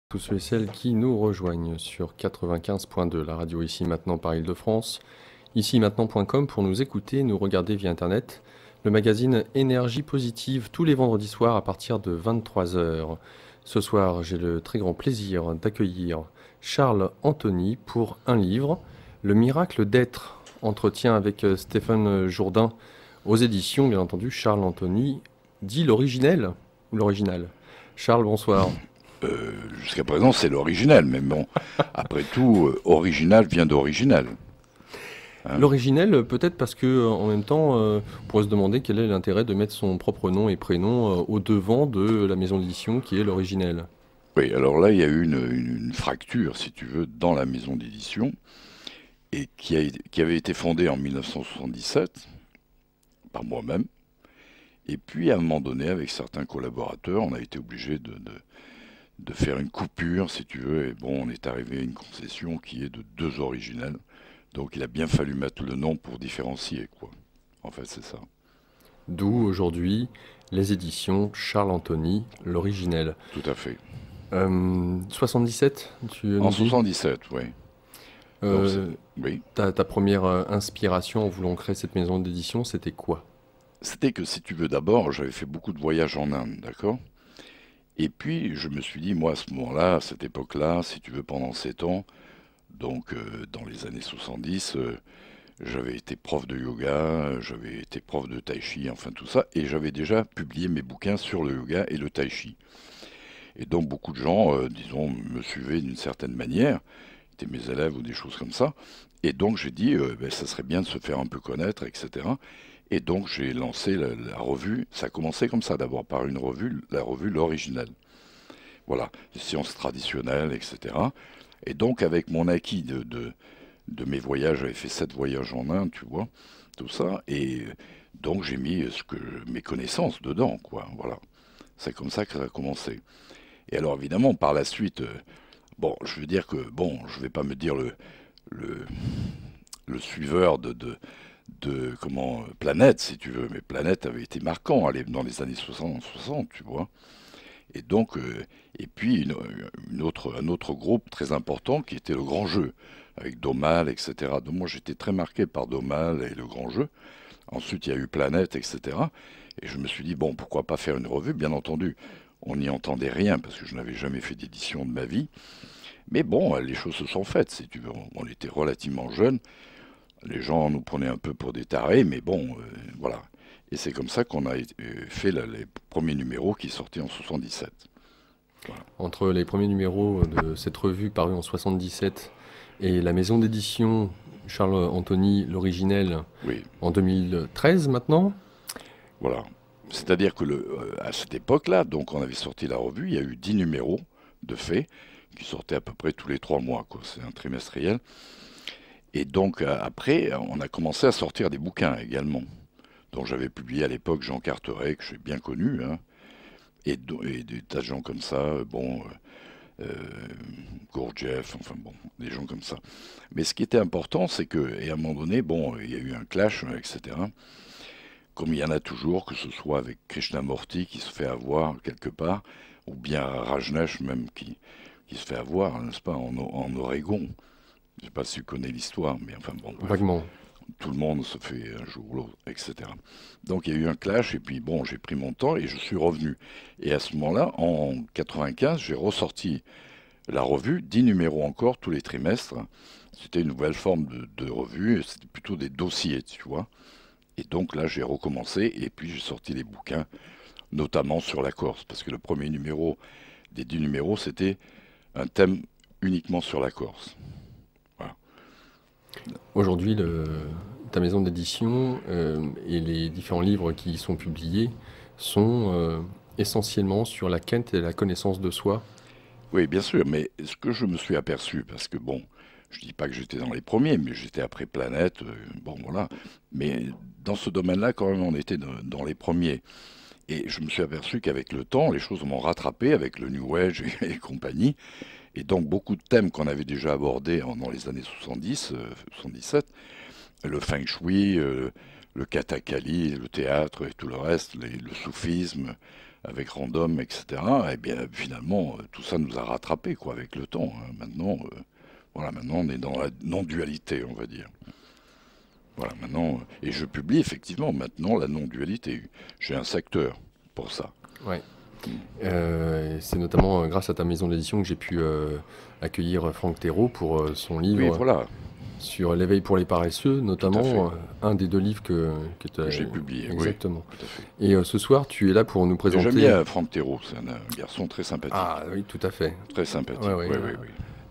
Tous ceux et celles qui nous rejoignent sur 95.2, la radio Ici Maintenant par Île-de-France, ici-maintenant.com pour nous écouter, nous regarder via Internet, le magazine Énergie Positive tous les vendredis soirs à partir de 23 heures. Ce soir, j'ai le très grand plaisir d'accueillir Charles Anthony pour un livre, Le miracle d'être, entretien avec Stéphane Jourdain aux éditions, bien entendu, Charles Anthony, dit l'originel ou l'original. Charles, bonsoir. Jusqu'à présent, c'est l'original, mais bon, après tout, original vient d'original. Hein. L'originel, peut-être parce que, en même temps, on pourrait se demander quel est l'intérêt de mettre son propre nom et prénom au devant de la maison d'édition qui est l'originel. Oui, alors là, il y a eu une fracture, si tu veux, dans la maison d'édition, et qui avait été fondée en 1977 par moi-même. Et puis, à un moment donné, avec certains collaborateurs, on a été obligé de faire une coupure, si tu veux, et bon, on est arrivé à une concession qui est de deux originels. Donc, il a bien fallu mettre le nom pour différencier, quoi. En fait, c'est ça. D'où, aujourd'hui, les éditions Charles Anthony, l'originel. Tout à fait. 77, tu nous En dis 77, oui. Donc, Euh, oui. ta première inspiration en voulant créer cette maison d'édition, c'était quoi? C'était que si tu veux, d'abord, j'avais fait beaucoup de voyages en Inde, d'accord? Et puis, je me suis dit, moi, à ce moment-là, à cette époque-là, si tu veux, pendant 7 ans, donc dans les années 70, j'avais été prof de yoga, j'avais été prof de tai chi, enfin tout ça, et j'avais déjà publié mes bouquins sur le yoga et le tai chi. Et donc, beaucoup de gens, disons, me suivaient d'une certaine manière, étaient mes élèves ou des choses comme ça. Et donc, j'ai dit, ben, ça serait bien de se faire un peu connaître, etc. Et donc j'ai lancé la revue, ça a commencé comme ça d'abord par une revue, la revue L'Original. Voilà, les sciences traditionnelles, etc. Et donc avec mon acquis de mes voyages, j'avais fait 7 voyages en Inde, tu vois, tout ça, et donc j'ai mis mes connaissances dedans, quoi, voilà. C'est comme ça que ça a commencé. Et alors évidemment, par la suite, bon, je veux dire que, bon, je vais pas me dire le, le suiveur de comment Planète, si tu veux, mais Planète avait été marquant dans les années 60, tu vois. Et donc, et puis un autre groupe très important qui était le Grand Jeu, avec Domal, etc. Donc moi j'étais très marqué par Domal et le Grand Jeu. Ensuite il y a eu Planète, etc. Et je me suis dit, bon, pourquoi pas faire une revue? Bien entendu, on n'y entendait rien parce que je n'avais jamais fait d'édition de ma vie. Mais bon, les choses se sont faites, si tu veux. On était relativement jeunes. Les gens nous prenaient un peu pour des tarés, mais bon, voilà. Et c'est comme ça qu'on a fait les premiers numéros qui sortaient en 77. Voilà. Entre les premiers numéros de cette revue parue en 77 et la maison d'édition Charles Anthony, l'originel, Oui, en 2013 maintenant. voilà. C'est-à-dire que à cette époque-là, donc on avait sorti la revue, il y a eu 10 numéros de fait qui sortaient à peu près tous les 3 mois, quoi. C'est un trimestriel. Et donc après, on a commencé à sortir des bouquins également. Donc j'avais publié à l'époque Jean Carteret, que j'ai bien connu, hein, et des tas de gens comme ça, bon, Gurdjieff, enfin bon, des gens comme ça. Mais ce qui était important, c'est que, et à un moment donné, bon, il y a eu un clash, etc. Comme il y en a toujours, que ce soit avec Krishnamurti qui se fait avoir quelque part, ou bien Rajneesh même qui se fait avoir, n'est-ce pas, en Oregon. Je ne sais pas si tu connais l'histoire, mais enfin bon, bref. Vaguement. Tout le monde se fait un jour ou l'autre, etc. Donc il y a eu un clash, et puis bon, j'ai pris mon temps et je suis revenu. Et à ce moment-là, en 95, j'ai ressorti la revue, 10 numéros encore tous les trimestres. C'était une nouvelle forme de revue, c'était plutôt des dossiers, tu vois. Et donc là, j'ai recommencé, et puis j'ai sorti les bouquins, notamment sur la Corse, parce que le premier numéro des 10 numéros, c'était un thème uniquement sur la Corse. Voilà. Aujourd'hui, ta maison d'édition et les différents livres qui y sont publiés sont essentiellement sur la quête et la connaissance de soi. Oui, bien sûr, mais ce que je me suis aperçu, parce que bon, je dis pas que j'étais dans les premiers, mais j'étais après Planète, bon voilà, mais dans ce domaine-là, quand même, on était dans les premiers. Et je me suis aperçu qu'avec le temps, les choses m'ont rattrapé avec le New Age et compagnie, et donc beaucoup de thèmes qu'on avait déjà abordés dans les années 70, 77, le Feng Shui, le Kathakali, le théâtre et tout le reste, le soufisme, avec Random, etc. Et bien finalement, tout ça nous a rattrapés, quoi, avec le temps, hein. Maintenant, voilà, maintenant on est dans la non-dualité, on va dire. Voilà, maintenant, et je publie effectivement maintenant la non-dualité. J'ai un secteur pour ça. Ouais. Mm. C'est notamment grâce à ta maison d'édition que j'ai pu accueillir Franck Thérault pour son Oui, livre voilà, sur l'éveil pour les paresseux, tout à fait, notamment un des deux livres que tu que as... j'ai publié, oui, Exactement. tout à fait. Et ce soir, tu es là pour nous Et j'aime présenter... bien Franck Thérault, c'est un garçon très sympathique. Ah oui, tout à fait. Très Ouais, sympathique, ouais, oui, oui, oui.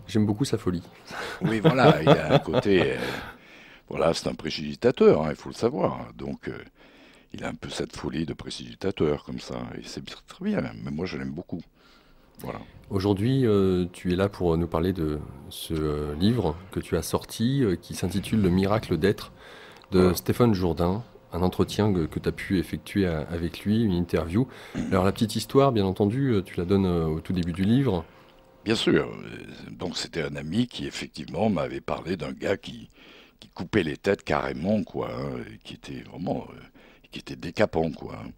j'aime beaucoup sa folie. Oui, voilà, il a un côté, voilà, c'est un précipitateur, hein, il faut le savoir. Donc, il a un peu cette folie de précipitateur, comme ça, et c'est très bien, mais moi je l'aime beaucoup. Voilà. Aujourd'hui, tu es là pour nous parler de ce livre que tu as sorti, qui s'intitule Le miracle d'être, de Voilà. Stéphane Jourdain, un entretien que tu as pu effectuer avec lui, une interview. Alors la petite histoire, bien entendu, tu la donnes au tout début du livre. Bien sûr, donc c'était un ami qui effectivement m'avait parlé d'un gars qui coupait les têtes carrément, quoi, hein, et qui était vraiment, qui était décapant, quoi, hein.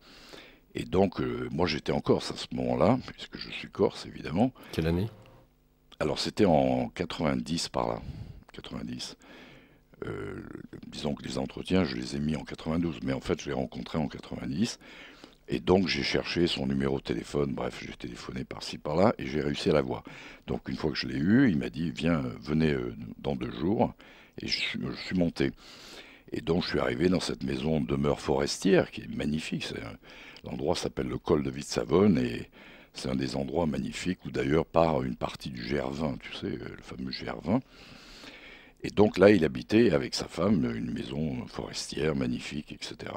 Et donc, moi j'étais en Corse à ce moment-là, puisque je suis corse, évidemment. Quelle année? Alors c'était en 90 par là, 90. Euh, Disons que les entretiens, je les ai mis en 92, mais en fait, je l'ai rencontré en 90. Et donc, j'ai cherché son numéro de téléphone. Bref, j'ai téléphoné par-ci, par-là, et j'ai réussi à l'avoir. Donc, une fois que je l'ai eu, il m'a dit, viens, venez dans 2 jours. Et je suis monté. Et donc, je suis arrivé dans cette maison de demeure forestière, qui est magnifique. L'endroit s'appelle le col de Vitsavone, et c'est un des endroits magnifiques où d'ailleurs part une partie du GR20, tu sais, le fameux GR20. Et donc là, il habitait avec sa femme une maison forestière magnifique, etc.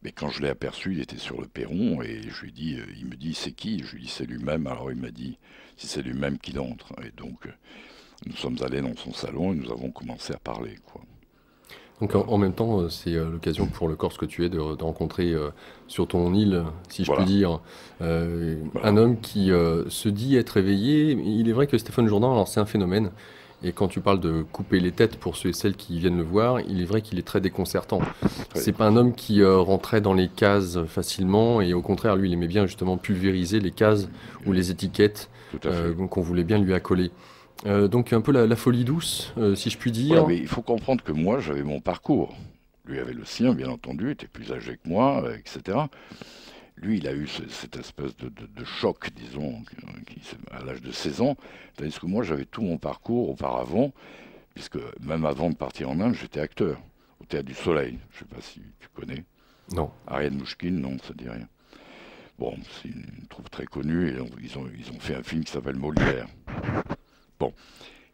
Mais quand je l'ai aperçu, il était sur le perron et je lui ai dit, il me dit, c'est qui? Je lui ai dit, c'est lui-même. Alors il m'a dit, si c'est lui-même qu'il entre. Et donc, nous sommes allés dans son salon et nous avons commencé à parler, quoi. Donc Voilà. en même temps, c'est l'occasion pour le Corse que tu es de rencontrer sur ton île, si je puis Voilà. dire, un Voilà. homme qui se dit être éveillé. Il est vrai que Stéphane Jourdain, alors c'est un phénomène. Et quand tu parles de couper les têtes pour ceux et celles qui viennent le voir, il est vrai qu'il est très déconcertant. Très C'est pas un déconcertant. homme qui rentrait dans les cases facilement, et au contraire, lui, il aimait bien justement pulvériser les cases ou les étiquettes Tout à fait. qu'on voulait bien lui accoler. Donc un peu la folie douce, si je puis Voilà, dire. mais il faut comprendre que moi, j'avais mon parcours. Lui avait le sien, bien entendu, était plus âgé que moi, etc. Lui, il a eu cette espèce de choc, disons, à l'âge de 16 ans, tandis que moi, j'avais tout mon parcours auparavant, puisque même avant de partir en Inde, j'étais acteur au Théâtre du Soleil. Je ne sais pas si tu connais. Non. Ariane Mouchkine, non, ça dit rien. Bon, c'est une troupe très connue, et ils ont fait un film qui s'appelle Molière. Bon,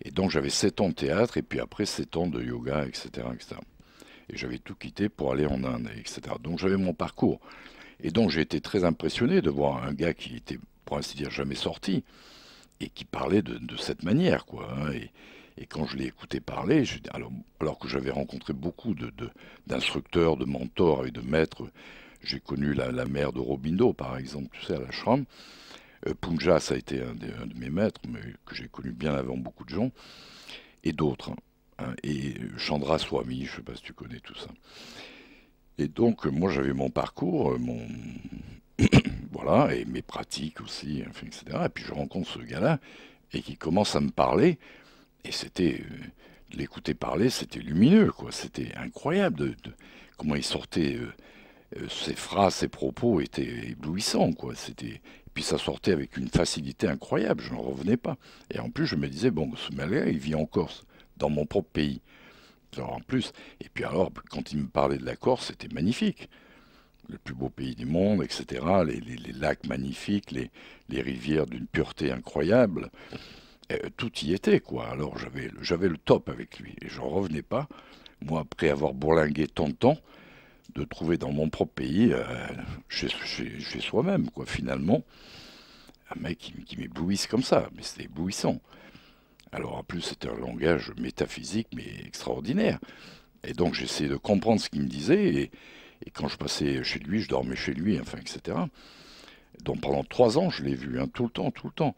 et donc j'avais 7 ans de théâtre, et puis après 7 ans de yoga, etc., etc. Et j'avais tout quitté pour aller en Inde, etc. Donc j'avais mon parcours. Et donc j'ai été très impressionné de voir un gars qui était, pour ainsi dire, jamais sorti, et qui parlait de cette manière, quoi, hein. Et quand je l'ai écouté parler, alors que j'avais rencontré beaucoup d'instructeurs, de mentors et de maîtres, j'ai connu la mère de Robindo, par exemple, tu sais, à l'ashram. Punja, ça a été un de mes maîtres, mais que j'ai connu bien avant beaucoup de gens, et d'autres, hein. Et Chandra Swami, je ne sais pas si tu connais tout ça. Et donc, moi, j'avais mon parcours, voilà, et mes pratiques aussi, enfin, etc. Et puis je rencontre ce gars-là, et qui commence à me parler, et c'était, de l'écouter parler, c'était lumineux, quoi. C'était incroyable comment il sortait, ses phrases, ses propos étaient éblouissants, quoi. Puis ça sortait avec une facilité incroyable, je n'en revenais pas. Et en plus, je me disais, bon, ce mec-là, il vit en Corse, dans mon propre pays. Alors, en plus, et puis alors, quand il me parlait de la Corse, c'était magnifique. Le plus beau pays du monde, etc. Les lacs magnifiques, les rivières d'une pureté incroyable. Tout y était, quoi. Alors j'avais le top avec lui. Et j'en revenais pas, moi, après avoir bourlingué tant de temps, de trouver dans mon propre pays, chez soi-même, quoi, finalement, un mec qui m'éblouisse comme ça. Mais c'était éblouissant. Alors en plus, c'était un langage métaphysique, mais extraordinaire. Et donc j'essayais de comprendre ce qu'il me disait, et quand je passais chez lui, je dormais chez lui, enfin, etc. Donc pendant 3 ans, je l'ai vu, hein, tout le temps, tout le temps.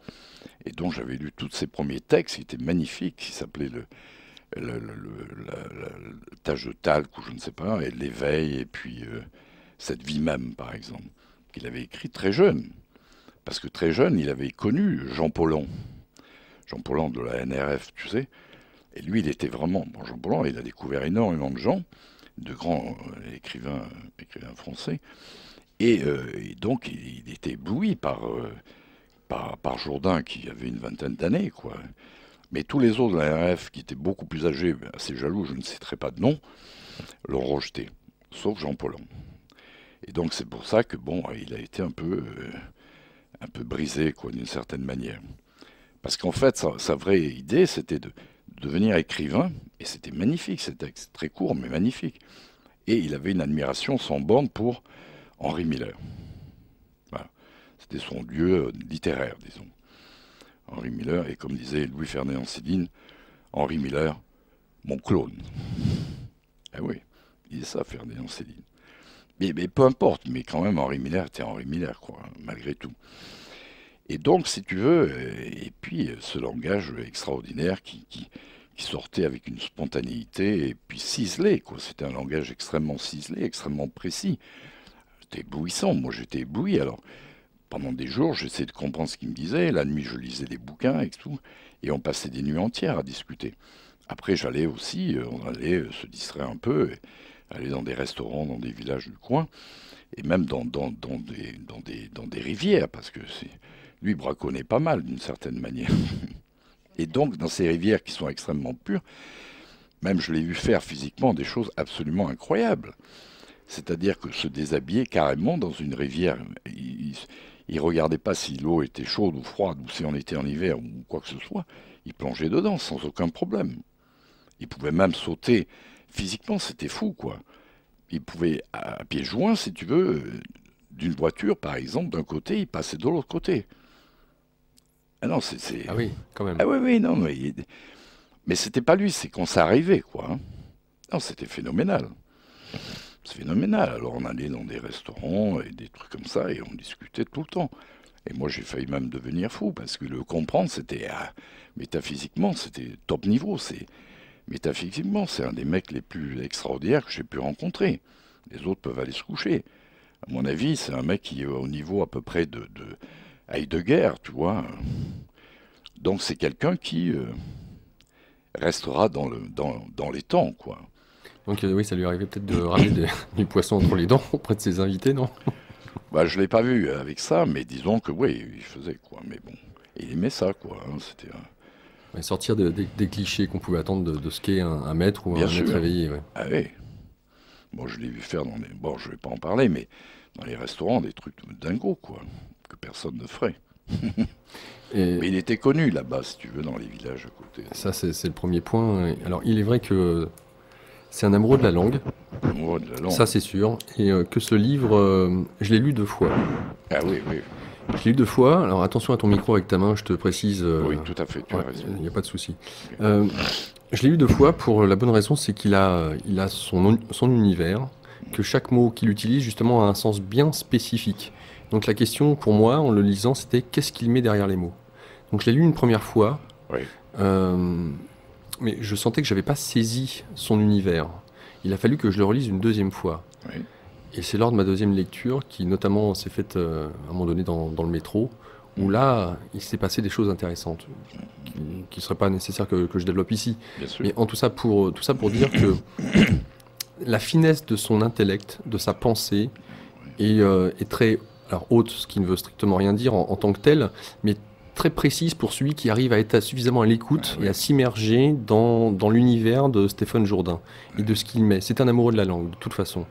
Et donc j'avais lu tous ses premiers textes, qui étaient magnifiques, qui s'appelaient le tâche de talc, ou je ne sais pas, et l'éveil, et puis cette vie même, par exemple. qu'il avait écrit très jeune. Parce que très jeune, il avait connu Jean Paulhan. Jean Paulhan de la NRF, tu sais. Et lui, il était vraiment... Bon, Jean Paulhan, il a découvert énormément de gens, de grands écrivains français. Et donc, il était ébloui par Jourdain, qui avait une vingtaine d'années, quoi. Mais tous les autres de la NRF, qui étaient beaucoup plus âgés, assez jaloux, je ne citerai pas de nom, l'ont rejeté, sauf Jean Paulhan. Et donc, c'est pour ça que, bon, il a été un peu brisé, quoi, d'une certaine manière. Parce qu'en fait, sa vraie idée, c'était de devenir écrivain, et c'était magnifique, c'était très court, mais magnifique. Et il avait une admiration sans borne pour Henri Miller. Voilà. C'était son dieu littéraire, disons. Henri Miller, et comme disait Louis-Ferdinand Céline, Henri Miller, mon clone. Ah oui, il disait ça, Ferdinand Céline. Mais peu importe, mais quand même, Henri Miller était Henri Miller, quoi, malgré tout. Et donc, si tu veux, et puis ce langage extraordinaire qui sortait avec une spontanéité et puis ciselé, quoi. C'était un langage extrêmement ciselé, extrêmement précis. C'était éblouissant. Moi, j'étais ébloui. Alors, pendant des jours, j'essayais de comprendre ce qu'il me disait. La nuit, je lisais des bouquins et tout. Et on passait des nuits entières à discuter. Après, j'allais aussi, on allait se distraire un peu, aller dans des restaurants, dans des villages du coin, et même dans des rivières, parce que lui braconnait pas mal d'une certaine manière. Et donc, dans ces rivières qui sont extrêmement pures, même je l'ai vu faire physiquement des choses absolument incroyables. C'est-à-dire que se déshabiller carrément dans une rivière, il ne regardait pas si l'eau était chaude ou froide, ou si on était en hiver, ou quoi que ce soit. Il plongeait dedans sans aucun problème. Il pouvait même sauter physiquement, c'était fou, quoi. Il pouvait, à pieds joints, si tu veux, d'une voiture, par exemple, d'un côté, il passait de l'autre côté. Ah non, c'est... Ah oui, quand même. Ah oui, oui, non, mais c'était pas lui, c'est quand ça arrivait, quoi. Hein. Non, c'était phénoménal. C'est phénoménal. Alors on allait dans des restaurants et des trucs comme ça et on discutait tout le temps. Et moi j'ai failli même devenir fou parce que le comprendre c'était métaphysiquement c'était top niveau. Métaphysiquement c'est un des mecs les plus extraordinaires que j'ai pu rencontrer. Les autres peuvent aller se coucher. À mon avis c'est un mec qui est au niveau à peu près de Heidegger, tu vois. Donc c'est quelqu'un qui restera dans les temps, quoi. Donc oui, ça lui arrivait peut-être de ramener du poisson entre les dents auprès de ses invités, non? Bah, je l'ai pas vu avec ça, mais disons que oui, il faisait, quoi. Mais bon, il aimait ça, quoi. Hein, c'était Ouais, sortir des clichés qu'on pouvait attendre de ce qu'est un maître ou bien un sûr. maître éveillé. Ouais. Ah oui. Bon, je l'ai vu faire dans les... Bon, je vais pas en parler, mais dans les restaurants, des trucs dingos, quoi, que personne ne ferait. Et Mais il était connu là-bas, si tu veux, dans les villages à côté. ça, c'est le premier point. Alors, il est vrai que c'est un amoureux de la langue, Amoureux de la langue. ça c'est sûr, et que ce livre, je l'ai lu 2 fois. Ah oui, oui. Je l'ai lu 2 fois, alors attention à ton micro avec ta main, je te précise. Oui, tout à fait, tu as Ouais, raison. il n'y a pas de souci. Je l'ai lu 2 fois pour la bonne raison, c'est qu'il a son univers, que chaque mot qu'il utilise justement a un sens bien spécifique. Donc la question pour moi, en le lisant, c'était qu'est-ce qu'il met derrière les mots? Donc je l'ai lu une première fois, Oui, mais je sentais que j'avais pas saisi son univers. Il a fallu que je le relise une 2e fois. oui. Et c'est lors de ma 2e lecture, qui notamment s'est faite à un moment donné dans le métro, où là, il s'est passé des choses intéressantes, qui ne seraient pas nécessaires que je développe ici. Bien sûr. Mais en tout ça pour dire que la finesse de son intellect, de sa pensée, est très alors, haute, ce qui ne veut strictement rien dire en tant que tel, mais très précise pour celui qui arrive à être suffisamment à l'écoute et à s'immerger dans l'univers de Stéphane Jourdain et de ce qu'il met. C'est un amoureux de la langue, de toute façon.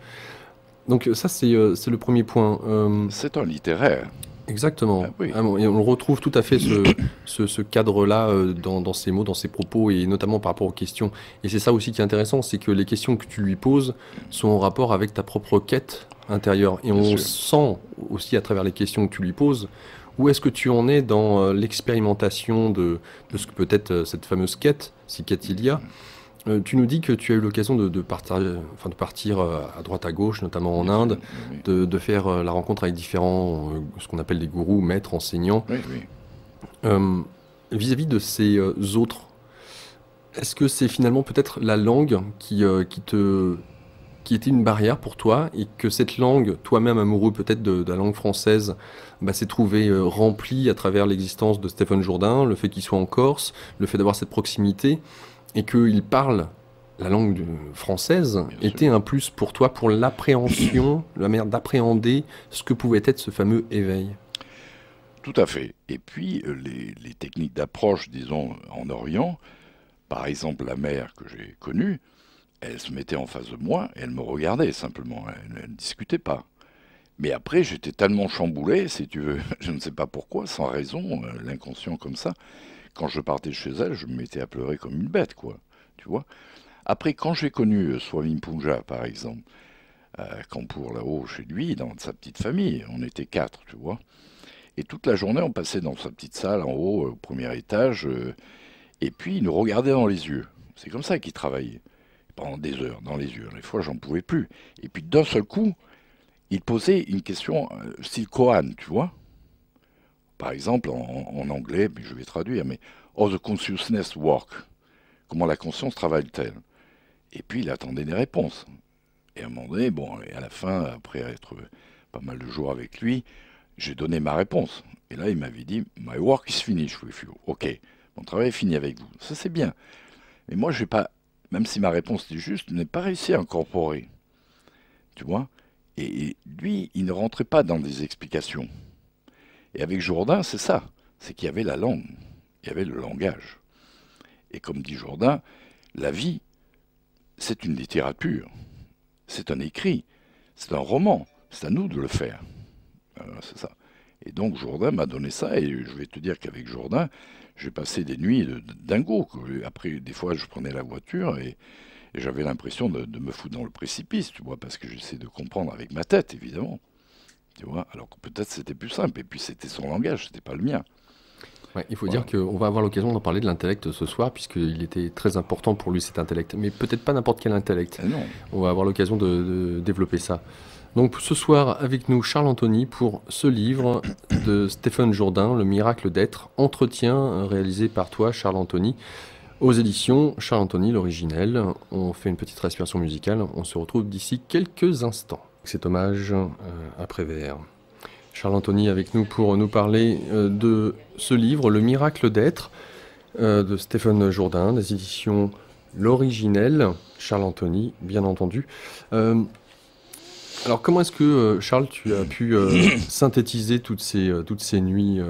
Donc ça, c'est le premier point. C'est un littéraire. Exactement. Ah oui. Ah bon, et on retrouve tout à fait ce cadre-là dans ses mots, dans ses propos, et notamment par rapport aux questions. Et c'est ça aussi qui est intéressant, c'est que les questions que tu lui poses sont en rapport avec ta propre quête intérieure. Et Bien on sûr. sent aussi à travers les questions que tu lui poses, où est-ce que tu en es dans l'expérimentation de ce que peut être cette fameuse quête, si quête il y a. Tu nous dis que tu as eu l'occasion de partir à droite à gauche, notamment en Inde, Oui, de faire la rencontre avec différents, ce qu'on appelle des gourous, maîtres, enseignants. oui, oui. Vis-à-vis de ces autres, est-ce que c'est finalement peut-être la langue qui te qui était une barrière pour toi et que cette langue, toi-même amoureux peut-être de la langue française, bah, s'est trouvé remplie à travers l'existence de Stéphane Jourdain, le fait qu'il soit en Corse, le fait d'avoir cette proximité et qu'il parle la langue française bien sûr. était un plus pour toi pour l'appréhension, la manière d'appréhender ce que pouvait être ce fameux éveil. Tout à fait. Et puis, les techniques d'approche, disons, en Orient, par exemple, la mère que j'ai connue, elle se mettait en face de moi et elle me regardait simplement. Elle ne discutait pas. Mais après, j'étais tellement chamboulé, si tu veux, je ne sais pas pourquoi, sans raison, l'inconscient comme ça. Quand je partais chez elle, je me mettais à pleurer comme une bête, quoi. Tu vois? Après, quand j'ai connu Swami Punja, par exemple, à Kanpur, là-haut, chez lui, dans sa petite famille, on était quatre, tu vois. Et toute la journée, on passait dans sa petite salle en haut, au premier étage, et puis il nous regardait dans les yeux. C'est comme ça qu'il travaillait, pendant des heures, dans les yeux. Des fois, j'en pouvais plus. Et puis d'un seul coup, il posait une question style Kohan, tu vois. Par exemple, en anglais, mais je vais traduire, mais How the consciousness work? Comment la conscience travaille-t-elle? Et puis il attendait des réponses. Et à un moment donné, bon, et à la fin, après être pas mal de jours avec lui, j'ai donné ma réponse. Et là, il m'avait dit, My work is finished with you. Ok, mon travail est fini avec vous. Ça, c'est bien. Mais moi, j'ai pas, même si ma réponse était juste, je n'ai pas réussi à incorporer. Tu vois? Et lui, il ne rentrait pas dans des explications. Et avec Jourdain, c'est ça. C'est qu'il y avait la langue. Il y avait le langage. Et comme dit Jourdain, la vie, c'est une littérature. C'est un écrit. C'est un roman. C'est à nous de le faire. C'est ça. Et donc Jourdain m'a donné ça, et je vais te dire qu'avec Jourdain, j'ai passé des nuits de dingo. Après, des fois, je prenais la voiture et j'avais l'impression de me foutre dans le précipice, tu vois, parce que j'essaie de comprendre avec ma tête, évidemment. Tu vois, alors que peut-être c'était plus simple, et puis c'était son langage, c'était pas le mien. Ouais, il faut Voilà. dire qu'on va avoir l'occasion d'en parler de l'intellect ce soir, puisqu'il était très important pour lui cet intellect, mais peut-être pas n'importe quel intellect. Et non, On va avoir l'occasion de développer ça. Donc ce soir avec nous Charles Anthony pour ce livre de Stéphane Jourdain, Le miracle d'être, entretien réalisé par toi Charles Anthony, aux éditions Charles Anthony, l'originel. On fait une petite respiration musicale, on se retrouve d'ici quelques instants. Cet hommage à Prévert. Charles Anthony avec nous pour nous parler de ce livre, Le miracle d'être, de Stéphane Jourdain, des éditions L'originel, Charles Anthony, bien entendu. Alors comment est-ce que, Charles, tu as pu synthétiser toutes ces nuits,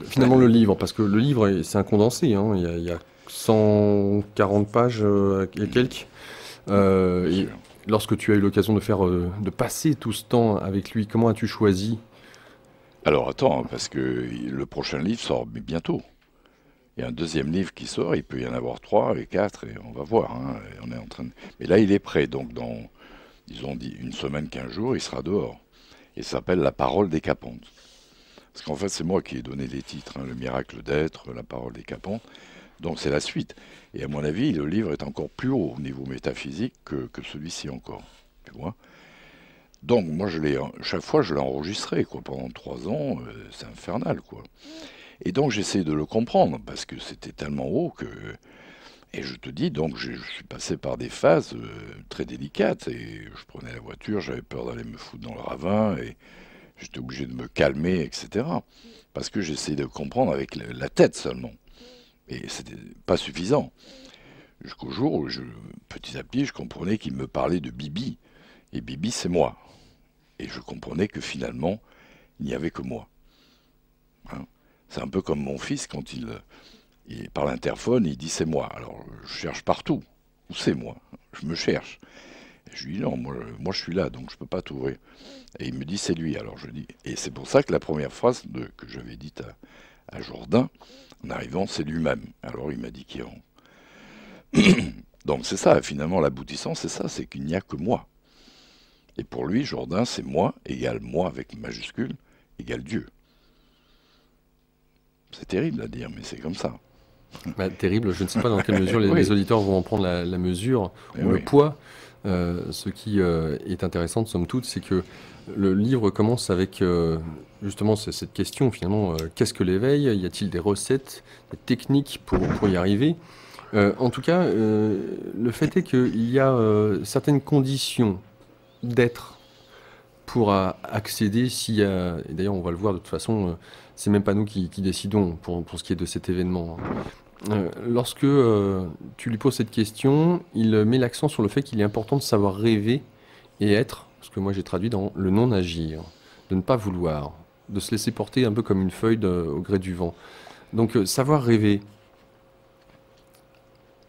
finalement le livre, parce que le livre, c'est un condensé, hein, il y a 140 pages et quelques. bien Et sûr. lorsque tu as eu l'occasion de passer tout ce temps avec lui, comment as-tu choisi? Alors attends, hein, parce que le prochain livre sort bientôt. Il y a un deuxième livre qui sort, il peut y en avoir 3 et 4, et on va voir, hein, et on est en train de... Mais là, il est prêt, donc dans, disons, une semaine, 15 jours, il sera dehors. Il s'appelle La parole décapante. Parce qu'en fait, c'est moi qui ai donné les titres, hein, Le miracle d'être, La parole décapante. Donc c'est la suite. Et à mon avis, le livre est encore plus haut au niveau métaphysique que celui-ci encore. Tu vois? Donc moi, chaque fois, je l'ai enregistré, quoi, pendant 3 ans. C'est infernal, quoi. Et donc j'essaie de le comprendre, parce que c'était tellement haut que... Et je te dis, donc je suis passé par des phases très délicates, et je prenais la voiture, j'avais peur d'aller me foutre dans le ravin, et j'étais obligé de me calmer, etc. Parce que j'essayais de comprendre avec la tête seulement. Et c'était pas suffisant. Jusqu'au jour où, petit à petit, je comprenais qu'il me parlait de Bibi. Et Bibi, c'est moi. Et je comprenais que finalement, il n'y avait que moi. Hein. C'est un peu comme mon fils quand il par l'interphone, il dit c'est moi. Alors je cherche partout. Où c'est moi? Je me cherche. Et je lui dis non, moi je suis là, donc je ne peux pas t'ouvrir. Et il me dit c'est lui. Alors je dis. Et c'est pour ça que la première phrase que j'avais dite à Jourdain, en arrivant, c'est lui-même. Alors il m'a dit qui en. Donc c'est ça, finalement, l'aboutissant, c'est ça, c'est qu'il n'y a que moi. Et pour lui, Jourdain, c'est moi, égale moi avec majuscule, égale Dieu. C'est terrible à dire, mais c'est comme ça. Bah, terrible, je ne sais pas dans quelle mesure les Oui, auditeurs vont en prendre la mesure eh ou le oui, poids. Ce qui est intéressant, somme toute, c'est que le livre commence avec justement cette question finalement, qu'est-ce que l'éveil? Y a-t-il des recettes, des techniques pour y arriver? En tout cas, le fait est qu'il y a certaines conditions d'être pour accéder s'il y a... Et d'ailleurs, on va le voir de toute façon, c'est même pas nous qui décidons pour ce qui est de cet événement, hein. Lorsque tu lui poses cette question, il met l'accent sur le fait qu'il est important de savoir rêver et être, ce que moi j'ai traduit dans le non-agir, de ne pas vouloir, de se laisser porter un peu comme une feuille au gré du vent. Donc savoir rêver,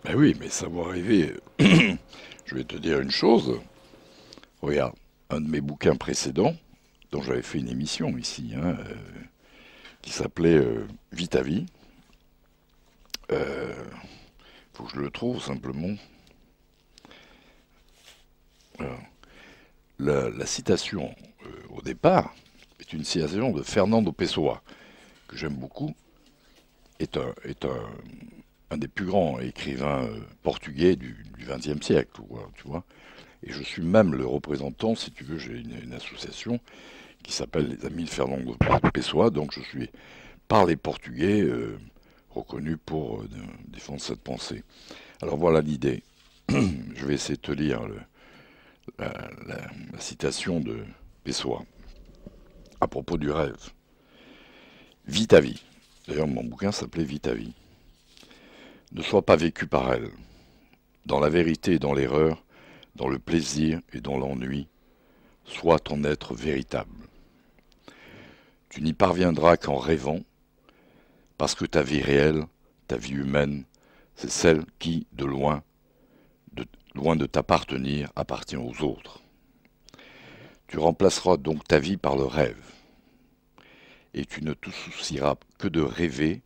Ben oui, mais savoir rêver, je vais te dire une chose. Regarde, un de mes bouquins précédents, dont j'avais fait une émission ici, hein, qui s'appelait Vie ta vie. Faut que je le trouve simplement. Alors, la citation au départ est une citation de Fernando Pessoa, que j'aime beaucoup, est un des plus grands écrivains portugais du XXe siècle, tu vois. Et je suis même le représentant, si tu veux, j'ai une association qui s'appelle les Amis de Fernando Pessoa, donc je suis par les Portugais reconnu pour défendre cette pensée. Alors voilà l'idée. Je vais essayer de te lire la citation de Pessoa à propos du rêve. Vis ta vie. D'ailleurs, mon bouquin s'appelait Vis ta vie. Ne sois pas vécu par elle. Dans la vérité et dans l'erreur, dans le plaisir et dans l'ennui, sois ton être véritable. Tu n'y parviendras qu'en rêvant, parce que ta vie réelle, ta vie humaine, c'est celle qui, loin de t'appartenir, appartient aux autres. Tu remplaceras donc ta vie par le rêve, et tu ne te soucieras que de rêver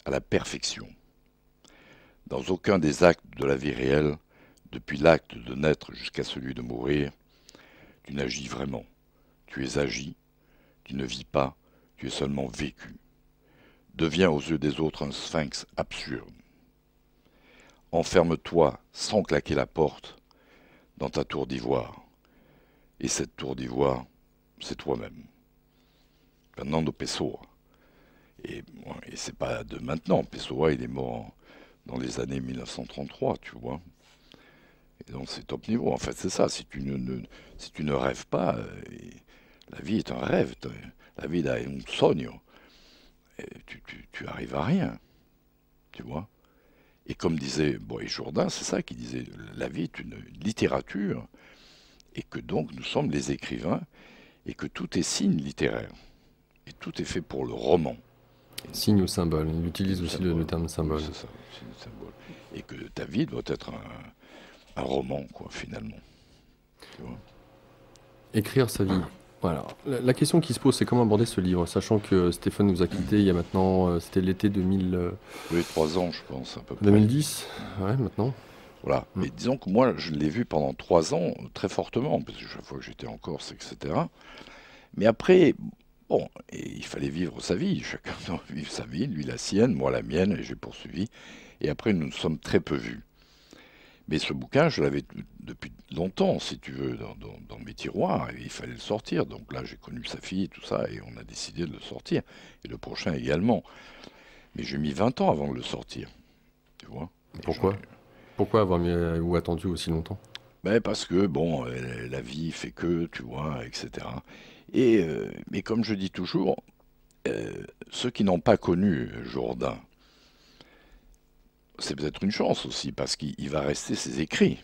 à la perfection. Dans aucun des actes de la vie réelle, depuis l'acte de naître jusqu'à celui de mourir, tu n'agis vraiment. Tu es agi, tu ne vis pas, tu es seulement vécu. Deviens aux yeux des autres un sphinx absurde. Enferme-toi sans claquer la porte dans ta tour d'ivoire. Et cette tour d'ivoire, c'est toi-même. Fernando Pessoa. Et c'est pas de maintenant. Pessoa, il est mort dans les années 1933, tu vois. Et donc c'est top niveau. En fait, c'est ça. Si tu ne rêves pas, la vie est un rêve. La vie est un sogno. Et tu arrives à rien, tu vois. Et comme disait Boris Jourdain, c'est ça qu'il disait, la vie est une littérature, et que donc nous sommes les écrivains, et que tout est signe littéraire. Et tout est fait pour le roman. signe ou symbole. Il utilise aussi le terme Oui, symbole. c'est ça, signe ou symbole. Et que ta vie doit être un roman, quoi, finalement. Tu vois. Écrire sa vie. Voilà. La question qui se pose, c'est comment aborder ce livre, sachant que Stéphane nous a quittés il y a maintenant, c'était l'été Oui, 3 ans, je pense, à peu près. 2010, ouais, maintenant. Voilà. Mm. Mais disons que moi, je l'ai vu pendant 3 ans très fortement, parce que chaque fois que j'étais en Corse, etc. Mais après, bon, et il fallait vivre sa vie. Chacun doit vivre sa vie, lui la sienne, moi la mienne, et j'ai poursuivi. Et après, nous nous sommes très peu vus. Mais ce bouquin, je l'avais depuis longtemps, si tu veux, dans mes tiroirs, et il fallait le sortir. Donc là, j'ai connu sa fille et tout ça, et on a décidé de le sortir. Et le prochain également. Mais j'ai mis 20 ans avant de le sortir, tu vois. Et Pourquoi? Pourquoi avoir mis ou attendu aussi longtemps? ben parce que, bon, la vie fait que, tu vois, etc. Mais comme je dis toujours, ceux qui n'ont pas connu Jourdain, c'est peut-être une chance aussi, parce qu'il va rester ses écrits.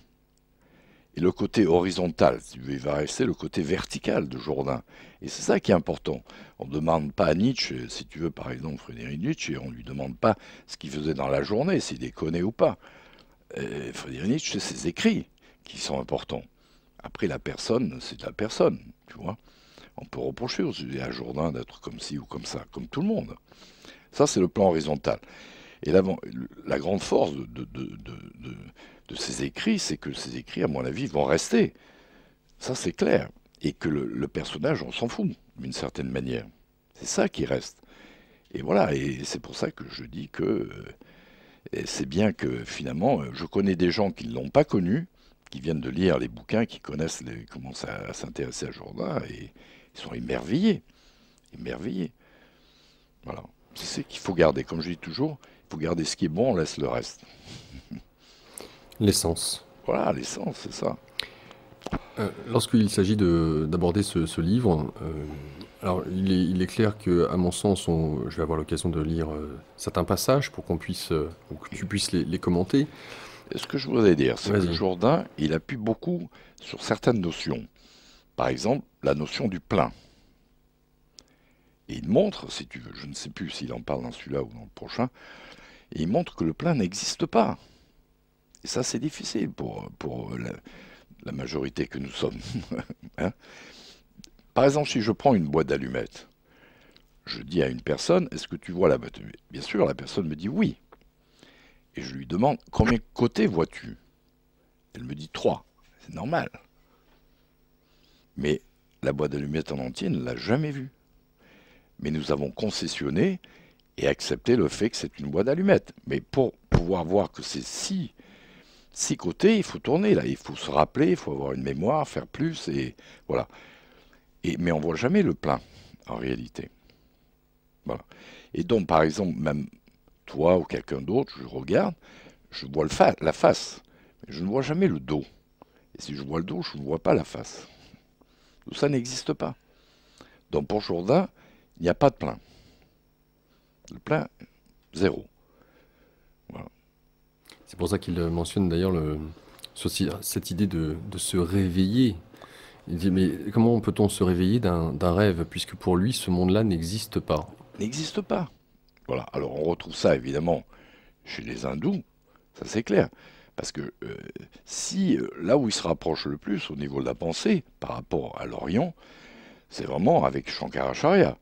Et le côté horizontal, si tu veux, il va rester le côté vertical de Jourdain. Et c'est ça qui est important. On ne demande pas à Nietzsche, si tu veux, par exemple, Friedrich Nietzsche, on ne lui demande pas ce qu'il faisait dans la journée, s'il déconnait ou pas. Friedrich Nietzsche, c'est ses écrits qui sont importants. Après, la personne, c'est de la personne, tu vois. On peut reprocher aussi à Jourdain d'être comme ci ou comme ça, comme tout le monde. Ça, c'est le plan horizontal. Et la grande force de ces écrits, c'est que ces écrits, à mon avis, vont rester. Ça, c'est clair. Et que le personnage, on s'en fout, d'une certaine manière. C'est ça qui reste. Et voilà, et c'est pour ça que je dis que c'est bien que finalement, je connais des gens qui ne l'ont pas connu, qui viennent de lire les bouquins, qui commencent à s'intéresser à Jourdain, et ils sont émerveillés. Émerveillés. Voilà. C'est ce qu'il faut garder. Comme je dis toujours, il faut garder ce qui est bon, on laisse le reste. L'essence. Voilà, l'essence, c'est ça. Lorsqu'il s'agit d'aborder ce livre, alors il est clair que, à mon sens, je vais avoir l'occasion de lire certains passages pour pour que tu puisses les commenter. Et ce que je voudrais dire, c'est que Vas-y. Jourdain, il appuie beaucoup sur certaines notions. Par exemple, la notion du plein. Et il montre, si tu veux, je ne sais plus s'il en parle dans celui-là ou dans le prochain, et il montre que le plein n'existe pas. Et ça, c'est difficile pour la majorité que nous sommes. Hein. Par exemple, si je prends une boîte d'allumettes, je dis à une personne, est-ce que tu vois la boîte? Bien sûr, la personne me dit oui. Et je lui demande, combien de côtés vois-tu? Elle me dit 3. C'est normal. Mais la boîte d'allumettes en entier ne l'a jamais vue. Mais nous avons concessionné et accepté le fait que c'est une boîte d'allumettes. Mais pour pouvoir voir que c'est six côtés, il faut tourner là, il faut se rappeler, il faut avoir une mémoire, faire plus, et voilà. Mais on voit jamais le plein, en réalité. Voilà. Et donc, par exemple, même toi ou quelqu'un d'autre, je regarde, je vois la face, mais je ne vois jamais le dos. Et si je vois le dos, je ne vois pas la face. Tout ça n'existe pas. Donc pour Jourdain, il n'y a pas de plein. Le plein, zéro. Voilà. C'est pour ça qu'il mentionne d'ailleurs cette idée de se réveiller. Il dit, mais comment peut-on se réveiller d'un rêve, puisque pour lui, ce monde-là n'existe pas? N'existe pas. Voilà. Alors on retrouve ça évidemment chez les hindous, ça c'est clair. Parce que si là où il se rapproche le plus au niveau de la pensée par rapport à l'Orient, c'est vraiment avec Shankaracharya.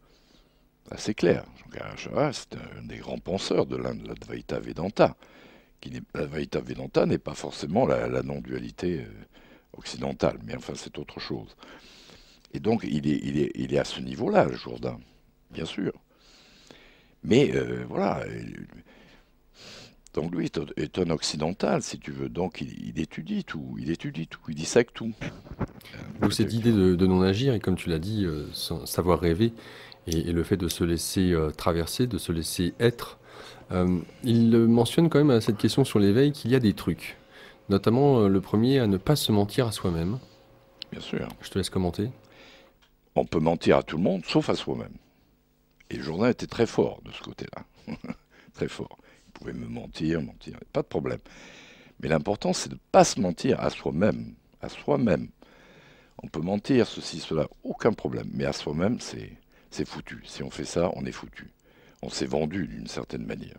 Là, c'est clair. Shankaracharya, c'est un des grands penseurs de l'Inde, l'Advaita Vedanta. L'Advaita Vedanta n'est pas forcément la non-dualité occidentale, mais enfin c'est autre chose. Et donc il est à ce niveau-là, le Jourdain, bien sûr. Mais voilà, donc lui est un occidental, si tu veux. Donc il étudie tout, il dissèque tout. Donc cette idée de non-agir, et comme tu l'as dit, savoir rêver, et le fait de se laisser traverser, de se laisser être, il mentionne quand même à cette question sur l'éveil qu'il y a des trucs. Notamment le premier, à ne pas se mentir à soi-même. Bien sûr. Je te laisse commenter. On peut mentir à tout le monde, sauf à soi-même. Et Jourdain était très fort de ce côté-là. Très fort. Il pouvait me mentir, pas de problème. Mais l'important, c'est de ne pas se mentir à soi-même. À soi-même. On peut mentir, ceci, cela, aucun problème. Mais à soi-même, c'est foutu. Si on fait ça, on est foutu. On s'est vendu d'une certaine manière.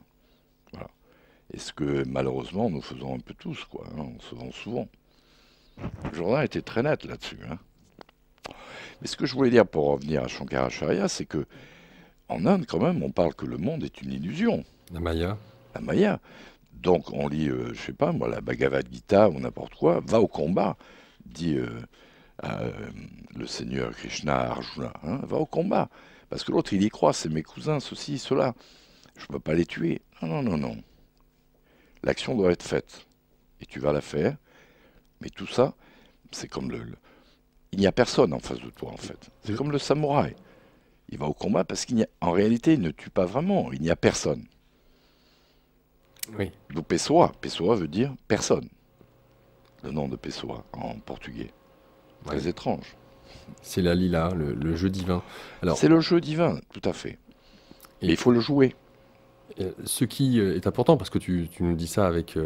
Voilà. Et ce que malheureusement nous faisons un peu tous, quoi. Hein, on se vend souvent. Jourdain était très net là-dessus. Hein. Mais ce que je voulais dire pour revenir à Shankaracharya, c'est que en Inde, quand même, on parle que le monde est une illusion. La Maya. La Maya. Donc on lit, je sais pas moi, la Bhagavad Gita ou n'importe quoi, va au combat, dit le Seigneur Krishna à Arjuna, hein, va au combat. Parce que l'autre, il y croit, c'est mes cousins, ceci, cela. Je ne peux pas les tuer. Non, non, non, non. L'action doit être faite. Et tu vas la faire. Mais tout ça, c'est comme il n'y a personne en face de toi, en fait. C'est comme le samouraï. Il va au combat parce qu'en réalité, il ne tue pas vraiment. Il n'y a personne. Oui. Donc Pessoa, Pessoa veut dire personne. Le nom de Pessoa en portugais. Très Ouais. étrange. C'est la lila, le jeu divin. Alors, C'est le jeu divin, tout à fait. Mais et, il faut le jouer. ce qui est important, parce que tu nous dis ça avec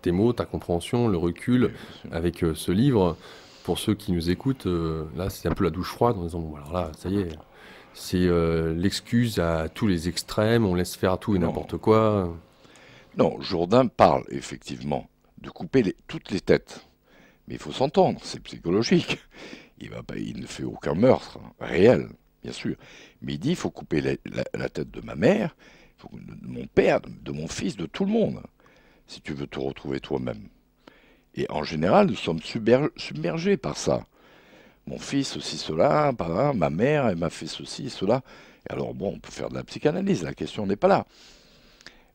tes mots, ta compréhension, le recul, Oui, bien sûr. avec ce livre, pour ceux qui nous écoutent, là, c'est un peu la douche froide en disant, bon, alors là, ça y est, c'est l'excuse à tous les extrêmes, on laisse faire tout et Non, n'importe quoi. non, Jourdain parle effectivement de couper toutes les têtes. Mais il faut s'entendre, c'est psychologique. Il ne fait aucun meurtre réel, bien sûr. Mais il dit il faut couper la tête de ma mère, de mon père, de mon fils, de tout le monde, si tu veux te retrouver toi-même. Et en général, nous sommes submergés par ça. Mon fils, ceci, cela, ma mère, elle m'a fait ceci, cela. Et alors, bon, on peut faire de la psychanalyse, la question n'est pas là.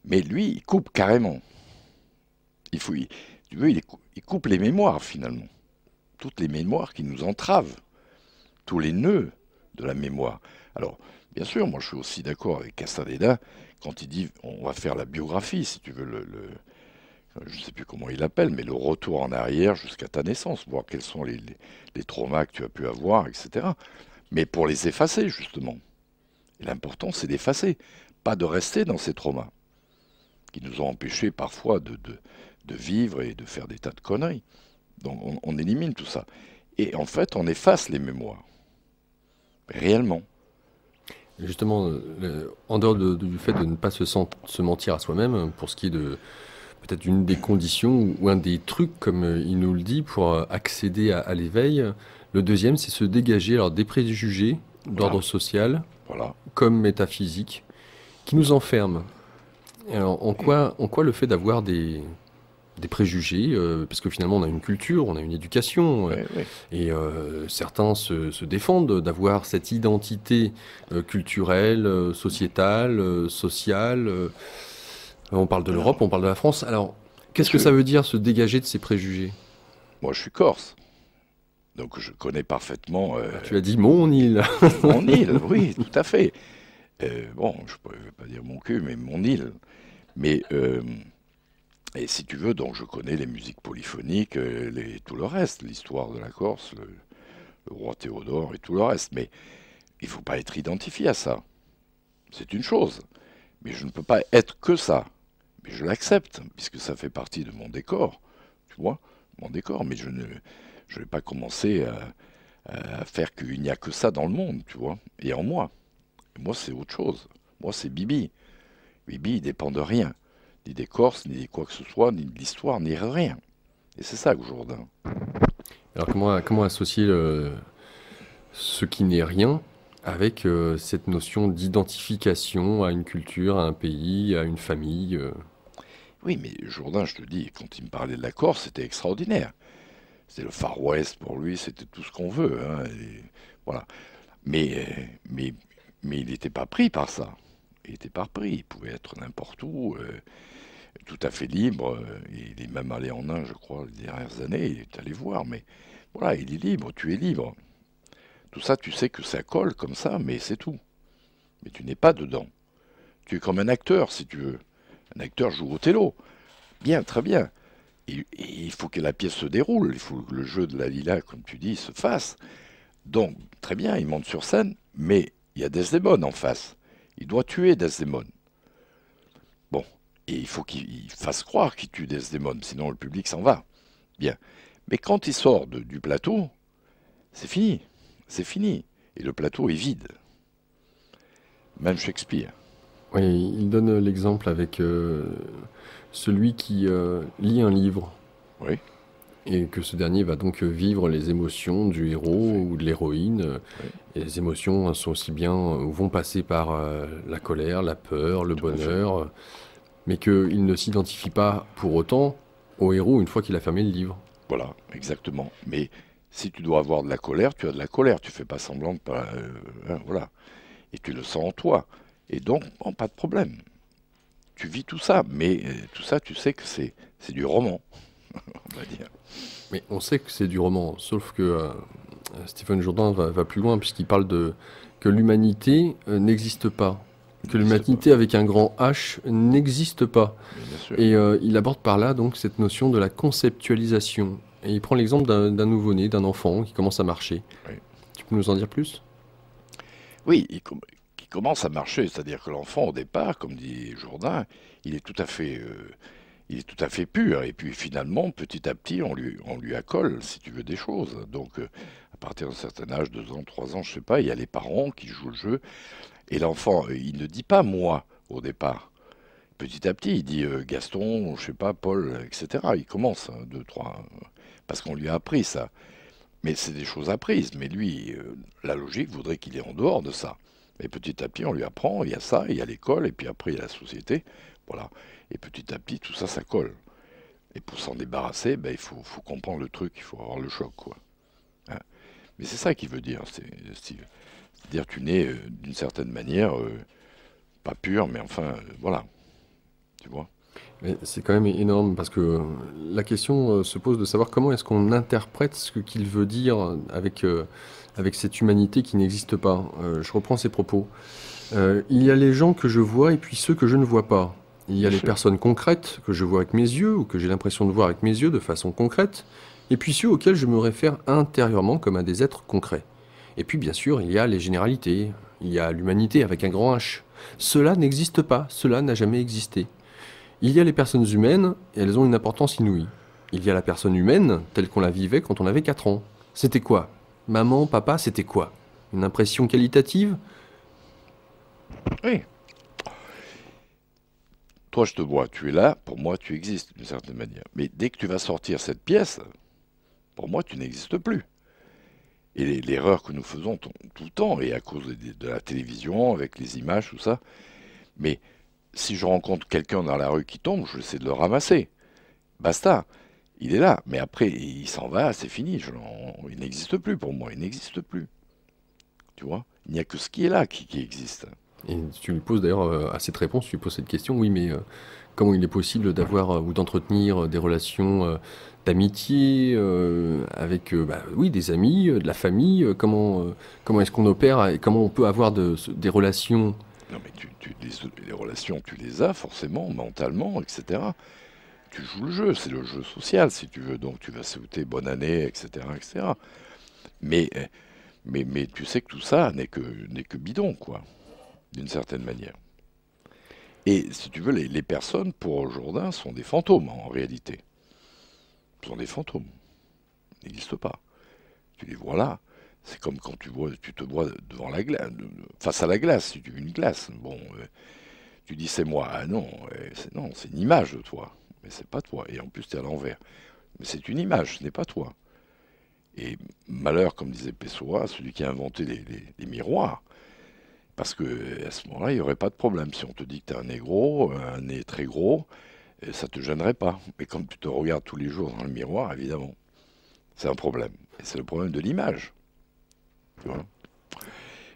Mais lui, il coupe carrément. Tu veux, il coupe les mémoires, finalement. Toutes les mémoires qui nous entravent. Tous les nœuds de la mémoire. Alors, bien sûr, moi je suis aussi d'accord avec Castaneda quand il dit on va faire la biographie, si tu veux, je ne sais plus comment il l'appelle, mais le retour en arrière jusqu'à ta naissance, voir quels sont les traumas que tu as pu avoir, etc. Mais pour les effacer, justement. Et l'important, c'est d'effacer, pas de rester dans ces traumas, qui nous ont empêchés parfois de vivre et de faire des tas de conneries. Donc on élimine tout ça. Et en fait, on efface les mémoires, réellement. Justement, en dehors du fait de ne pas se mentir à soi-même, pour ce qui est de peut-être une des conditions ou un des trucs, comme il nous le dit, pour accéder à l'éveil, le deuxième, c'est se dégager alors, des préjugés Voilà, d'ordre social voilà. comme métaphysique qui nous enferment. Alors, en quoi le fait d'avoir des préjugés, parce que finalement on a une culture, on a une éducation, Oui, oui. et certains se défendent d'avoir cette identité culturelle, sociétale, sociale. On parle de l'Europe, Alors, on parle de la France. Alors, qu'est-ce que monsieur, ça veut dire se dégager de ces préjugés? moi je suis corse, donc je connais parfaitement Ah, tu as dit mon île. mon île, oui, tout à fait. Bon, je ne vais pas dire mon cul, mais mon île. Mais, et si tu veux, donc je connais les musiques polyphoniques, tout le reste, l'histoire de la Corse, le roi Théodore et tout le reste. Mais il ne faut pas être identifié à ça. C'est une chose. Mais je ne peux pas être que ça. Mais je l'accepte, puisque ça fait partie de mon décor. Tu vois, mon décor. Mais je vais pas commencer à faire qu'il n'y a que ça dans le monde, tu vois, et en moi. Et moi, c'est autre chose. Moi, c'est Bibi. Bibi, il dépend de rien. Ni des Corses, ni de quoi que ce soit, ni de l'histoire, ni rien. Et c'est ça, Jourdain. Alors, comment associer ce qui n'est rien avec cette notion d'identification à une culture, à un pays, à une famille Oui, mais Jourdain, je te dis, quand il me parlait de la Corse, c'était extraordinaire. C'était le Far West pour lui, c'était tout ce qu'on veut, hein, et voilà. Mais, mais il n'était pas pris par ça. Il n'était pas pris. Il pouvait être n'importe où, tout à fait libre. Il est même allé en Inde, je crois, les dernières années. Il est allé voir, mais voilà, il est libre. Tu es libre. Tout ça, tu sais que ça colle comme ça, mais c'est tout. Mais tu n'es pas dedans. Tu es comme un acteur, si tu veux. Un acteur joue au télo. Bien, très bien. Et il faut que la pièce se déroule. Il faut que le jeu de la Lila, comme tu dis, se fasse. Donc, très bien, il monte sur scène, mais il y a Desdemone en face. Il doit tuer Desdemone. Bon, et il faut qu'il fasse croire qu'il tue Desdemone, sinon le public s'en va. Bien. Mais quand il sort du plateau, c'est fini. C'est fini. Et le plateau est vide. Même Shakespeare. Oui, il donne l'exemple avec celui qui lit un livre Oui, et que ce dernier va donc vivre les émotions du tout à héros fait. ou de l'héroïne. Oui, Et les émotions sont aussi bien, vont passer par la colère, la peur, le tout à fait. bonheur, mais qu'il ne s'identifie pas pour autant au héros une fois qu'il a fermé le livre. Voilà, exactement. Mais si tu dois avoir de la colère, tu as de la colère. Tu fais pas semblant de pas. Hein, voilà. Et tu le sens en toi. Et donc, bon, pas de problème. Tu vis tout ça, mais tout ça, tu sais que c'est du roman, on va dire. Mais on sait que c'est du roman, sauf que Stephen Jourdain va plus loin puisqu'il parle de que l'humanité n'existe pas, Il que n'existe pas. l'humanité avec un grand H n'existe pas. Mais bien sûr. Et il aborde par là donc cette notion de la conceptualisation. Et il prend l'exemple d'un nouveau-né, d'un enfant qui commence à marcher. Oui, Tu peux nous en dire plus? oui qui commence à marcher, c'est-à-dire que l'enfant, au départ, comme dit Jourdain, il est tout à fait, il est tout à fait pur. Et puis finalement, petit à petit, on lui accole, si tu veux, des choses. Donc, à partir d'un certain âge, 2 ans, 3 ans, je sais pas, il y a les parents qui jouent le jeu. Et l'enfant, il ne dit pas moi au départ. Petit à petit, il dit Gaston, je sais pas, Paul, etc. Il commence, hein, deux, trois, parce qu'on lui a appris ça. Mais c'est des choses apprises. Mais lui, la logique voudrait qu'il est en dehors de ça. Mais petit à petit, on lui apprend, il y a ça, il y a l'école, et puis après, il y a la société. Voilà. Et petit à petit, tout ça, ça colle. Et pour s'en débarrasser, ben, il faut comprendre le truc, il faut avoir le choc, quoi. Hein. Mais c'est ça qu'il veut dire, Steve. C'est-à-dire, tu nais d'une certaine manière, pas pur, mais enfin, voilà. Tu vois? Mais c'est quand même énorme parce que la question se pose de savoir comment est-ce qu'on interprète ce qu'il veut dire avec cette humanité qui n'existe pas. Je reprends ses propos. Il y a les gens que je vois et puis ceux que je ne vois pas. Il y a bien les sûr. personnes concrètes que je vois avec mes yeux ou que j'ai l'impression de voir avec mes yeux de façon concrète, et puis ceux auxquels je me réfère intérieurement comme à des êtres concrets. Et puis bien sûr, il y a les généralités, il y a l'humanité avec un grand H. Cela n'existe pas, cela n'a jamais existé. Il y a les personnes humaines, et elles ont une importance inouïe. Il y a la personne humaine, telle qu'on la vivait quand on avait 4 ans. C'était quoi? Maman, papa, c'était quoi? Une impression qualitative? Oui. Toi, je te vois, tu es là, pour moi, tu existes d'une certaine manière. Mais dès que tu vas sortir cette pièce, pour moi, tu n'existes plus. Et l'erreur que nous faisons tout le temps, et à cause de la télévision, avec les images, tout ça, mais si je rencontre quelqu'un dans la rue qui tombe, je vais essayer de le ramasser. Basta. Il est là. Mais après, il s'en va, c'est fini. Il n'existe plus pour moi. Il n'existe plus. Tu vois? Il n'y a que ce qui est là qui existe. Et tu lui poses d'ailleurs à cette réponse, tu lui poses cette question, oui, mais comment il est possible d'avoir ou d'entretenir des relations d'amitié avec oui, des amis, de la famille, comment est-ce qu'on opère et comment on peut avoir des relations. Non, mais les relations, tu les as forcément, mentalement, etc. Tu joues le jeu, c'est le jeu social, si tu veux. Donc tu vas souhaiter bonne année, etc., etc. Mais, mais tu sais que tout ça n'est que bidon, quoi, d'une certaine manière. Et si tu veux, les personnes, pour Jourdain, sont des fantômes, en réalité. Ce sont des fantômes. Ils n'existent pas. Tu les vois là. C'est comme quand tu te vois devant la glace, face à la glace, si tu veux une glace. Bon, tu dis c'est moi. Ah non, non, c'est une image de toi. Mais c'est pas toi. Et en plus, tu es à l'envers. Mais c'est une image, ce n'est pas toi. Et malheur, comme disait Pessoa, celui qui a inventé les miroirs. Parce que à ce moment-là, il n'y aurait pas de problème. Si on te dit que tu as un nez gros, un nez très gros, ça ne te gênerait pas. Mais comme tu te regardes tous les jours dans le miroir, évidemment, c'est un problème. Et c'est le problème de l'image. Tu vois.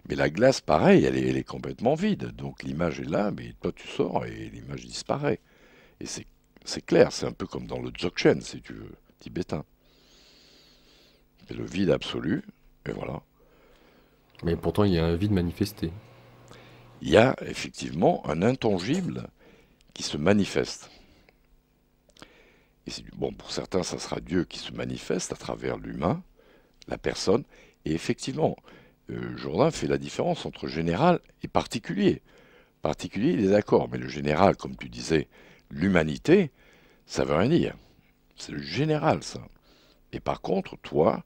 Mais la glace, pareil, elle est complètement vide. Donc l'image est là, mais toi tu sors et l'image disparaît. Et c'est clair, c'est un peu comme dans le Dzogchen, si tu veux, tibétain. C'est le vide absolu, et voilà. Mais pourtant, il y a un vide manifesté. Il y a effectivement un intangible qui se manifeste. Et bon, pour certains, ça sera Dieu qui se manifeste à travers l'humain, la personne. Et effectivement, Jourdain fait la différence entre général et particulier. Particulier, il est d'accord, mais le général, comme tu disais, l'humanité, ça veut rien dire. C'est le général, ça. Et par contre, toi,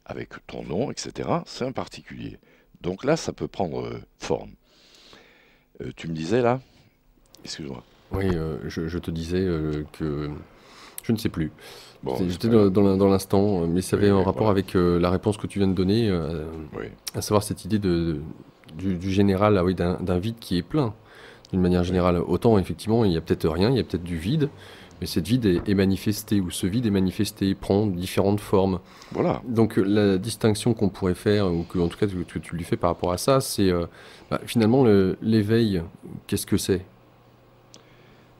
avec ton nom, etc., c'est un particulier. Donc là, ça peut prendre forme. Tu me disais là? Excuse-moi. Oui, je te disais que je ne sais plus. Bon, c'est J'étais pas grave. dans l'instant, mais ça avait Oui, un oui, rapport voilà. avec la réponse que tu viens de donner, Oui, à savoir cette idée du général, ah oui, d'un vide qui est plein, d'une manière oui. générale. Autant, effectivement, il y a peut-être rien, il y a peut-être du vide, mais cette vide est manifestée, ou ce vide est manifesté, prend différentes formes. Voilà. Donc la distinction qu'on pourrait faire, ou que, en tout cas que tu lui fais par rapport à ça, c'est finalement l'éveil, qu'est-ce que c'est?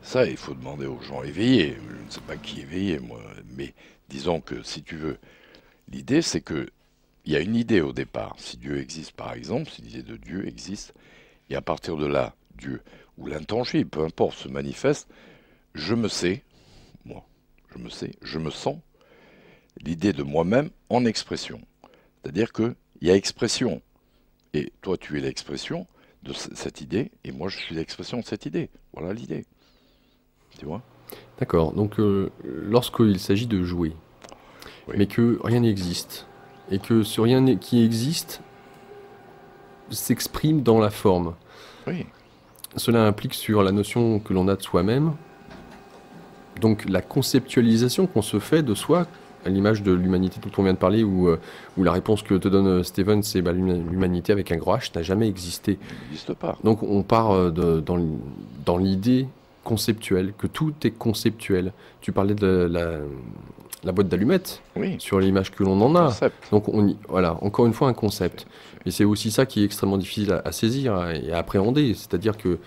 Ça, il faut demander aux gens éveillés. Je ne sais pas qui est éveillé, moi. Mais disons que, si tu veux, l'idée, c'est que il y a une idée au départ. Si Dieu existe, par exemple, si l'idée de Dieu existe, et à partir de là, Dieu, ou l'intangible, peu importe, se manifeste, je me sais, moi, je me sais, je me sens, l'idée de moi-même en expression. C'est-à-dire qu'il y a expression, et toi tu es l'expression de cette idée, et moi je suis l'expression de cette idée. Voilà l'idée, tu vois? D'accord, donc lorsqu'il s'agit de jouer, Oui, mais que rien n'existe, et que ce rien qui existe s'exprime dans la forme, oui, cela implique sur la notion que l'on a de soi-même, donc la conceptualisation qu'on se fait de soi, à l'image de l'humanité dont on vient de parler, où la réponse que te donne Steven, c'est l'humanité avec un gros H n'a jamais existé. il n'existe pas. Donc on part dans l'idée conceptuelle, que tout est conceptuel. Tu parlais de la boîte d'allumettes, Oui, sur l'image que l'on en a. concept. Donc voilà, encore une fois un Tout à fait, concept. tout à fait. Et c'est aussi ça qui est extrêmement difficile à saisir et à appréhender. C'est-à-dire que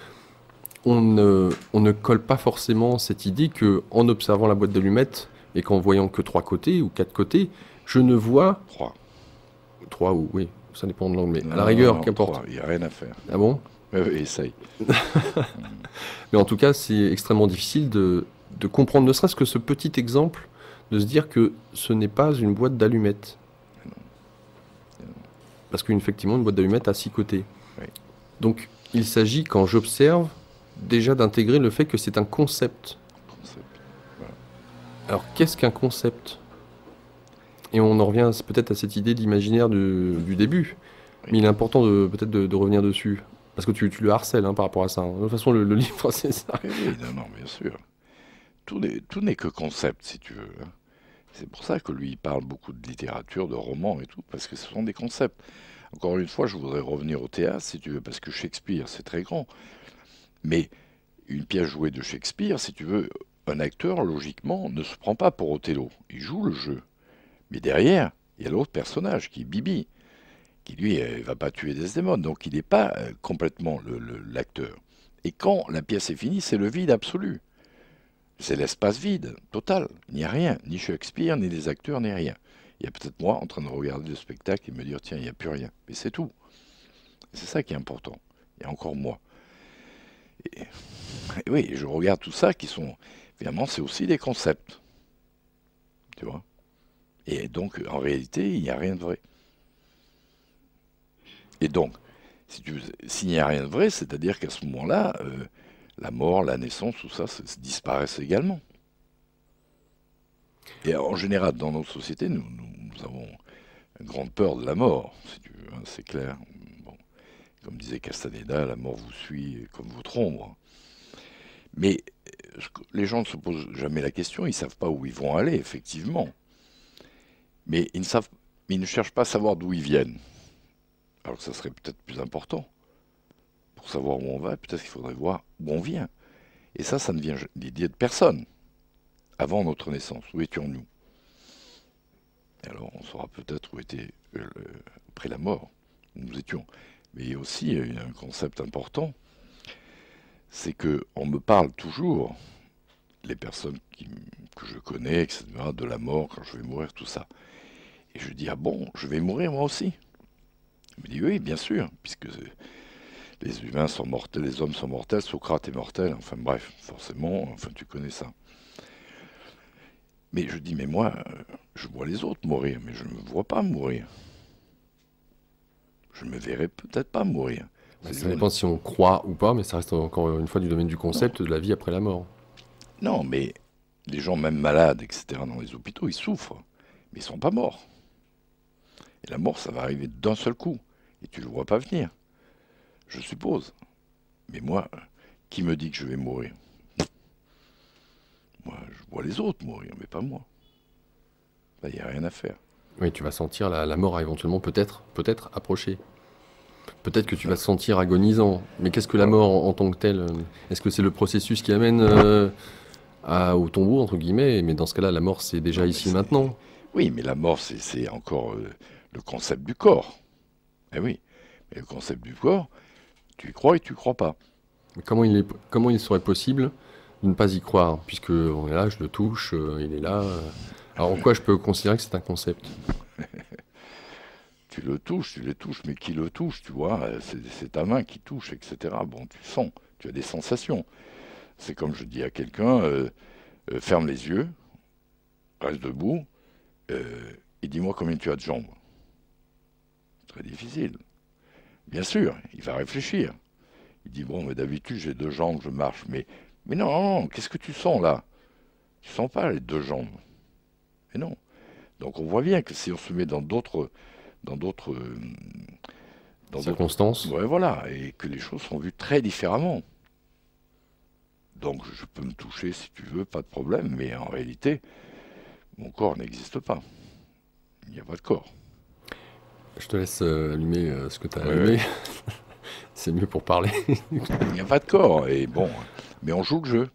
on ne colle pas forcément cette idée que en observant la boîte d'allumettes et qu'en voyant que 3 côtés ou 4 côtés, je ne vois 3. 3 ou oui, ça dépend de l'angle, mais à la Non, non, rigueur, non, qu'importe. 3, il n'y a rien à faire. Ah bon? Ouais, ouais, essaye. Mais en tout cas, c'est extrêmement difficile de comprendre, ne serait-ce que ce petit exemple, de se dire que ce n'est pas une boîte d'allumettes. Parce qu'effectivement, une boîte d'allumettes a 6 côtés. Oui. Donc, il s'agit, quand j'observe, déjà d'intégrer le fait que c'est un concept. Concept. Voilà. Alors, qu'est-ce qu'un concept? Et on en revient peut-être à cette idée d'imaginaire du début. Oui. Mais il est important peut-être de revenir dessus. Parce que tu le harcèles par rapport à ça. De toute façon, le livre, c'est ça. Oui, non, bien sûr. Tout n'est que concept, si tu veux. C'est pour ça que lui, il parle beaucoup de littérature, de romans et tout, parce que ce sont des concepts. Encore une fois, je voudrais revenir au théâtre, si tu veux, parce que Shakespeare, c'est très grand. Mais une pièce jouée de Shakespeare, si tu veux, un acteur, logiquement, ne se prend pas pour Othello. Il joue le jeu. Mais derrière, il y a l'autre personnage, qui est Bibi, qui lui, ne va pas tuer Desdemone. Donc il n'est pas complètement l'acteur. Et quand la pièce est finie, c'est le vide absolu. C'est l'espace vide, total. Il n'y a rien, ni Shakespeare, ni les acteurs, ni rien. Il y a peut-être moi en train de regarder le spectacle et me dire, tiens, il n'y a plus rien. Mais c'est tout. C'est ça qui est important. Il y a encore moi. Et oui, je regarde tout ça qui sont... Finalement, c'est aussi des concepts. Tu vois? Et donc, en réalité, il n'y a rien de vrai. Et donc, s'il n'y a rien de vrai, c'est-à-dire qu'à ce moment-là, la mort, la naissance, tout ça, disparaissent également. Et en général, dans nos sociétés, nous avons une grande peur de la mort, si tu veux, hein, c'est clair. Bon, comme disait Castaneda, la mort vous suit comme votre ombre. Mais les gens ne se posent jamais la question, ils ne savent pas où ils vont aller, effectivement. Mais ils ne cherchent pas à savoir d'où ils viennent. Alors que ça serait peut-être plus important. Pour savoir où on va, peut-être qu'il faudrait voir où on vient. Et ça ne vient l'idée de personne. Avant notre naissance, où étions-nous? Et alors, on saura peut-être où était après la mort, où nous étions. Mais il y a aussi un concept important, c'est qu'on me parle toujours, les personnes que je connais, etc., de la mort, quand je vais mourir, tout ça. Et je dis, ah bon, je vais mourir moi aussi? Il me dit, oui, bien sûr, puisque les humains sont mortels, les hommes sont mortels, Socrate est mortel, enfin bref, forcément, enfin tu connais ça. Mais je dis, mais moi, je vois les autres mourir, mais je ne me vois pas mourir. Je ne me verrai peut-être pas mourir. Ça dépend si on croit ou pas, mais ça reste encore une fois du domaine du concept de la vie après la mort. Non, mais les gens, même malades, etc., dans les hôpitaux, ils souffrent, mais ils ne sont pas morts. Et la mort, ça va arriver d'un seul coup, et tu ne le vois pas venir, je suppose. Mais moi, qui me dit que je vais mourir? Moi, je vois les autres mourir, mais pas moi. Là, il n'y a rien à faire. Oui, tu vas sentir la mort éventuellement peut-être approcher. Peut-être que tu vas te sentir agonisant. Mais qu'est-ce que la mort en tant que telle? Est-ce que c'est le processus qui amène au tombeau, entre guillemets? Mais dans ce cas-là, la mort, c'est déjà ici maintenant. Oui, mais la mort, c'est encore le concept du corps. Eh oui, mais le concept du corps, tu y crois et tu y crois pas. Mais comment il serait possible de ne pas y croire? Puisque on est là, je le touche, il est là. Alors en quoi je peux considérer que c'est un concept? Tu le touches, mais qui le touche, tu vois? C'est ta main qui touche, etc. Bon, tu sens, tu as des sensations. C'est comme je dis à quelqu'un, ferme les yeux, reste debout, et dis-moi combien tu as de jambes. Très difficile. Bien sûr, il va réfléchir. Il dit, bon, mais d'habitude, j'ai 2 jambes, je marche. Mais non, non, qu'est-ce que tu sens là? Tu sens pas les 2 jambes. Mais non. Donc on voit bien que si on se met dans d'autres Circonstances. ouais, voilà, et que les choses sont vues très différemment. Donc je peux me toucher si tu veux, pas de problème, mais en réalité, mon corps n'existe pas. Il n'y a pas de corps. Je te laisse allumer ce que tu as Ouais, allumé. ouais. C'est mieux pour parler. Il n'y a pas de corps, et bon, mais on joue le jeu.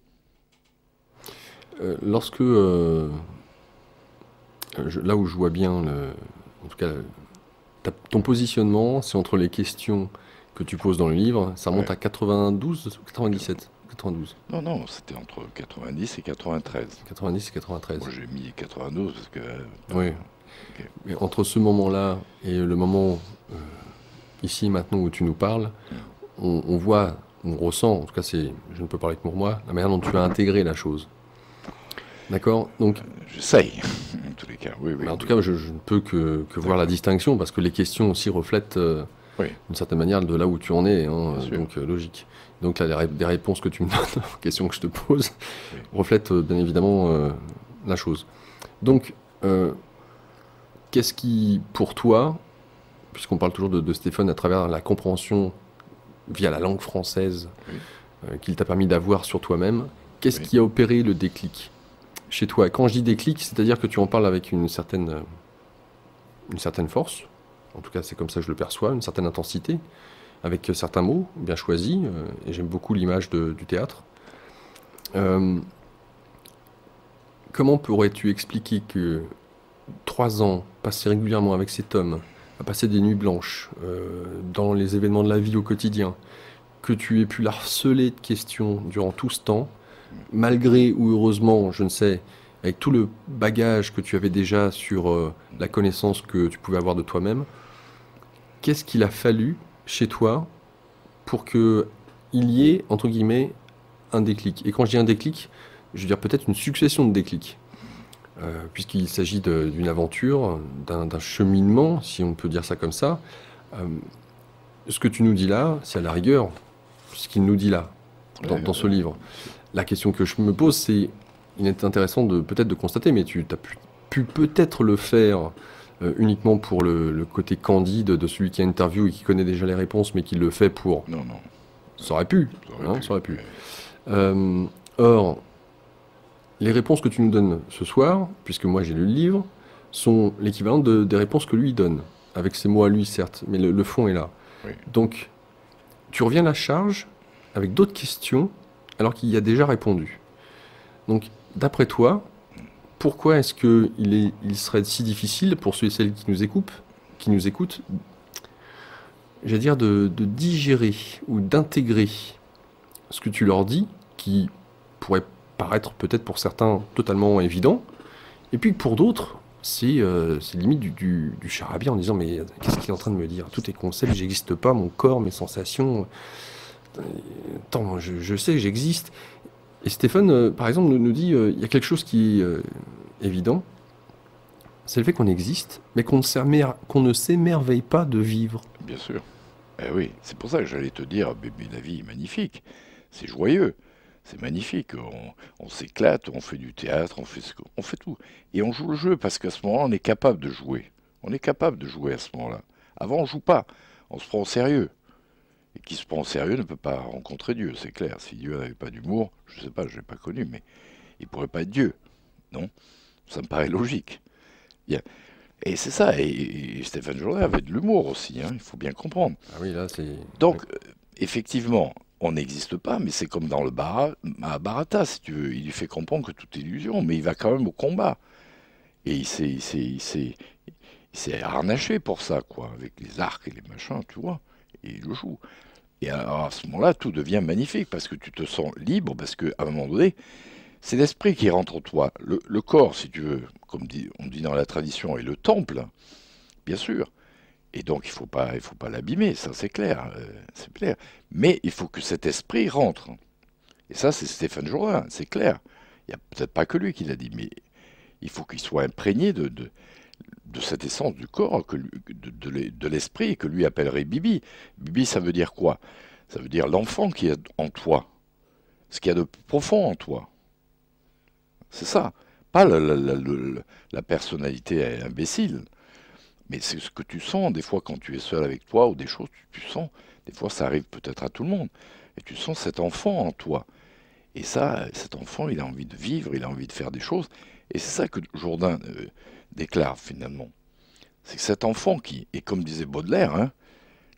Lorsque, là où je vois bien, en tout cas, ton positionnement, c'est entre les questions que tu poses dans le livre, ça remonte Ouais. à 92 ou 97? 92. Non, non, c'était entre 90 et 93. 90 et 93. Moi j'ai mis 92 parce que... Oui. ok. Mais entre ce moment-là et le moment ici maintenant où tu nous parles, on voit, on ressent, en tout cas, je ne peux parler que pour moi, la manière dont tu as intégré la chose. D'accord? Donc, J'essaye, en tous les cas, oui, oui, mais en tout oui. cas, je ne peux que voir la distinction parce que les questions aussi reflètent, Oui, d'une certaine manière, de là où tu en es, hein, bien sûr. donc logique. Donc là, des réponses que tu me donnes aux questions que je te pose Oui. reflètent bien évidemment la chose. Donc, euh, qu'est-ce qui, pour toi, puisqu'on parle toujours de Stéphane à travers la compréhension via la langue française Oui, qu'il t'a permis d'avoir sur toi-même, qu'est-ce oui, qui a opéré le déclic chez toi? Quand je dis déclic, c'est-à-dire que tu en parles avec une certaine force, en tout cas c'est comme ça que je le perçois, une certaine intensité, avec certains mots bien choisis, et j'aime beaucoup l'image du théâtre. Euh, Comment pourrais-tu expliquer que 3 ans passés régulièrement avec cet homme, à passer des nuits blanches, dans les événements de la vie au quotidien, que tu aies pu la harceler de questions durant tout ce temps, malgré ou heureusement, je ne sais, avec tout le bagage que tu avais déjà sur la connaissance que tu pouvais avoir de toi-même, qu'est-ce qu'il a fallu chez toi pour que il y ait, entre guillemets, un déclic? Et quand je dis un déclic, je veux dire peut-être une succession de déclics, puisqu'il s'agit d'une aventure, d'un cheminement, si on peut dire ça comme ça. Euh, Ce que tu nous dis là, c'est à la rigueur ce qu'il nous dit là, ouais, dans ce ouais, livre. bien sûr. La question que je me pose, c'est, il est intéressant de peut-être de constater, mais tu as pu peut-être le faire uniquement pour le côté candide de celui qui a interview et qui connaît déjà les réponses, mais qui le fait pour... Non, non, Ça aurait pu, ça aurait hein, pu. ça aurait pu. Ouais. Euh, Or, les réponses que tu nous donnes ce soir, puisque moi j'ai lu le livre, sont l'équivalent des réponses que lui donne, avec ses mots à lui certes, mais le fond est là. Oui. Donc, tu reviens à la charge avec d'autres questions alors qu'il y a déjà répondu. Donc, d'après toi, pourquoi est-ce il serait si difficile pour ceux et celles qui nous écoutent, j'allais dire de digérer ou d'intégrer ce que tu leur dis, qui pourrait paraître peut-être pour certains totalement évident, et puis pour d'autres, c'est limite du charabia en disant mais qu'est-ce qu'il est en train de me dire? Tout est concept, j'existe pas, mon corps, mes sensations. Attends, je sais que j'existe. Et Stéphane, par exemple, nous dit il y a quelque chose qui est évident, c'est le fait qu'on existe, mais qu'on ne s'émerveille pas de vivre. Bien sûr. Eh oui, c'est pour ça que j'allais te dire, bébé, la vie est magnifique. C'est joyeux. C'est magnifique. On s'éclate, on fait du théâtre, on fait tout. Et on joue le jeu parce qu'à ce moment-là, on est capable de jouer. On est capable de jouer à ce moment-là. Avant, on joue pas. On se prend au sérieux. Et qui se prend au sérieux ne peut pas rencontrer Dieu, c'est clair. Si Dieu n'avait pas d'humour, je sais pas, je l'ai pas connu, mais il pourrait pas être Dieu. Non? Ça me paraît logique. Bien. Et c'est ça. Et Stéphane Jourdain avait de l'humour aussi, hein, il faut bien comprendre. Ah oui, là, c'est... Donc, effectivement, on n'existe pas, mais c'est comme dans le Mahabharata, si tu veux. Il lui fait comprendre que tout est illusion, mais il va quand même au combat. Et il s'est harnaché pour ça, quoi, avec les arcs et les machins, tu vois. Et il le joue. Et alors, à ce moment-là, tout devient magnifique, parce que tu te sens libre, parce qu'à un moment donné, c'est l'esprit qui rentre en toi. Le corps, si tu veux, comme on dit dans la tradition, est le temple, bien sûr. Et donc, il faut pas l'abîmer, ça c'est clair, c'est clair. Mais il faut que cet esprit rentre. Et ça, c'est Stéphane Jourdain, c'est clair. Il n'y a peut-être pas que lui qui l'a dit, mais il faut qu'il soit imprégné de cette essence du corps, de l'esprit, que lui appellerait Bibi. Bibi, ça veut dire quoi? Ça veut dire l'enfant qui est en toi, ce qu'il y a de plus profond en toi. C'est ça. Pas la personnalité imbécile. Mais c'est ce que tu sens des fois quand tu es seul avec toi ou des choses que tu sens. Des fois, ça arrive peut-être à tout le monde. Et tu sens cet enfant en toi. Et ça, cet enfant, il a envie de vivre, il a envie de faire des choses. Et c'est ça que Jourdain déclare finalement. C'est que cet enfant qui, et comme disait Baudelaire, hein,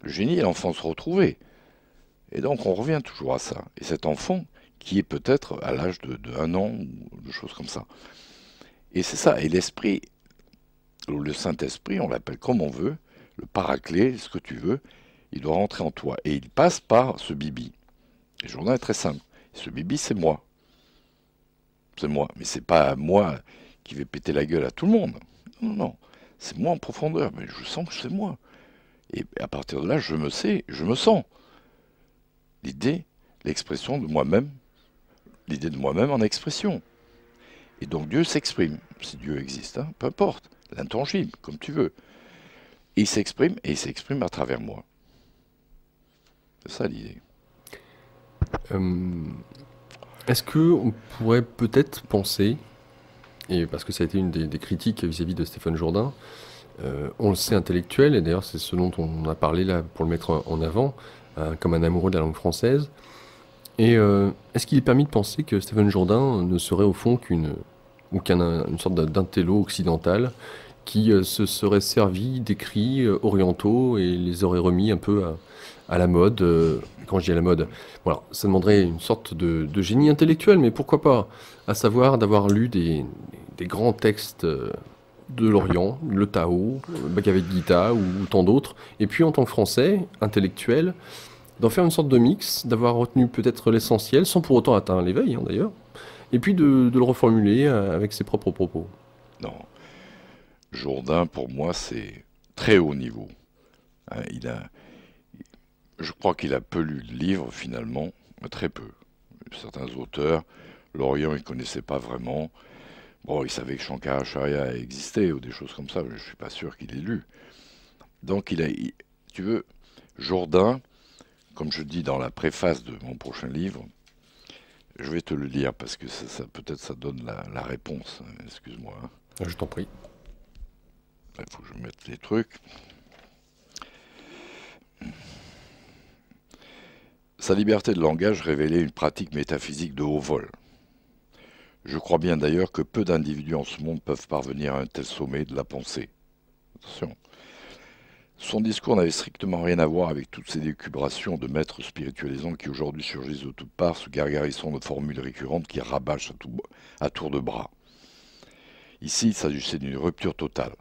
le génie et l'enfance retrouvée. Et donc on revient toujours à ça. Et cet enfant qui est peut-être à l'âge de 1 an ou de choses comme ça. Et c'est ça. Et l'esprit, le Saint-Esprit, on l'appelle comme on veut, le paraclet, ce que tu veux, il doit rentrer en toi. Et il passe par ce bibi. Et le journal est très simple. Ce bibi, c'est moi. C'est moi. Mais c'est pas moi qui vais péter la gueule à tout le monde. Non, non, non. C'est moi en profondeur. Mais je sens que c'est moi. Et à partir de là, je me sais, je me sens. l'idée, l'expression de moi-même, l'idée de moi-même en expression. Et donc Dieu s'exprime, si Dieu existe, hein, peu importe, l'intangible, comme tu veux. Et il s'exprime à travers moi. C'est ça l'idée. Euh, Est-ce qu'on pourrait peut-être penser, et parce que ça a été une des critiques vis-à-vis de Stéphane Jourdain, on le sait intellectuel, et d'ailleurs c'est ce dont on a parlé là pour le mettre en avant, comme un amoureux de la langue française, et est-ce qu'il est permis de penser que Stéphane Jourdain ne serait au fond une sorte d'intello occidental qui se serait servi d'écrits orientaux et les aurait remis un peu à la mode. Quand je dis à la mode, voilà, ça demanderait une sorte de génie intellectuel, mais pourquoi pas? À savoir d'avoir lu des grands textes de l'Orient, le Tao, le Bhagavad Gita ou tant d'autres, et puis en tant que Français, intellectuel, d'en faire une sorte de mix, d'avoir retenu peut-être l'essentiel, sans pour autant atteindre l'éveil hein, d'ailleurs, et puis de le reformuler avec ses propres propos. Non, Jourdain, pour moi, c'est très haut niveau. Hein, je crois qu'il a peu lu de livres, finalement, très peu. Certains auteurs, l'Orient, il ne connaissait pas vraiment. Bon, il savait que Shankaracharya existait ou des choses comme ça, mais je ne suis pas sûr qu'il ait lu. Donc, tu veux, Jourdain, comme je dis dans la préface de mon prochain livre, je vais te le lire parce que peut-être ça donne la réponse. Hein, excuse-moi. Hein. Je t'en prie. Il faut que je mette les trucs. Sa liberté de langage révélait une pratique métaphysique de haut vol. Je crois bien d'ailleurs que peu d'individus en ce monde peuvent parvenir à un tel sommet de la pensée. Attention. Son discours n'avait strictement rien à voir avec toutes ces décubrations de maîtres spiritualisants qui aujourd'hui surgissent de toutes parts sous gargarisson de formules récurrentes qui rabâchent à tour de bras. Ici, il s'agissait d'une rupture totale.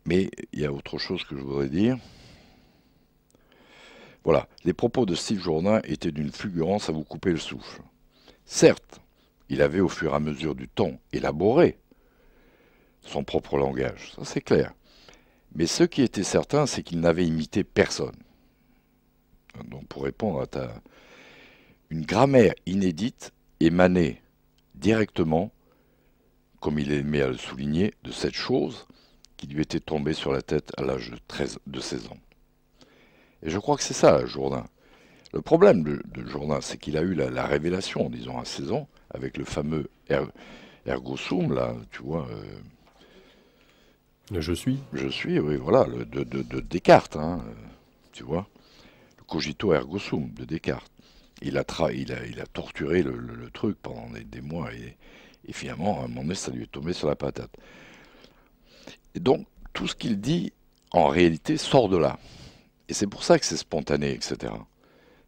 Mais il y a autre chose que je voudrais dire. Voilà, les propos de Steve Jourdain étaient d'une fulgurance à vous couper le souffle. Certes, il avait au fur et à mesure du temps élaboré son propre langage, ça c'est clair. Mais ce qui était certain, c'est qu'il n'avait imité personne. Donc pour répondre à une grammaire inédite émanait directement, comme il aimait à le souligner, de cette chose qui lui était tombée sur la tête à l'âge de 16 ans. Et je crois que c'est ça, Jourdain. Le problème de Jourdain, c'est qu'il a eu la révélation, disons, à 16 ans, avec le fameux ergo sum, là, tu vois. Je suis. Je suis, oui, voilà, de Descartes, hein, tu vois. Le cogito ergo sum de Descartes. Il a torturé le truc pendant des mois et finalement, à un moment donné, ça lui est tombé sur la patate. Et donc, tout ce qu'il dit, en réalité, sort de là. Et c'est pour ça que c'est spontané, etc.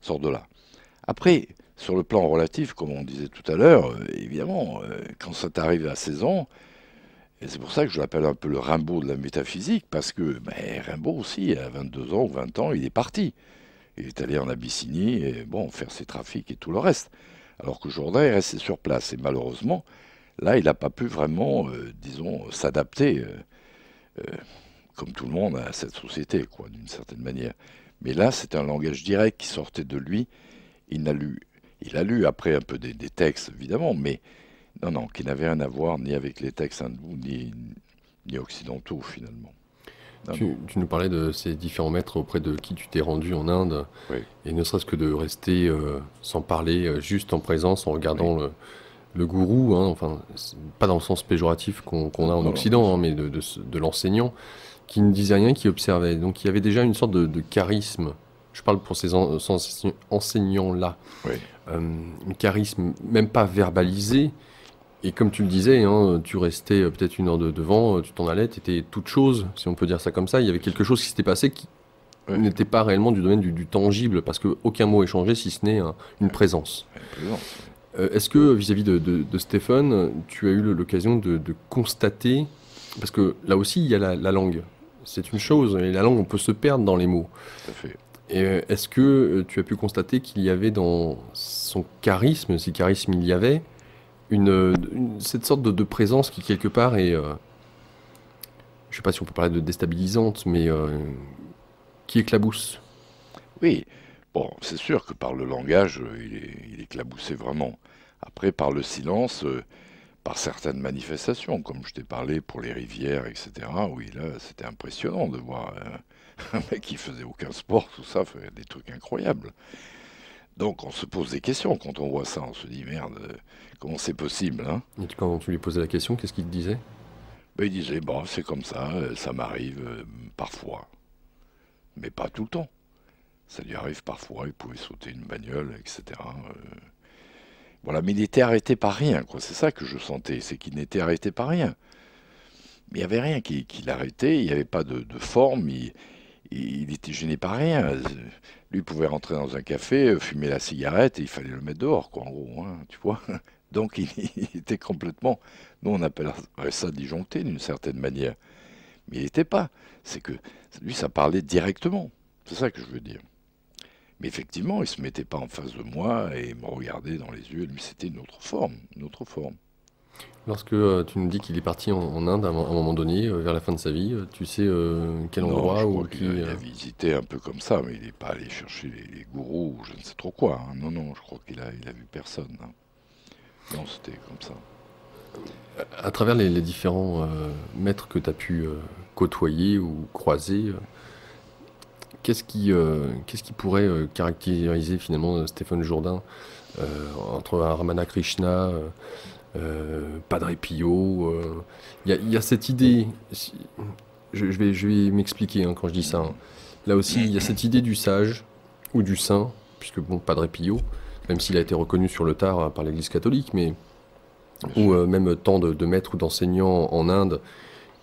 Sort de là. Après, sur le plan relatif, comme on disait tout à l'heure, évidemment, quand ça t'arrive à 16 ans, et c'est pour ça que je l'appelle un peu le Rimbaud de la métaphysique, parce que Rimbaud aussi, à 22 ans ou 20 ans, il est parti. Il est allé en Abyssinie, et bon, faire ses trafics et tout le reste. Alors que Jourdain est resté sur place. Et malheureusement, là, il n'a pas pu vraiment, disons, s'adapter, comme tout le monde, à cette société, quoi, d'une certaine manière. Mais là, c'est un langage direct qui sortait de lui. Il a lu après un peu des textes, évidemment, mais non, qui n'avait rien à voir ni avec les textes hindous, ni occidentaux, finalement. Tu nous parlais de ces différents maîtres auprès de qui tu t'es rendu en Inde, Oui, et ne serait-ce que de rester sans parler, juste en présence, en regardant oui. le gourou, hein, enfin, pas dans le sens péjoratif qu'on a en Non, Occident, hein, mais de l'enseignant, qui ne disait rien, qui observait. Donc il y avait déjà une sorte de charisme. Je parle pour ces enseignants-là. oui, Un charisme même pas verbalisé. Et comme tu le disais, hein, tu restais peut-être une heure devant, tu t'en allais, tu étais toute chose, si on peut dire ça comme ça. Il y avait quelque chose qui s'était passé qui oui. n'était pas réellement du domaine du tangible, parce qu'aucun mot échangé, si ce n'est une présence. Plaisance. Est-ce que vis-à-vis de Stéphane, tu as eu l'occasion de constater, parce que là aussi il y a la langue, c'est une chose, et la langue on peut se perdre dans les mots. Tout à fait. Et est-ce que tu as pu constater qu'il y avait dans son charisme, si charisme il y avait, cette sorte de présence qui quelque part est, je sais pas si on peut parler de déstabilisante, mais qui éclabousse. Oui, Bon, c'est sûr que par le langage, il est éclaboussé vraiment. Après, par le silence, par certaines manifestations, comme je t'ai parlé pour les rivières, etc. Oui, là, c'était impressionnant de voir un mec qui faisait aucun sport, tout ça, faire des trucs incroyables. Donc, on se pose des questions quand on voit ça. On se dit, merde, comment c'est possible, hein? Et quand tu lui posais la question, qu'est-ce qu'il te disait? Ben, il disait, bon, c'est comme ça m'arrive parfois, mais pas tout le temps. Ça lui arrive parfois, il pouvait sauter une bagnole, etc. Voilà, mais il était arrêté par rien, quoi. C'est ça que je sentais, c'est qu'il n'était arrêté par rien. Mais il n'y avait rien qui l'arrêtait, il n'y avait pas de forme, il était gêné par rien. Lui pouvait rentrer dans un café, fumer la cigarette, et il fallait le mettre dehors, quoi, en gros, hein, tu vois. Donc il était complètement, nous on appellerait ça disjoncté d'une certaine manière. Mais il n'était pas. C'est que lui, ça parlait directement. C'est ça que je veux dire. Mais effectivement, il se mettait pas en face de moi et me regardait dans les yeux. Lui, c'était une autre forme, une autre forme. Lorsque tu nous dis qu'il est parti en Inde à un moment donné, vers la fin de sa vie, tu sais quel Non, endroit je ou crois qu'il qui... a visité un peu comme ça, mais il n'est pas allé chercher les gourous ou je ne sais trop quoi, hein. Non, non, je crois qu'il a vu personne, hein. Non, c'était comme ça. À travers les différents maîtres que tu as pu côtoyer ou croiser, qu'est-ce qui pourrait caractériser finalement Stéphane Jourdain entre un Ramana Krishna, Padre Pio il y a cette idée, je vais m'expliquer hein, quand je dis ça, hein. Là aussi, il y a cette idée du sage ou du saint, puisque bon, Padre Pio, même s'il a été reconnu sur le tard par l'Église catholique, mais Bien ou sûr. même tant de maîtres ou d'enseignants en Inde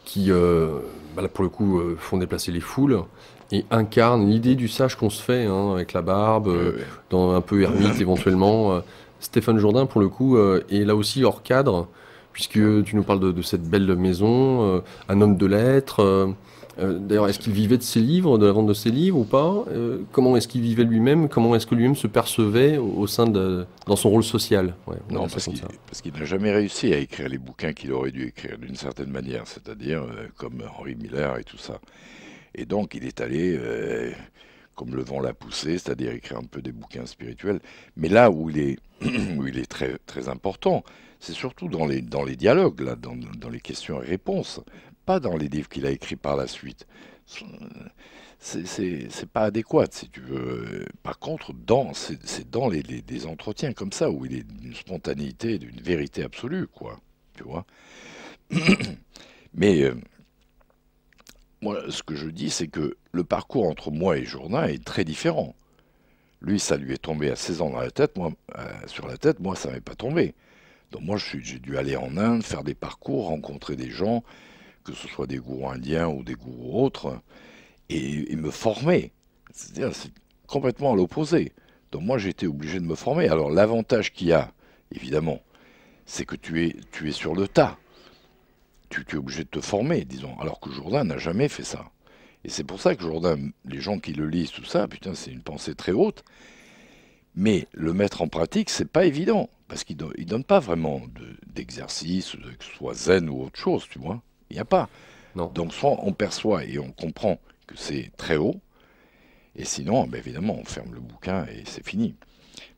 qui, bah là, pour le coup, font déplacer les foules et incarnent l'idée du sage qu'on se fait, hein, avec la barbe, Oui, oui. dans un peu ermite éventuellement. Stéphane Jourdain, pour le coup, est là aussi hors cadre, puisque Ouais. tu nous parles de cette belle maison, un homme de lettres. D'ailleurs, est-ce qu'il vivait de ses livres, de la vente de ses livres ou pas? Comment est-ce qu'il vivait lui-même? Comment est-ce que lui-même se percevait au sein dans son rôle social? Ouais, on va Non, dire ça comme ça. parce qu'il n'a jamais réussi à écrire les bouquins qu'il aurait dû écrire d'une certaine manière, c'est-à-dire comme Henri Miller et tout ça. Et donc, il est allé, comme le vent l'a poussé, c'est-à-dire écrire un peu des bouquins spirituels. Mais là où il est, où il est très, très important, c'est surtout dans les dialogues, là, dans les questions et réponses, pas dans les livres qu'il a écrits par la suite. C'est pas adéquat, si tu veux. Par contre, c'est dans les entretiens comme ça, où il est d'une spontanéité, d'une vérité absolue, quoi. Tu vois. Mais moi, ce que je dis, c'est que le parcours entre moi et Jourdain est très différent. Lui, ça lui est tombé à 16 ans dans la tête, moi, sur la tête, moi, ça m'est pas tombé. Donc moi, j'ai dû aller en Inde, faire des parcours, rencontrer des gens, que ce soit des gourous indiens ou des gourous autres, et me former. C'est-à-dire, c'est complètement à l'opposé. Donc moi, j'ai été obligé de me former. Alors l'avantage qu'il y a, évidemment, c'est que tu es sur le tas. Tu es obligé de te former, disons. Alors que Jourdain n'a jamais fait ça. Et c'est pour ça que Jourdain, les gens qui le lisent, tout ça, putain, c'est une pensée très haute. Mais le mettre en pratique, c'est pas évident. Parce qu'il ne donne pas vraiment d'exercice, que ce soit zen ou autre chose, tu vois. Il n'y a pas. Non. Donc soit on perçoit et on comprend que c'est très haut, et sinon, ben évidemment, on ferme le bouquin et c'est fini.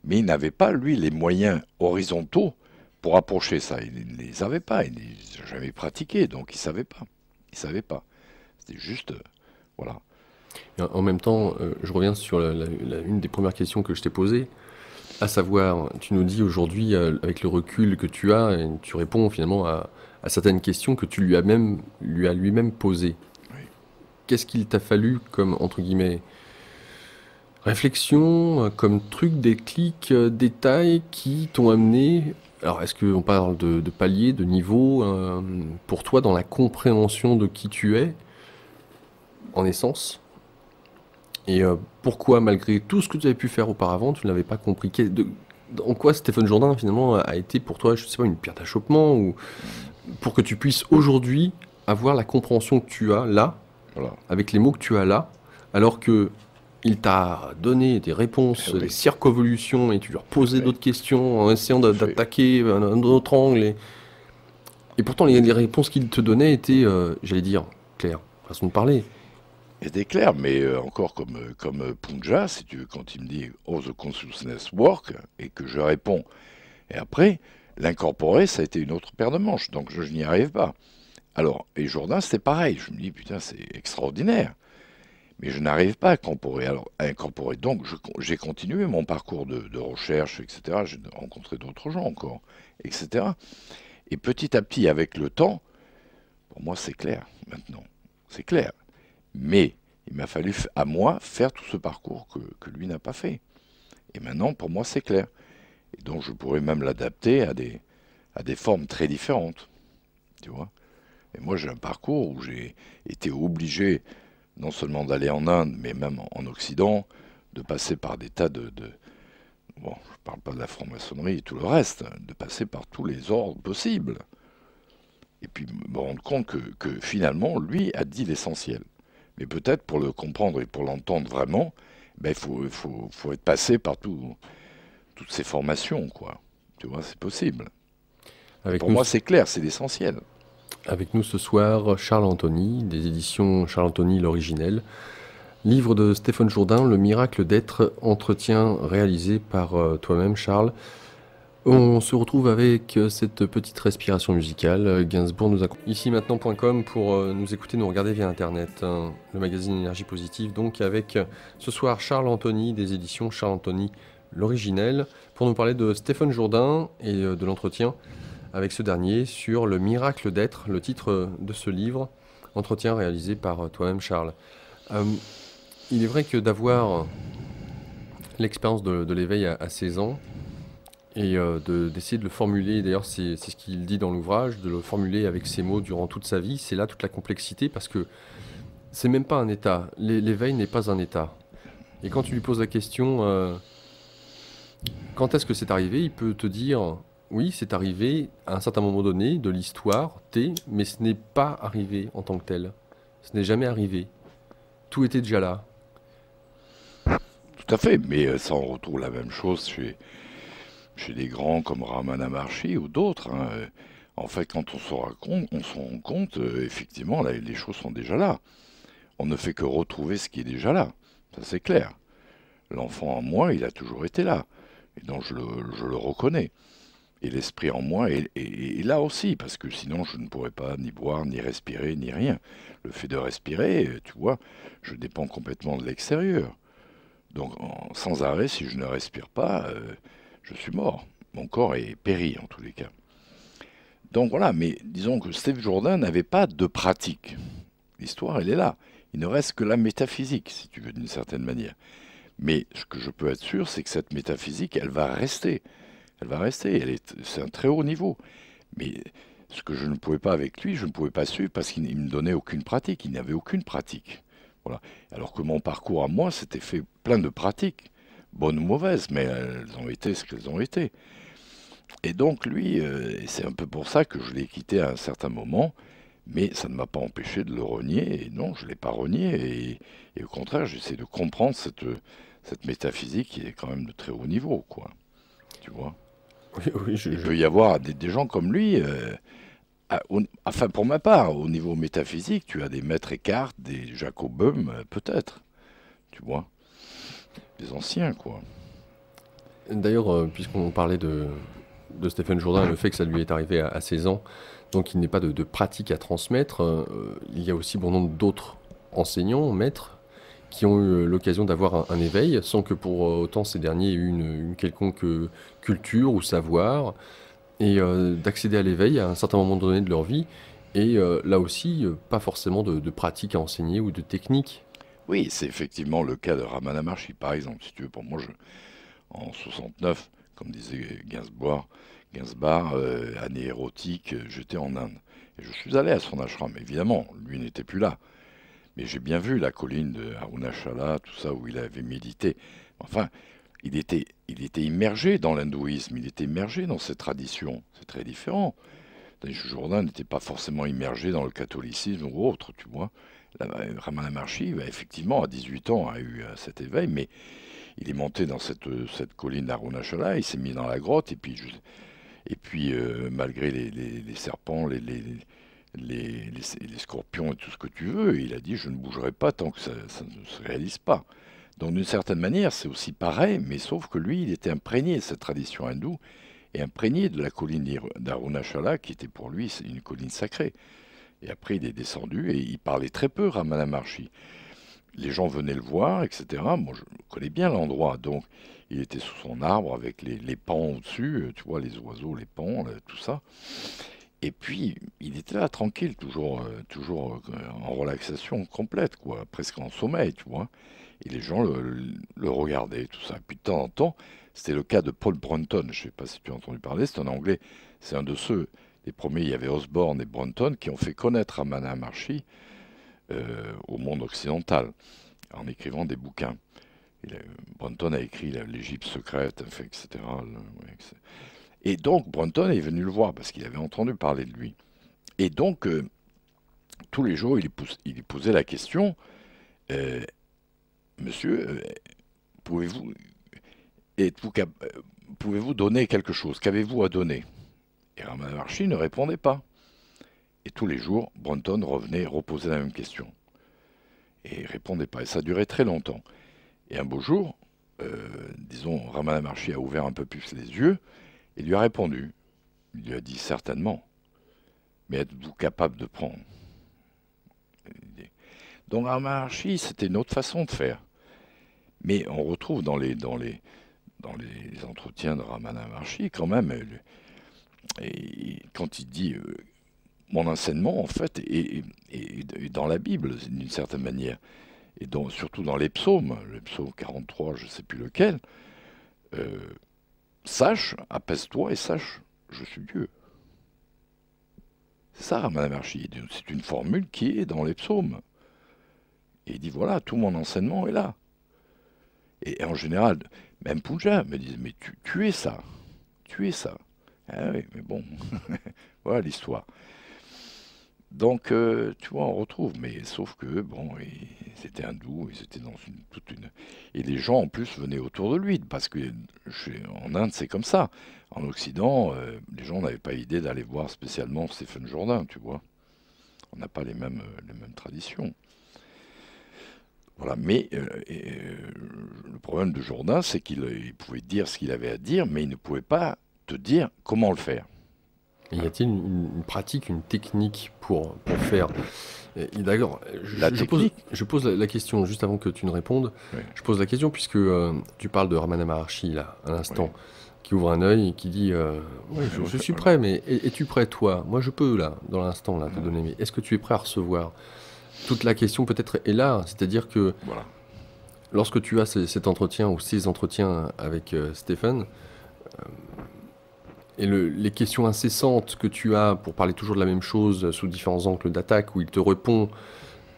Mais il n'avait pas, lui, les moyens horizontaux pour approcher ça. Il ne les avait pas, il ne les a jamais pratiqués, donc il ne savait pas. Il savait pas. C'était juste, voilà. Et en même temps, je reviens sur une des premières questions que je t'ai posées, à savoir, tu nous dis aujourd'hui, avec le recul que tu as, et tu réponds finalement à certaines questions que tu lui as lui-même posées. Oui. Qu'est-ce qu'il t'a fallu comme, entre guillemets, réflexion, comme truc, déclic, détails qui t'ont amené... Alors, est-ce qu'on parle de palier, de niveau, pour toi, dans la compréhension de qui tu es, en essence? Et pourquoi, malgré tout ce que tu avais pu faire auparavant, tu ne l'avais pas compris? En quoi Stéphane Jourdain, finalement, a été pour toi, je ne sais pas, une pierre d'achoppement, ou pour que tu puisses aujourd'hui avoir la compréhension que tu as là, Voilà. avec les mots que tu as là, alors que il t'a donné des Eh réponses, des oui, circonvolutions, et tu leur tout à posais fait, d'autres questions en essayant tout à fait. d'attaquer un autre angle. Et pourtant, les réponses qu'il te donnait étaient, j'allais dire, claires, façon de parler, était clair, mais encore comme Punja, si tu veux, quand il me dit «Oh, the consciousness work» et que je réponds. Et après, l'incorporer, ça a été une autre paire de manches, donc je n'y arrive pas. Alors, et Jourdain, c'était pareil. Je me dis, putain, c'est extraordinaire. Mais je n'arrive pas à incorporer. Donc, j'ai continué mon parcours de recherche, etc. J'ai rencontré d'autres gens encore, etc. Et petit à petit, avec le temps, pour moi, c'est clair maintenant. C'est clair. Mais il m'a fallu à moi faire tout ce parcours que lui n'a pas fait. Et maintenant, pour moi, c'est clair. Et donc, je pourrais même l'adapter à des formes très différentes. Tu vois? Et moi, j'ai un parcours où j'ai été obligé non seulement d'aller en Inde, mais même en Occident, de passer par des tas bon, je ne parle pas de la franc-maçonnerie et tout le reste, de passer par tous les ordres possibles. Et puis me rendre compte que finalement, lui a dit l'essentiel. Mais peut-être pour le comprendre et pour l'entendre vraiment, ben, faut être passé par toutes ces formations, quoi. Tu vois, c'est possible. Et Avec pour nous, moi, c'est clair, c'est l'essentiel. avec nous ce soir, Charles Anthony, des éditions Charles Anthony, l'originel. Livre de Stéphane Jourdain, Le miracle d'être, entretien réalisé par toi-même, Charles. On se retrouve avec cette petite respiration musicale. Gainsbourg nous accompagne. Ici maintenant.com pour nous écouter, nous regarder via Internet. Hein, le magazine Énergie Positive, donc avec ce soir Charles Anthony des éditions Charles Anthony, l'originel, pour nous parler de Stéphane Jourdain et de l'entretien avec ce dernier sur Le miracle d'être, le titre de ce livre, entretien réalisé par toi-même, Charles. Euh, il est vrai que d'avoir l'expérience de l'éveil à 16 ans, et d'essayer de le formuler, d'ailleurs c'est ce qu'il dit dans l'ouvrage, de le formuler avec ces mots durant toute sa vie, c'est là toute la complexité parce que c'est même pas un état, l'éveil n'est pas un état. Et quand tu lui poses la question, quand est-ce que c'est arrivé, il peut te dire, oui c'est arrivé à un certain moment donné de l'histoire, mais ce n'est pas arrivé en tant que tel. Ce n'est jamais arrivé. Tout était déjà là. Tout à fait, mais ça, on retrouve la même chose chez des grands comme Ramana Maharshi ou d'autres. Hein. En fait, quand on se rend compte, effectivement, là, les choses sont déjà là. On ne fait que retrouver ce qui est déjà là. Ça, c'est clair. L'enfant en moi, il a toujours été là. Et donc, je le reconnais. Et l'esprit en moi est là aussi, parce que sinon, je ne pourrais pas ni boire, ni respirer, ni rien. Le fait de respirer, tu vois, je dépends complètement de l'extérieur. Donc, sans arrêt, si je ne respire pas, je suis mort. Mon corps est péri, en tous les cas. Donc voilà, mais disons que Steve Jourdain n'avait pas de pratique. L'histoire, elle est là. Il ne reste que la métaphysique, si tu veux, d'une certaine manière. Mais ce que je peux être sûr, c'est que cette métaphysique, elle va rester. Elle va rester. C'est un très haut niveau. Mais ce que je ne pouvais pas avec lui, je ne pouvais pas suivre parce qu'il ne me donnait aucune pratique. Il n'avait aucune pratique. Voilà. Alors que mon parcours à moi, c'était fait plein de pratiques, bonnes ou mauvaises, mais elles ont été ce qu'elles ont été. Et donc lui, et c'est un peu pour ça que je l'ai quitté à un certain moment, mais ça ne m'a pas empêché de le renier, et non, je ne l'ai pas renié, et au contraire, j'essaie de comprendre cette métaphysique qui est quand même de très haut niveau, quoi. Tu vois? Oui, oui, Il peut y avoir des gens comme lui, enfin pour ma part, au niveau métaphysique, tu as des maîtres Eckhart, des Jacob Böhm, peut-être, tu vois? Des anciens, quoi. D'ailleurs, puisqu'on parlait de Stéphane Jourdain, le fait que ça lui est arrivé à 16 ans, donc il n'est pas de pratique à transmettre, il y a aussi bon nombre d'autres enseignants, maîtres, qui ont eu l'occasion d'avoir un éveil, sans que pour autant ces derniers aient eu une quelconque culture ou savoir, et d'accéder à l'éveil à un certain moment donné de leur vie, et là aussi, pas forcément de pratique à enseigner ou de technique. Oui, c'est effectivement le cas de Ramana Maharshi, par exemple, si tu veux. Pour moi, en 69, comme disait Gainsbourg, année érotique, j'étais en Inde. Et je suis allé à son ashram, évidemment, lui n'était plus là. Mais j'ai bien vu la colline de Arunachala, tout ça, où il avait médité. Enfin, il était immergé dans l'hindouisme, il était immergé dans cette tradition. C'est très différent. Jourdain n'était pas forcément immergé dans le catholicisme ou autre, tu vois. Ramana Maharshi, bah, effectivement, à 18 ans, a eu cet éveil, mais il est monté dans cette colline d'Arunachala, il s'est mis dans la grotte, et puis malgré les serpents, les scorpions et tout ce que tu veux. Et il a dit, je ne bougerai pas tant que ça ne se réalise pas. Donc d'une certaine manière, c'est aussi pareil, mais sauf que lui, il était imprégné de cette tradition hindoue et imprégné de la colline d'Arunachala, qui était pour lui une colline sacrée. Et après, il est descendu et il parlait très peu, Ramana Maharshi. Les gens venaient le voir, etc. Moi, je connais bien l'endroit, donc il était sous son arbre avec les pans au-dessus, tu vois, les oiseaux, les pans, là, tout ça. Et puis, il était là, tranquille, toujours en relaxation complète, quoi, presque en sommeil, tu vois. Et les gens le regardaient, tout ça. Puis de temps en temps, c'était le cas de Paul Brunton. Je ne sais pas si tu as entendu parler, c'est un Anglais. C'est un de ceux, les premiers, il y avait Osborne et Brunton, qui ont fait connaître Ramana Maharshi au monde occidental, en écrivant des bouquins. Brunton a écrit l'Égypte secrète, enfin, etc. Et donc, Brunton est venu le voir, parce qu'il avait entendu parler de lui. Et donc, tous les jours, il lui posait la question, euh, Monsieur, pouvez-vous pouvez-vous donner quelque chose? Qu'avez-vous à donner? Et Ramana Maharshi ne répondait pas. Et tous les jours, Brunton revenait reposer la même question. Et il répondait pas. Et ça durait très longtemps. Et un beau jour, disons, Ramana Maharshi a ouvert un peu plus les yeux et lui a répondu. Il lui a dit certainement, mais êtes-vous capable de prendre? Donc Ramana Maharshi, c'était une autre façon de faire. Mais on retrouve dans les entretiens de Ramana Maharshi, quand même, et quand il dit mon enseignement, en fait, est dans la Bible, d'une certaine manière, et surtout dans les psaumes, le psaume 43, je ne sais plus lequel, sache, apaise-toi et sache, je suis Dieu. C'est ça, Ramana Maharshi, c'est une formule qui est dans les psaumes. Et il dit, voilà, tout mon enseignement est là. Et en général, même Puja me disait, mais tu es ça, tu es ça. Ah oui, mais bon, voilà l'histoire. Donc, tu vois, on retrouve, mais sauf que, bon, c'était hindou, et c'était dans toute une... Et les gens, en plus, venaient autour de lui, parce que en Inde, c'est comme ça. En Occident, les gens n'avaient pas idée d'aller voir spécialement Stephen Jourdain, tu vois. On n'a pas les mêmes traditions. Voilà, mais le problème de Jourdain, c'est qu'il pouvait dire ce qu'il avait à dire, mais il ne pouvait pas te dire comment le faire. Et y a-t-il une pratique, une technique pour faire d'accord, je pose la question juste avant que tu ne répondes. Oui. Je pose la question puisque tu parles de Ramana Maharshi, là, à l'instant, Oui. qui ouvre un œil et qui dit ouais, je suis prêt, mais es-tu prêt, toi? Moi, je peux, là, dans l'instant, là, te donner. Mais est-ce que tu es prêt à recevoir? Toute la question, peut-être, est là. C'est-à-dire que Voilà. lorsque tu as cet entretien ou ces entretiens avec Stephen, et les questions incessantes que tu as pour parler toujours de la même chose sous différents angles d'attaque, où il te répond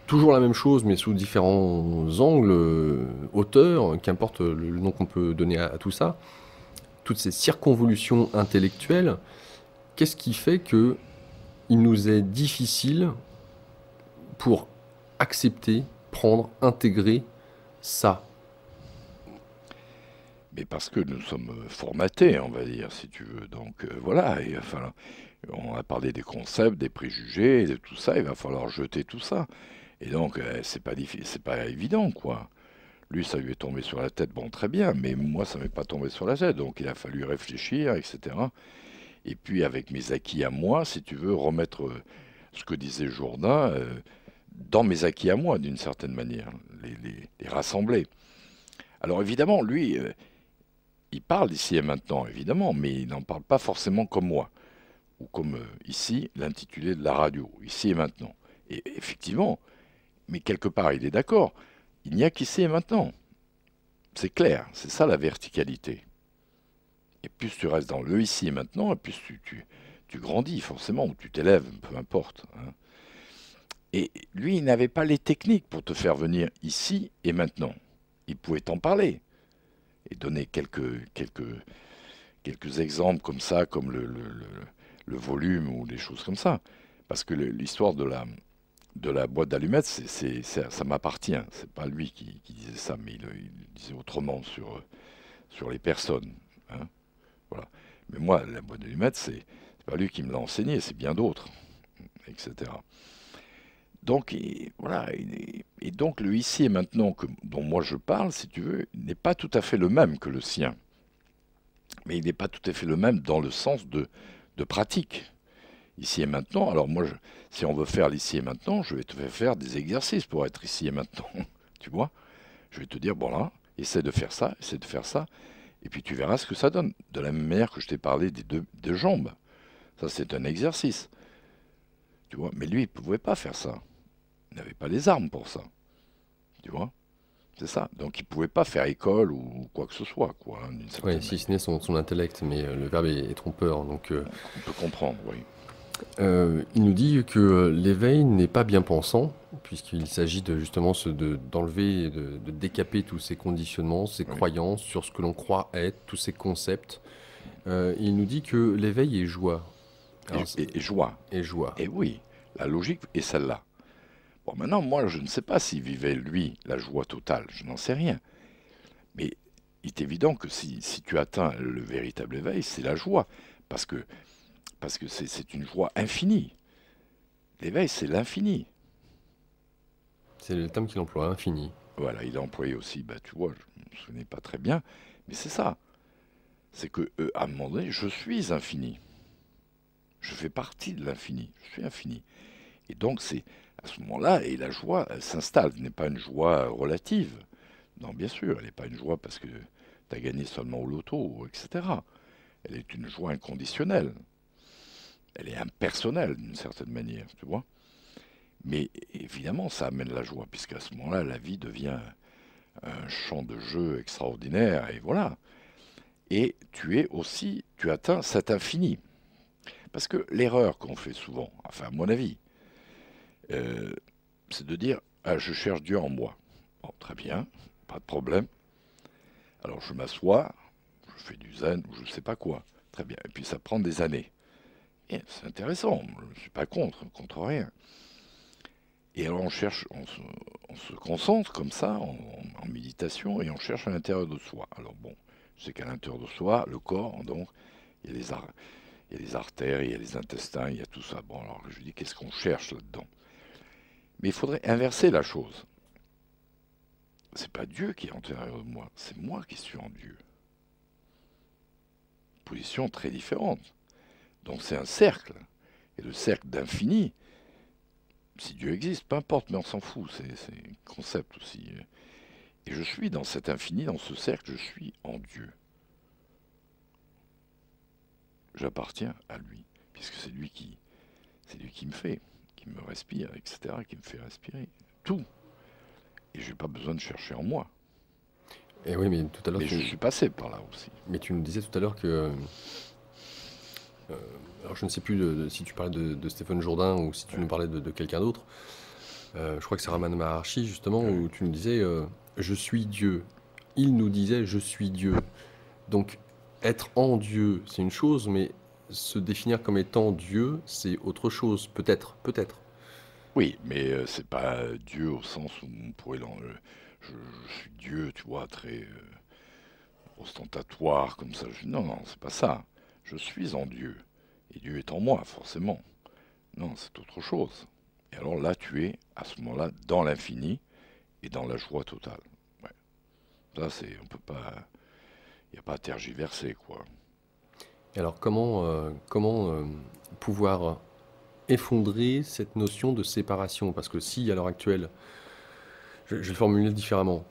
toujours la même chose, mais sous différents angles, hauteurs, qu'importe le nom qu'on peut donner à tout ça, toutes ces circonvolutions intellectuelles, qu'est-ce qui fait que il nous est difficile pour accepter, prendre, intégrer ça? Mais parce que nous sommes formatés, on va dire, si tu veux. Donc voilà, et, enfin, on a parlé des concepts, des préjugés, de tout ça, il va falloir jeter tout ça. Et donc, c'est pas évident, quoi. Lui, ça lui est tombé sur la tête, bon, très bien, mais moi, ça m'est pas tombé sur la tête, donc il a fallu réfléchir, etc. Et puis, avec mes acquis à moi, si tu veux, remettre ce que disait Jourdain dans mes acquis à moi, d'une certaine manière, les rassembler. Alors, évidemment, lui, il parle d'ici et maintenant, évidemment, mais il n'en parle pas forcément comme moi, ou comme ici, l'intitulé de la radio, ici et maintenant. Et effectivement, mais quelque part, il est d'accord. Il n'y a qu'ici et maintenant. C'est clair, c'est ça la verticalité. Et plus tu restes dans le ici et maintenant, et plus tu grandis forcément, ou tu t'élèves, peu importe. Hein. Et lui, il n'avait pas les techniques pour te faire venir ici et maintenant. Il pouvait t'en parler et donner quelques exemples comme ça, comme le volume ou des choses comme ça. Parce que l'histoire de la boîte d'allumettes, ça m'appartient. C'est pas lui qui disait ça, mais il disait autrement sur les personnes. Hein. Voilà. Mais moi, la boîte d'allumettes, c'est pas lui qui me l'a enseigné, c'est bien d'autres. etc. Donc, voilà, et donc le ici et maintenant dont moi je parle, si tu veux, n'est pas tout à fait le même que le sien. Mais il n'est pas tout à fait le même dans le sens de pratique. Ici et maintenant, alors moi, si on veut faire l'ici et maintenant, je vais te faire des exercices pour être ici et maintenant. Tu vois? Je vais te dire, bon là, essaie de faire ça, essaie de faire ça, et puis tu verras ce que ça donne. De la même manière que je t'ai parlé des deux jambes. Ça, c'est un exercice. Tu vois? Mais lui, il ne pouvait pas faire ça. Il n'avait pas les armes pour ça. Tu vois? C'est ça. Donc il ne pouvait pas faire école ou quoi que ce soit, quoi, hein, d'une Oui, certaine si manière. ce n'est son intellect, mais le verbe est trompeur. Donc, On peut comprendre, oui. il nous dit que l'éveil n'est pas bien pensant, puisqu'il s'agit de justement d'enlever, de décaper tous ces conditionnements, ces Oui. croyances sur ce que l'on croit être, tous ces concepts. Il nous dit que l'éveil est joie. Alors, Et joie. et joie. Et oui, la logique est celle-là. Bon, maintenant, moi, je ne sais pas s'il vivait, lui, la joie totale. Je n'en sais rien. Mais il est évident que si tu atteins le véritable éveil, c'est la joie. Parce que, parce que c'est une joie infinie. L'éveil, c'est l'infini. C'est le terme qu'il emploie, infini. Voilà, il a employé aussi, bah, tu vois, je ne me souvenais pas très bien, mais c'est ça. C'est que, à un moment donné, je suis infini. Je fais partie de l'infini. Je suis infini. Et donc, c'est à ce moment-là, et la joie elle s'installe. Ce n'est pas une joie relative. Non, bien sûr, elle n'est pas une joie parce que tu as gagné seulement au loto, etc. Elle est une joie inconditionnelle. Elle est impersonnelle d'une certaine manière, tu vois. Mais évidemment, ça amène la joie, puisqu'à ce moment-là, la vie devient un champ de jeu extraordinaire, et voilà. Et tu atteins cet infini. Parce que l'erreur qu'on fait souvent, enfin à mon avis, euh, c'est de dire, ah, je cherche Dieu en moi. Bon, très bien, pas de problème. Alors je m'assois, je fais du zen ou je ne sais pas quoi. Très bien. Et puis ça prend des années. Et c'est intéressant, je ne suis pas contre rien. Et alors on cherche, on se concentre comme ça, en méditation, et on cherche à l'intérieur de soi. Alors bon, je sais qu'à l'intérieur de soi, le corps, donc, il y a il y a les artères, il y a les intestins, il y a tout ça. Bon, alors je dis, qu'est-ce qu'on cherche là-dedans? Mais il faudrait inverser la chose. C'est pas Dieu qui est à l'intérieur de moi, c'est moi qui suis en Dieu. Position très différente. Donc c'est un cercle. Et le cercle d'infini, si Dieu existe, peu importe, mais on s'en fout, c'est un concept aussi. Et je suis dans cet infini, dans ce cercle, je suis en Dieu. J'appartiens à lui, puisque c'est lui qui me fait, qui me respire, etc., qui me fait respirer. Tout. Et je n'ai pas besoin de chercher en moi. Et oui, mais tout à l'heure, Mais je suis passé par là aussi. mais tu nous disais tout à l'heure que alors je ne sais plus si tu parlais de Stéphane Jourdain ou si tu nous parlais de quelqu'un d'autre. Je crois que c'est Raman Maharshi justement Ouais. où tu nous disais je suis Dieu. Il nous disait je suis Dieu. Donc être en Dieu, c'est une chose, mais se définir comme étant Dieu, c'est autre chose. Peut-être, peut-être. Oui, mais c'est pas Dieu au sens où on pourrait je suis Dieu, tu vois, très ostentatoire comme ça. Non, non, c'est pas ça. Je suis en Dieu. Et Dieu est en moi, forcément. Non, c'est autre chose. Et alors là, tu es, à ce moment-là, dans l'infini et dans la joie totale. Ouais. Ça, on peut pas, il n'y a pas à tergiverser, quoi. Et alors comment pouvoir effondrer cette notion de séparation? Parce que si à l'heure actuelle, je vais le formuler différemment.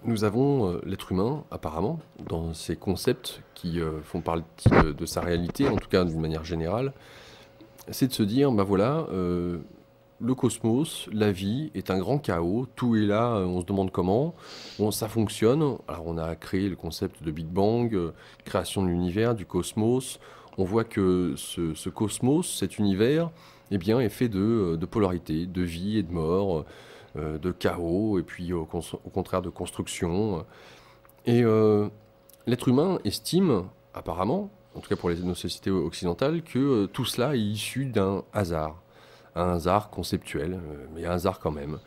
Nous avons l'être humain, apparemment, dans ces concepts qui font partie de sa réalité, en tout cas d'une manière générale, c'est de se dire, bah voilà, le cosmos, la vie est un grand chaos, tout est là, on se demande comment, bon, ça fonctionne. Alors on a créé le concept de Big Bang, création de l'univers, du cosmos. On voit que ce cosmos, cet univers, eh bien, est fait de polarité, de vie et de mort, de chaos, et puis au contraire de construction. Et l'être humain estime, apparemment, en tout cas pour nos sociétés occidentales, que tout cela est issu d'un hasard. Un hasard conceptuel, mais un hasard quand même.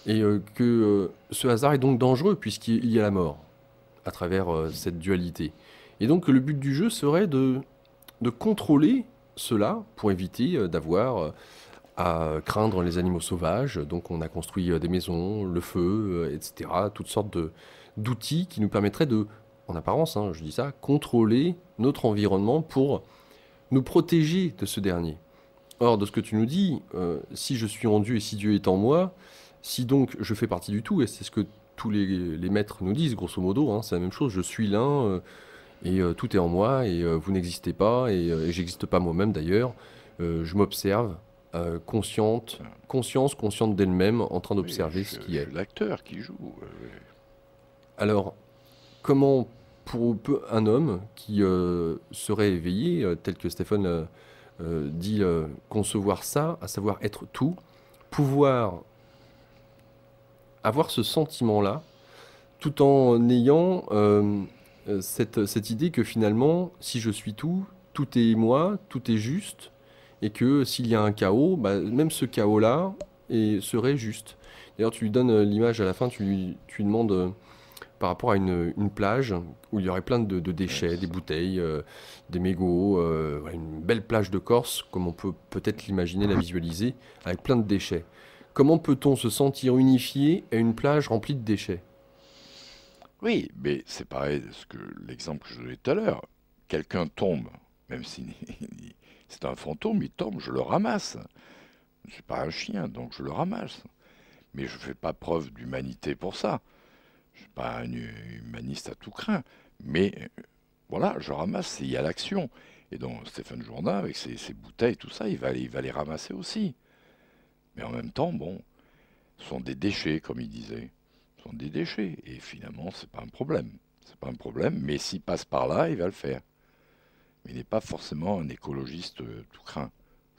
Et que ce hasard est donc dangereux puisqu'il y a la mort à travers cette dualité. Et donc le but du jeu serait de contrôler cela pour éviter d'avoir à craindre les animaux sauvages. Donc on a construit des maisons, le feu, etc. Toutes sortes d'outils qui nous permettraient de, en apparence, hein, je dis ça, contrôler notre environnement pour nous protéger de ce dernier. Or, de ce que tu nous dis, si je suis en Dieu et si Dieu est en moi, si donc je fais partie du tout, et c'est ce que tous les maîtres nous disent, grosso modo, hein, c'est la même chose, je suis l'un, et tout est en moi, et vous n'existez pas, et j'existe pas moi-même d'ailleurs, je m'observe, consciente d'elle-même, en train Oui, d'observer ce qui je est. suis l'acteur qui joue. Alors, comment peut un homme qui serait éveillé, tel que Stephen dit, concevoir ça, à savoir être tout, pouvoir avoir ce sentiment-là, tout en ayant cette idée que finalement, si je suis tout, tout est moi, tout est juste, et que s'il y a un chaos, bah, même ce chaos-là serait juste. D'ailleurs, tu lui donnes l'image à la fin, tu lui demandes par rapport à une plage où il y aurait plein de Ouais, déchets, c'est des ça. bouteilles, des mégots, ouais, une belle plage de Corse, comme on peut peut-être l'imaginer, la visualiser, avec plein de déchets. Comment peut-on se sentir unifié à une plage remplie de déchets? Oui, mais c'est pareil, l'exemple que je donnais tout à l'heure. Quelqu'un tombe, même si c'est un fantôme, il tombe, je le ramasse. Je ne suis pas un chien, donc je le ramasse. Mais je ne fais pas preuve d'humanité pour ça. Je ne suis pas un humaniste à tout craint. Mais voilà, je ramasse, il y a l'action. Et donc Stéphane Jourdain, avec ses bouteilles, tout ça, il va les ramasser aussi. Mais en même temps, bon, ce sont des déchets, comme il disait. Ce sont des déchets. Et finalement, c'est pas un problème. C'est pas un problème, mais s'il passe par là, il va le faire. Mais il n'est pas forcément un écologiste tout craint.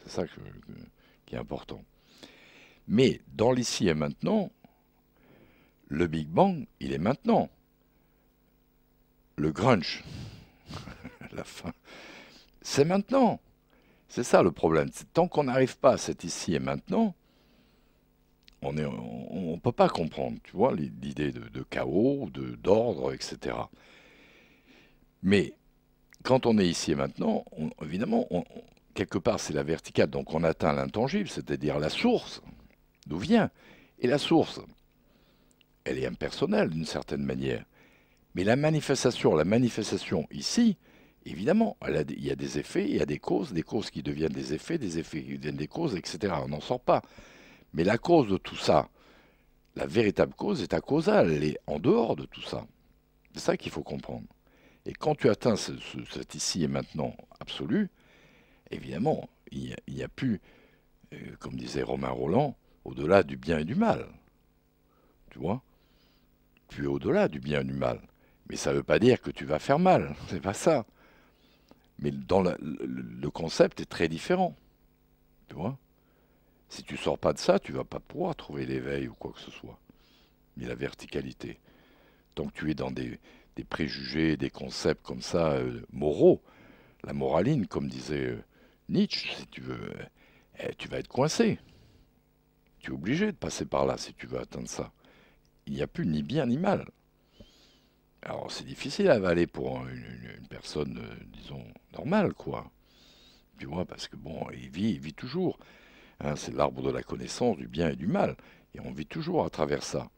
C'est ça qui est important. Mais dans l'ici et maintenant, le Big Bang, il est maintenant. Le grunge, la fin, c'est maintenant. C'est ça le problème. Tant qu'on n'arrive pas à cet ici et maintenant, on ne peut pas comprendre, tu vois, l'idée de chaos, d'ordre, etc. Mais quand on est ici et maintenant, évidemment, quelque part, c'est la verticale. Donc on atteint l'intangible, c'est-à-dire la source, d'où vient. Et la source, elle est impersonnelle d'une certaine manière. Mais la manifestation ici, évidemment, il y a des effets, il y a des causes qui deviennent des effets qui deviennent des causes, etc. On n'en sort pas. Mais la cause de tout ça, la véritable cause est acausale, elle est en dehors de tout ça. C'est ça qu'il faut comprendre. Et quand tu atteins cet ici et maintenant absolu, évidemment, il n'y a plus, comme disait Romain Roland, au-delà du bien et du mal. Tu vois? Tu es au-delà du bien et du mal. Mais ça ne veut pas dire que tu vas faire mal. C'est pas ça. Mais le concept est très différent. Tu vois? Si tu sors pas de ça, tu vas pas pouvoir trouver l'éveil ou quoi que ce soit. Mais la verticalité. Tant que tu es dans des préjugés, des concepts comme ça, moraux, la moraline, comme disait Nietzsche, si tu veux, tu vas être coincé. Tu es obligé de passer par là si tu veux atteindre ça. Il n'y a plus ni bien ni mal. Alors c'est difficile à avaler pour une personne, disons, normale, quoi. Tu vois, parce que bon, il vit toujours. Hein, c'est l'arbre de la connaissance du bien et du mal. Et on vit toujours à travers ça.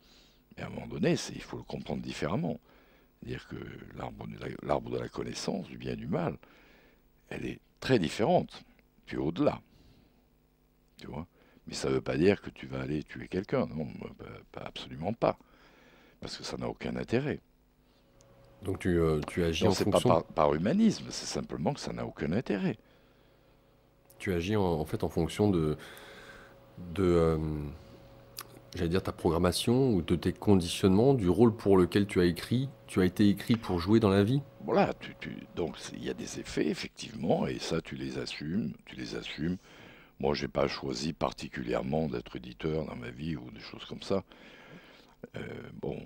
Et à un moment donné, il faut le comprendre différemment. C'est-à-dire que l'arbre de la connaissance du bien et du mal, elle est très différente. Tu es au-delà. Tu vois. Mais ça ne veut pas dire que tu vas aller tuer quelqu'un. Non, absolument pas. Parce que ça n'a aucun intérêt. Donc tu agis Non, en c'est pas fonction, par humanisme, c'est simplement que ça n'a aucun intérêt. tu agis en fait en fonction de j'allais dire ta programmation ou de tes conditionnements, du rôle pour lequel tu as été écrit pour jouer dans la vie. Voilà, donc il y a des effets, effectivement, et ça, tu les assumes, tu les assumes. Moi, j'ai pas choisi particulièrement d'être éditeur dans ma vie ou des choses comme ça. Bon,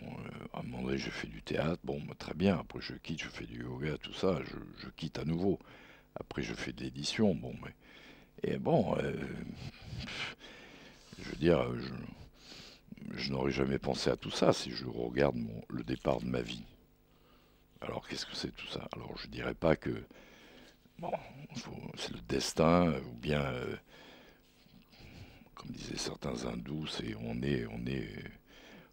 à un moment donné, j'ai fait du théâtre, bon, bah, très bien. Après, je quitte, je fais du yoga, tout ça, je quitte à nouveau. Après, je fais de l'édition, bon, mais... Et bon, je veux dire, je n'aurais jamais pensé à tout ça si je regarde le départ de ma vie. Alors, qu'est-ce que c'est tout ça? Alors, je dirais pas que... Bon, c'est le destin, ou bien, comme disaient certains hindous, on est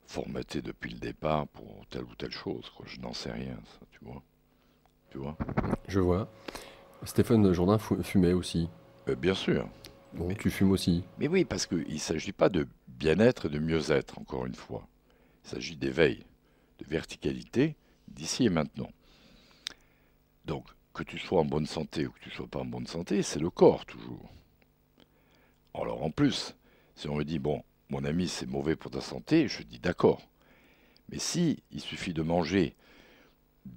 formaté depuis le départ pour telle ou telle chose, quoi. Je n'en sais rien, ça, tu vois. Tu vois? Je vois. Stéphane Jourdain fumait aussi. Bien sûr. Bon, Mais, tu fumes aussi. mais oui, parce qu'il ne s'agit pas de bien-être et de mieux-être, encore une fois. Il s'agit d'éveil, de verticalité, d'ici et maintenant. Donc, que tu sois en bonne santé ou que tu sois pas en bonne santé, c'est le corps toujours. Alors en plus, si on me dit, bon, mon ami, c'est mauvais pour ta santé, je dis d'accord. Mais si il suffit de manger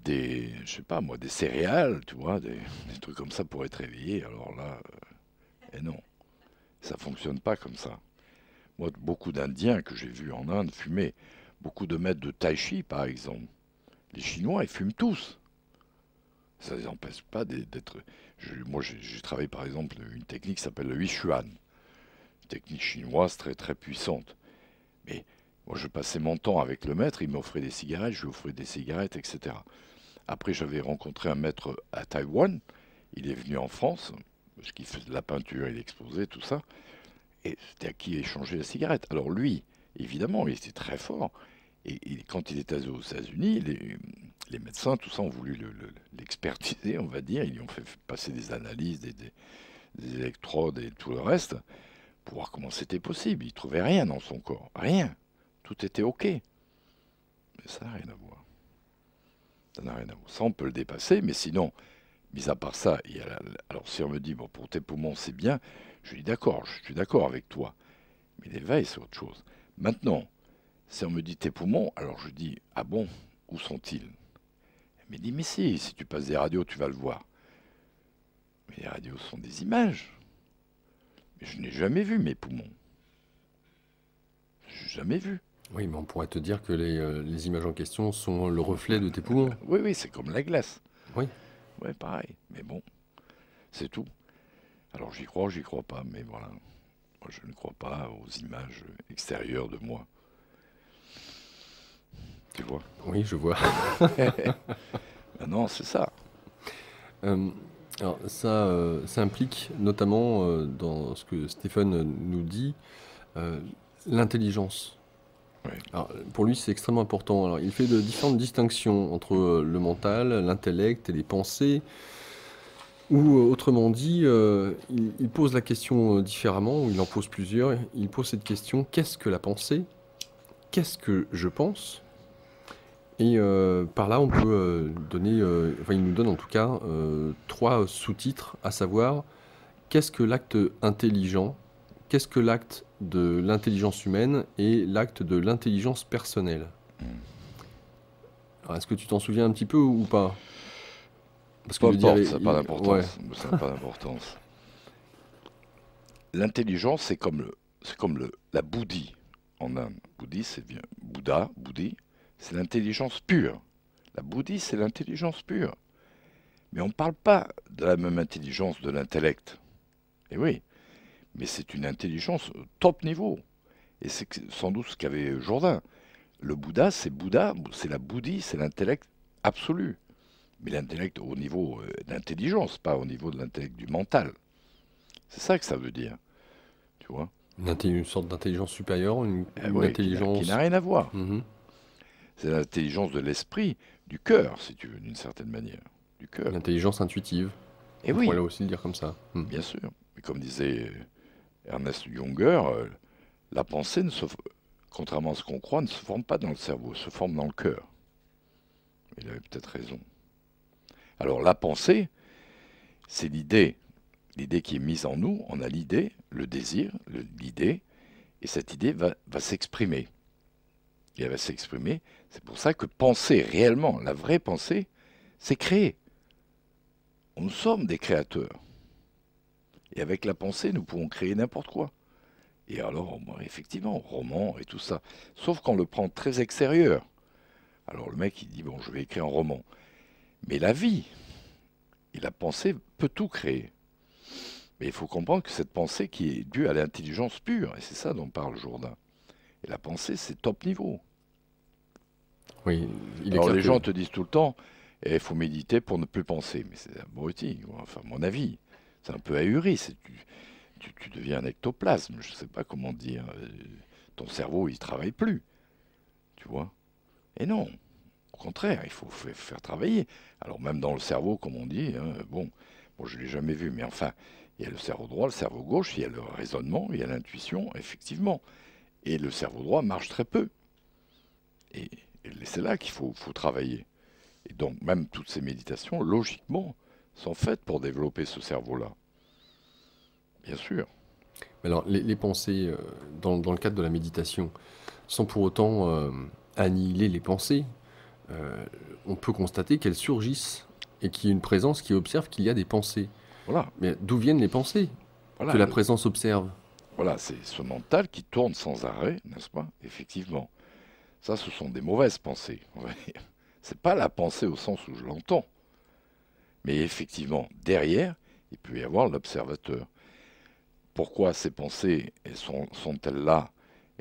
je sais pas moi, des céréales, tu vois, des trucs comme ça pour être réveillé, alors là, eh non, ça fonctionne pas comme ça. Moi, beaucoup d'Indiens que j'ai vus en Inde fumer, beaucoup de maîtres de tai chi, par exemple. Les Chinois, ils fument tous. Ça ne les empêche pas d'être. Moi, j'ai travaillé par exemple une technique qui s'appelle le Huishuan, une technique chinoise très très puissante. Mais moi, je passais mon temps avec le maître, il m'offrait des cigarettes, je lui offrais des cigarettes, etc. Après, j'avais rencontré un maître à Taïwan, il est venu en France, parce qu'il faisait de la peinture, il exposait, tout ça, et c'était à qui échanger la cigarette. Alors lui, évidemment, il était très fort, et quand il était aux États-Unis, les médecins, tout ça, ont voulu l'expertiser, on va dire. Ils lui ont fait passer des analyses, des électrodes et tout le reste, pour voir comment c'était possible. Ils ne trouvaient rien dans son corps. Rien. Tout était OK. Mais ça n'a rien à voir. Ça n'a rien à voir. Ça, on peut le dépasser, mais sinon, mis à part ça, alors si on me dit, bon, pour tes poumons, c'est bien, je dis d'accord, je suis d'accord avec toi. Mais l'éveil, c'est autre chose. Maintenant, si on me dit tes poumons, alors je dis, ah bon, où sont-ils? Mais dit, mais si tu passes des radios, tu vas le voir. Mais les radios sont des images. Mais je n'ai jamais vu mes poumons. Je n'ai jamais vu. Oui, mais on pourrait te dire que les images en question sont le reflet de tes poumons. Oui, oui, c'est comme la glace. Oui. Ouais, pareil. Mais bon, c'est tout. Alors j'y crois pas, mais voilà. Moi, je ne crois pas aux images extérieures de moi. Tu vois? Oui, je vois. Ah non, c'est ça. Euh, alors ça implique notamment dans ce que Stéphane nous dit, euh, l'intelligence. Ouais. Alors, pour lui, c'est extrêmement important. Alors, il fait de différentes distinctions entre le mental, l'intellect et les pensées. Ou autrement dit, il pose la question différemment, ou il en pose plusieurs. Il pose cette question, qu'est-ce que la pensée? Qu'est-ce que je pense? Et par là, on peut donner, enfin, il nous donne en tout cas trois sous-titres, à savoir, qu'est-ce que l'acte intelligent? Qu'est-ce que l'acte de l'intelligence humaine et l'acte de l'intelligence personnelle? Hmm. Alors, est-ce que tu t'en souviens un petit peu ou pas? Parce que Peu le dire, importe, ça n'a pas ouais, d'importance. Ça n'a pas d'importance. L'intelligence, c'est comme la bouddhi en Inde. Bouddhi, c'est bien. Bouddha, bouddhi, c'est l'intelligence pure. La bouddhi, c'est l'intelligence pure. Mais on ne parle pas de la même intelligence de l'intellect. Et oui, mais c'est une intelligence top niveau. Et c'est sans doute ce qu'avait Jourdain. Bouddha, c'est la bouddhi, c'est l'intellect absolu. Mais l'intellect au niveau d'intelligence, pas au niveau de l'intellect du mental. C'est ça que ça veut dire, tu vois. une sorte d'intelligence supérieure, une Oui, qui n'a intelligence. rien à voir. Mhm. C'est l'intelligence de l'esprit, du cœur, si tu veux, d'une certaine manière. Du cœur. L'intelligence intuitive. Et On pourrait oui, là aussi le dire comme ça. Mhm. bien sûr. Mais comme disait Ernest Junger, la pensée, contrairement à ce qu'on croit, ne se forme pas dans le cerveau, elle se forme dans le cœur. Il avait peut-être raison. Alors la pensée, c'est l'idée. L'idée qui est mise en nous, on a l'idée, le désir, l'idée, et cette idée va s'exprimer. Et elle va s'exprimer. C'est pour ça que penser réellement, la vraie pensée, c'est créer. Nous sommes des créateurs. Et avec la pensée, nous pouvons créer n'importe quoi. Et alors, bon, effectivement, roman et tout ça. Sauf qu'on le prend très extérieur. Alors le mec, il dit, bon, je vais écrire un roman. Mais la vie et la pensée peut tout créer. Mais il faut comprendre que cette pensée qui est due à l'intelligence pure, et c'est ça dont parle Jourdain. Et la pensée, c'est top niveau. Oui, il est Alors clair les que. gens te disent tout le temps, il faut méditer pour ne plus penser. Mais c'est abruti, enfin mon avis. C'est un peu ahuri, tu deviens un ectoplasme, je ne sais pas comment dire. Ton cerveau, il travaille plus, tu vois. Et non, au contraire, il faut faire travailler. Alors même dans le cerveau, comme on dit, hein, bon, je ne l'ai jamais vu, mais enfin, il y a le cerveau droit, le cerveau gauche, il y a le raisonnement, il y a l'intuition, effectivement. Et le cerveau droit marche très peu. Et, et c'est là qu'il faut travailler. Et donc même toutes ces méditations, logiquement, sont faites pour développer ce cerveau-là. Bien sûr. Mais alors, les pensées, dans le cadre de la méditation, sans pour autant annihiler les pensées, euh, on peut constater qu'elles surgissent et qu'il y a une présence qui observe qu'il y a des pensées. Voilà. Mais d'où viennent les pensées que Voilà, la présence observe? voilà, c'est ce mental qui tourne sans arrêt, n'est-ce pas? Effectivement. Ça, ce sont des mauvaises pensées. C'est pas la pensée au sens où je l'entends. Mais effectivement, derrière, il peut y avoir l'observateur. Pourquoi ces pensées sont-elles là,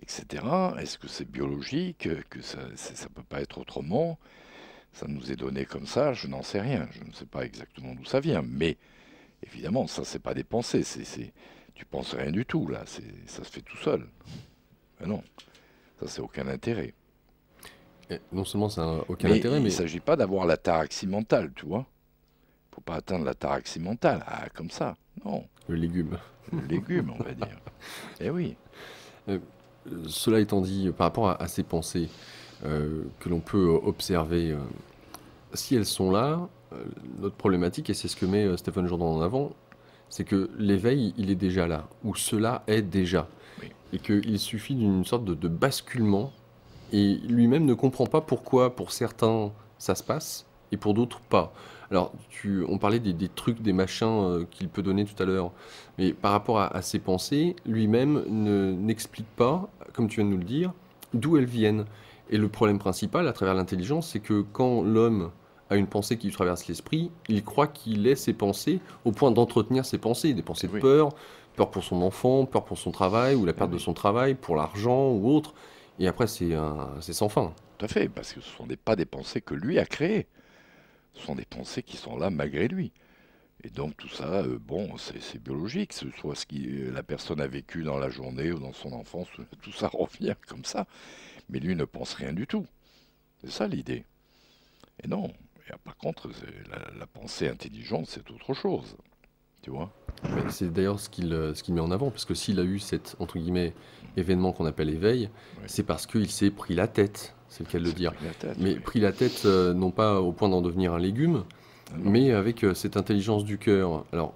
etc. Est-ce que c'est biologique, que ça ne peut pas être autrement? Ça nous est donné comme ça, je n'en sais rien. Je ne sais pas exactement d'où ça vient. Mais évidemment, ça, c'est pas des pensées. Tu penses rien du tout, là. Ça se fait tout seul. Mais non, ça, c'est aucun intérêt. Et non seulement ça n'a aucun Mais intérêt, il ne mais s'agit pas d'avoir l'ataraxie mentale, tu vois. Faut pas atteindre l'ataraxie mentale, comme ça. Non, le légume. le légume, on va dire. Eh oui, Euh, Cela étant dit, par rapport à ces pensées que l'on peut observer, si elles sont là, notre problématique, et c'est ce que met Stephen Jordan en avant, c'est que l'éveil, il est déjà là, ou cela est déjà, oui, et qu'il suffit d'une sorte de basculement, et lui-même ne comprend pas pourquoi, pour certains, ça se passe, et pour d'autres, pas. Alors, on parlait des trucs, des machins qu'il peut donner tout à l'heure, mais par rapport à ses pensées, lui-même n'explique pas, comme tu viens de nous le dire, d'où elles viennent. Et le problème principal, à travers l'intelligence, c'est que quand l'homme a une pensée qui lui traverse l'esprit, il croit qu'il est ses pensées au point d'entretenir ses pensées, des pensées eh de oui, peur, peur pour son enfant, peur pour son travail, ou la eh perte de oui. son travail, pour l'argent ou autre. Et après, c'est sans fin. Tout à fait, parce que ce ne sont pas des pensées que lui a créées. Ce sont des pensées qui sont là malgré lui. Et donc tout ça, bon, c'est biologique. Ce soit ce que la personne a vécu dans la journée ou dans son enfance, tout ça revient comme ça. Mais lui ne pense rien du tout. C'est ça l'idée. Et non. Et, par contre, la pensée intelligente, c'est autre chose. Tu vois? Mais c'est d'ailleurs ce qu'il met en avant, parce que s'il a eu cet, entre guillemets, événement qu'on appelle éveil, Oui. c'est parce qu'il s'est pris la tête, c'est le cas de Il le s'est dire. pris la tête, Mais oui. pris la tête, non pas au point d'en devenir un légume, Ah non. mais avec cette intelligence du cœur. Alors,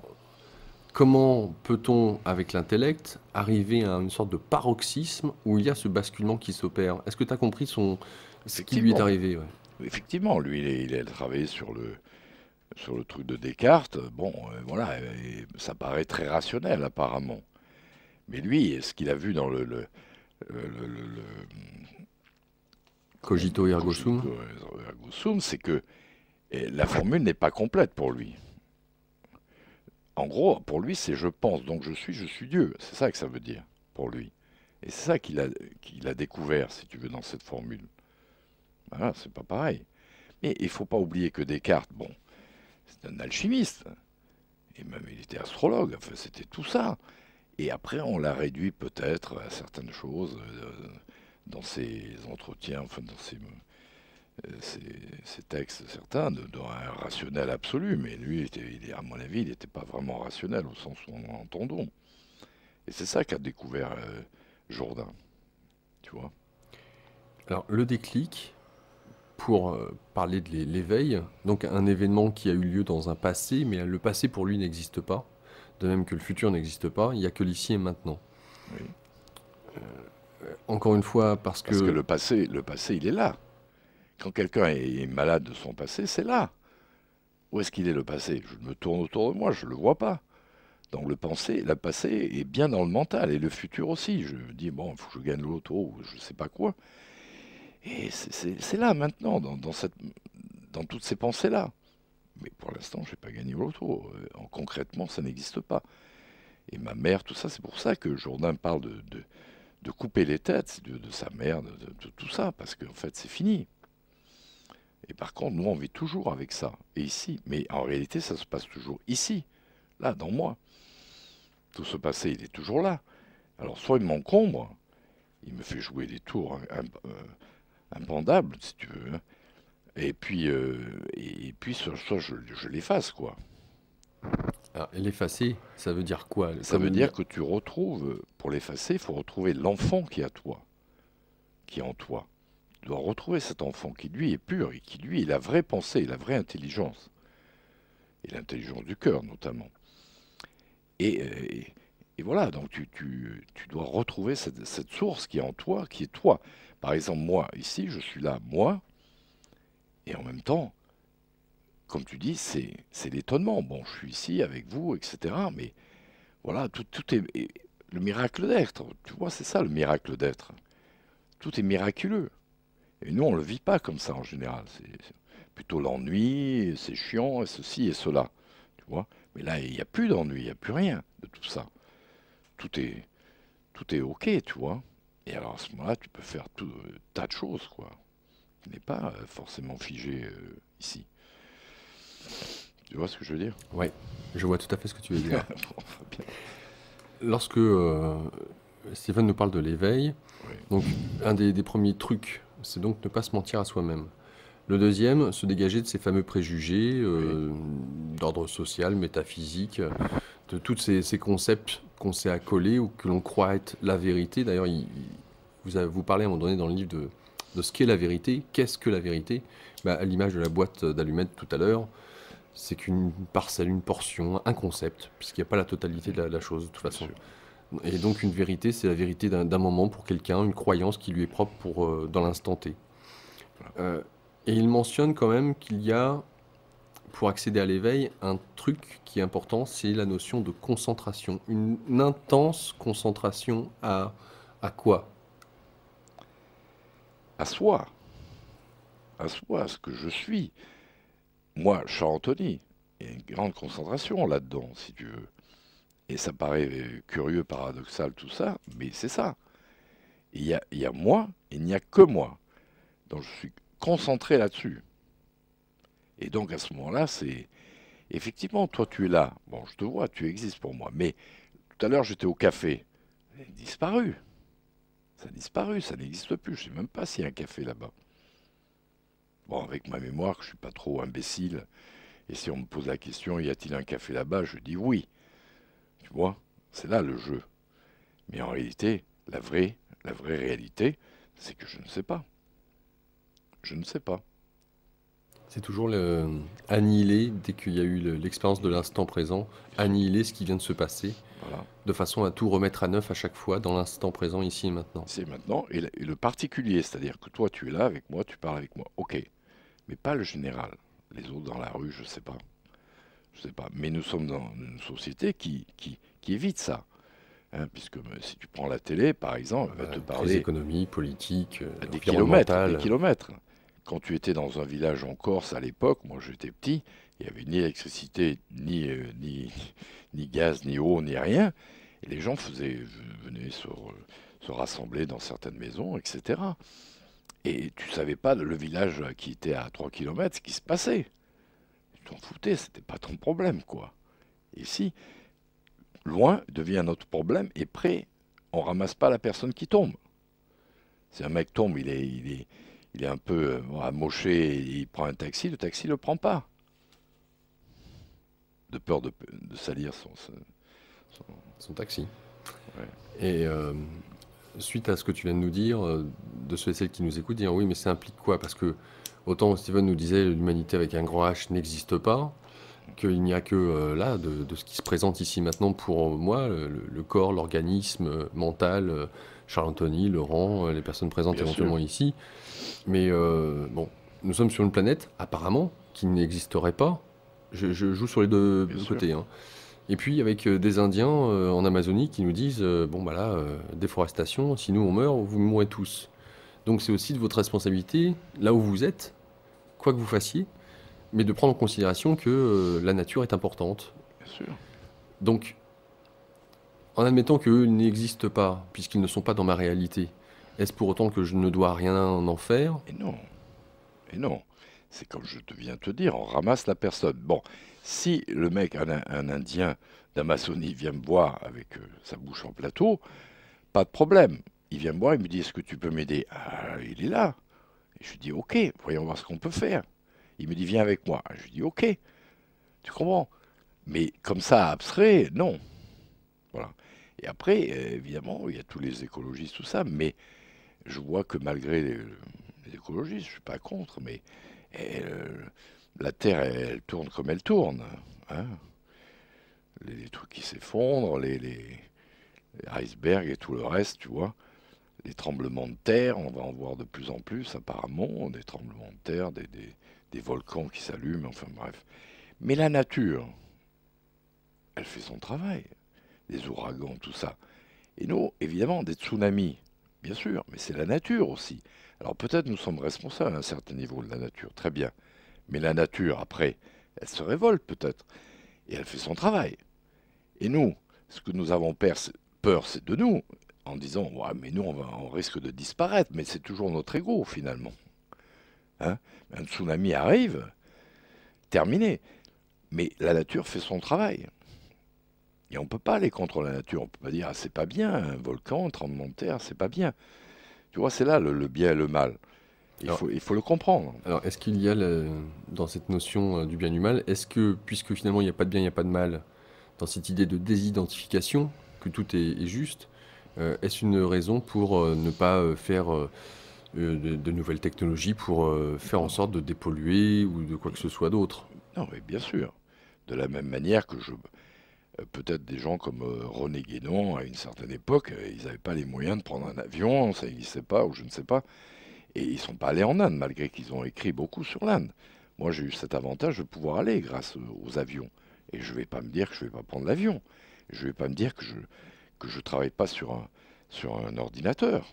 comment peut-on, avec l'intellect, arriver à une sorte de paroxysme où il y a ce basculement qui s'opère? Est-ce que tu as compris ce qui lui est Effectivement. arrivé? Ouais. Effectivement, lui, il a travaillé sur le truc de Descartes. Bon, voilà, et ça paraît très rationnel apparemment. Mais lui, ce qu'il a vu dans le comment on Cogito dit, ergo sum? ergo sum, c'est que la formule n'est pas complète pour lui. En gros, pour lui, c'est je pense, donc je suis Dieu. C'est ça que ça veut dire pour lui. Et c'est ça qu'il a découvert, si tu veux, dans cette formule. Voilà, c'est pas pareil. Mais il faut pas oublier que Descartes, bon, c'est un alchimiste. Et même il était astrologue, enfin c'était tout ça. Et après on l'a réduit peut-être à certaines choses dans ses entretiens, enfin dans ses textes certains, dans un rationnel absolu. Mais lui, à mon avis, il n'était pas vraiment rationnel au sens où on l'entendons. Et c'est ça qu'a découvert Jourdain, tu vois. Alors, le déclic, pour parler de l'éveil, donc un événement qui a eu lieu dans un passé, mais le passé pour lui n'existe pas, de même que le futur n'existe pas, il n'y a que l'ici et maintenant. Oui. Encore une fois, parce Parce que que le passé, il est là. Quand quelqu'un est malade de son passé, c'est là. Où est-ce qu'il est le passé? Je me tourne autour de moi, je ne le vois pas. Donc le passé est bien dans le mental et le futur aussi. Je me dis, bon, il faut que je gagne l'auto ou je ne sais pas quoi. Et c'est là maintenant, dans toutes ces pensées-là. Mais pour l'instant, je n'ai pas gagné l'auto. Concrètement, ça n'existe pas. Et ma mère, tout ça, c'est pour ça que Jourdain parle de couper les têtes de sa mère, de tout ça, parce qu'en fait, c'est fini. Et par contre, nous, on vit toujours avec ça. Et ici, mais en réalité, ça se passe toujours ici. là, dans moi. Tout ce passé, il est toujours là. Alors, soit il m'encombre, il me fait jouer des tours impendables, si tu veux, hein. Et puis soit je l'efface, quoi. Alors, l'effacer, ça veut dire quoi? Ça veut Comme dire que tu retrouves, pour l'effacer, il faut retrouver l'enfant qui est à toi, qui est en toi. Tu dois retrouver cet enfant qui, lui, est pur et qui, lui, est la vraie pensée, la vraie intelligence. Et l'intelligence du cœur, notamment. Et voilà, donc tu dois retrouver cette source qui est en toi, qui est toi. Par exemple, moi, ici, je suis là, moi, et en même temps, comme tu dis, c'est l'étonnement. Bon, je suis ici avec vous, etc. Mais voilà, tout est le miracle d'être. Tu vois, c'est ça le miracle d'être. Tout est miraculeux. Et nous, on ne le vit pas comme ça en général. C'est plutôt l'ennui, c'est chiant, et ceci et cela. Tu vois. Mais là, il n'y a plus d'ennui, il n'y a plus rien de tout ça. Tout est, tout est OK, tu vois. Et alors à ce moment-là, tu peux faire tout tas de choses, quoi. Tu n'es pas forcément figé ici. Tu vois ce que je veux dire? ouais, je vois tout à fait ce que tu veux dire. Bon, bien. Lorsque Steven nous parle de l'éveil, Oui, donc un des premiers trucs, c'est donc ne pas se mentir à soi-même. Le deuxième, se dégager de ces fameux préjugés oui, d'ordre social, métaphysique, de tous ces concepts qu'on s'est accolés ou que l'on croit être la vérité. D'ailleurs, vous parlez à un moment donné dans le livre de ce qu'est la vérité. Qu'est-ce que la vérité? Bah, à l'image de la boîte d'allumettes tout à l'heure, c'est qu'une parcelle, une portion, un concept, puisqu'il n'y a pas la totalité de la chose de toute bien façon. sûr. Et donc une vérité, c'est la vérité d'un moment pour quelqu'un, une croyance qui lui est propre dans l'instant T. Voilà. Euh, et il mentionne quand même qu'il y a, pour accéder à l'éveil, un truc qui est important, c'est la notion de concentration. Une intense concentration à quoi? À soi, à ce que je suis. Moi, Charles Anthony, il y a une grande concentration là-dedans, si tu veux. Et ça paraît curieux, paradoxal, tout ça, mais c'est ça. Il y a moi, il n'y a que moi. Donc je suis concentré là-dessus. Et donc à ce moment-là, c'est... Effectivement, toi tu es là. Bon, je te vois, tu existes pour moi. Mais tout à l'heure, j'étais au café. Il a disparu. Ça a disparu, ça n'existe plus. Je ne sais même pas s'il y a un café là-bas. Bon, avec ma mémoire, que je suis pas trop imbécile, et si on me pose la question, y a-t-il un café là-bas? Je dis oui. Tu vois, c'est là le jeu. Mais en réalité, la vraie réalité, c'est que je ne sais pas. Je ne sais pas. C'est toujours annihiler, dès qu'il y a eu l'expérience de l'instant présent, Bien sûr. annihiler ce qui vient de se passer, Voilà. de façon à tout remettre à neuf à chaque fois dans l'instant présent, ici et maintenant. C'est maintenant. Et le particulier, c'est-à-dire que toi, tu es là avec moi, tu parles avec moi. Ok. Mais pas le général. Les autres dans la rue, je sais pas. Je sais pas. Mais nous sommes dans une société qui évite ça. Hein, puisque si tu prends la télé, par exemple, elle va te Crise parler économique, politique, à des kilomètres, des environnementale. kilomètres. Quand tu étais dans un village en Corse à l'époque, moi j'étais petit, il n'y avait ni électricité, ni gaz, ni eau, ni rien. Et les gens venaient se rassembler dans certaines maisons, etc. Et tu savais pas le village qui était à 3 kilomètres ce qui se passait. Tu t'en foutais, c'était pas ton problème, quoi. Ici, loin devient notre problème et près, on ramasse pas la personne qui tombe. Si un mec tombe, il est un peu amoché, et il prend un taxi, le taxi le prend pas, de peur de salir son- Son taxi. ouais, Et suite à ce que tu viens de nous dire, de ceux et celles qui nous écoutent, dire oui, mais ça implique quoi? Parce que autant Steven nous disait l'humanité avec un grand H n'existe pas, qu'il n'y a que là, de ce qui se présente ici maintenant pour moi, le corps, l'organisme mental, Charles Anthony, Laurent, les personnes présentes bien sûr, éventuellement ici. Mais bon, nous sommes sur une planète, apparemment, qui n'existerait pas. Je joue sur les deux bien sûr, côtés, hein. Et puis avec des Indiens en Amazonie qui nous disent bon bah là, déforestation, si nous on meurt, vous mourrez tous. Donc c'est aussi de votre responsabilité, là où vous êtes, quoi que vous fassiez, mais de prendre en considération que la nature est importante. bien sûr. Donc en admettant qu'eux n'existent pas, puisqu'ils ne sont pas dans ma réalité, est-ce pour autant que je ne dois rien en faire? Et non, et non. C'est comme je te viens de te dire, on ramasse la personne. Bon, si le mec, un Indien d'Amazonie vient me voir avec sa bouche en plateau, pas de problème. Il vient me voir, il me dit, est-ce que tu peux m'aider? Ah, il est là. Et je lui dis, ok, voyons voir ce qu'on peut faire. Il me dit, viens avec moi. Je lui dis, ok, tu comprends? Mais comme ça, abstrait, non. Voilà. Et après, évidemment, il y a tous les écologistes, tout ça, mais je vois que malgré les écologistes, je ne suis pas contre, mais la Terre, elle tourne comme elle tourne. Hein. Les trucs qui s'effondrent, les icebergs et tout le reste, tu vois. Les tremblements de terre, on va en voir de plus en plus apparemment, des tremblements de terre, des volcans qui s'allument, enfin bref. Mais la nature, elle fait son travail. Les ouragans, tout ça. Et nous, évidemment, des tsunamis, bien sûr, mais c'est la nature aussi. Alors peut-être nous sommes responsables à un certain niveau de la nature, très bien. Mais la nature, après, elle se révolte peut-être, et elle fait son travail. Et nous, ce que nous avons peur, c'est de nous, en disant, ouais, mais nous, on risque de disparaître, mais c'est toujours notre ego, finalement. Hein. Un tsunami arrive, terminé. Mais la nature fait son travail. Et on ne peut pas aller contre la nature. On ne peut pas dire, ah, c'est pas bien, un volcan, un tremblement de terre, c'est pas bien. Tu vois, c'est là le bien et le mal. Alors, Il faut le comprendre. alors, est-ce qu'il y a, dans cette notion du bien et du mal, est-ce que, puisque finalement il n'y a pas de bien, il n'y a pas de mal, dans cette idée de désidentification, que tout est juste, est-ce une raison pour ne pas faire de nouvelles technologies pour faire en Non, sorte de dépolluer ou de quoi que ce soit d'autre? non, mais bien sûr. De la même manière que peut-être des gens comme René Guénon, à une certaine époque, ils n'avaient pas les moyens de prendre un avion, ça n'existait pas, ou je ne sais pas. Et ils ne sont pas allés en Inde, malgré qu'ils ont écrit beaucoup sur l'Inde. Moi, j'ai eu cet avantage de pouvoir aller grâce aux avions. Et je ne vais pas me dire que je ne vais pas prendre l'avion. Je ne vais pas me dire que je travaille pas sur un ordinateur.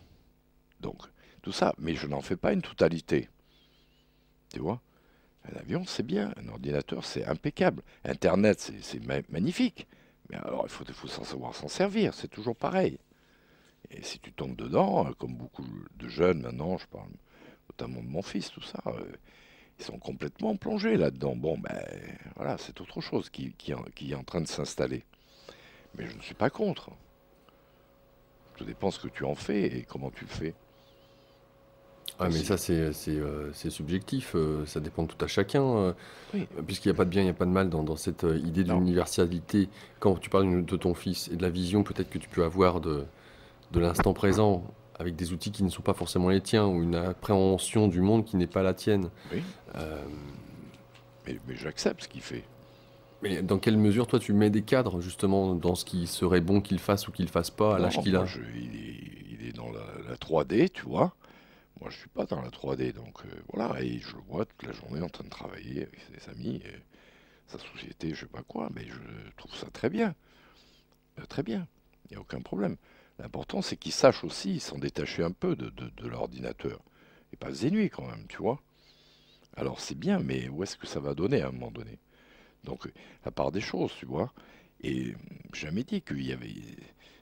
Donc, tout ça. Mais je n'en fais pas une totalité. Tu vois? Un avion, c'est bien. Un ordinateur, c'est impeccable. Internet, c'est magnifique. Mais alors, il faut savoir s'en servir. C'est toujours pareil. Et si tu tombes dedans, comme beaucoup de jeunes maintenant, je parle notamment de mon fils, tout ça, ils sont complètement plongés là-dedans. Bon, ben voilà, c'est autre chose qui est en train de s'installer. Mais je ne suis pas contre. Tout dépend ce que tu en fais et comment tu le fais Ah, mais aussi. ça, c'est subjectif, ça dépend de tout à chacun, Oui, puisqu'il n'y a pas de bien, il n'y a pas de mal dans cette idée non, d'universalité. Quand tu parles de ton fils et de la vision peut-être que tu peux avoir de l'instant présent, avec des outils qui ne sont pas forcément les tiens, ou une appréhension du monde qui n'est pas la tienne. oui, Euh, mais j'accepte ce qu'il fait. mais dans quelle mesure, toi, tu mets des cadres, justement, dans ce qui serait bon qu'il fasse ou qu'il fasse pas à l'âge Non, qu'il moi, a? il est dans la 3D, tu vois. Moi, je suis pas dans la 3D, donc voilà. Et je le vois toute la journée en train de travailler avec ses amis, et sa société, je sais pas quoi. Mais je trouve ça très bien. Très bien, il n'y a aucun problème. L'important, c'est qu'ils sachent aussi s'en détacher un peu de l'ordinateur. Et pas zénuit quand même, tu vois. Alors c'est bien, mais où est-ce que ça va donner à un moment donné? Donc, à part des choses, tu vois. Et j'ai jamais dit qu'il y avait...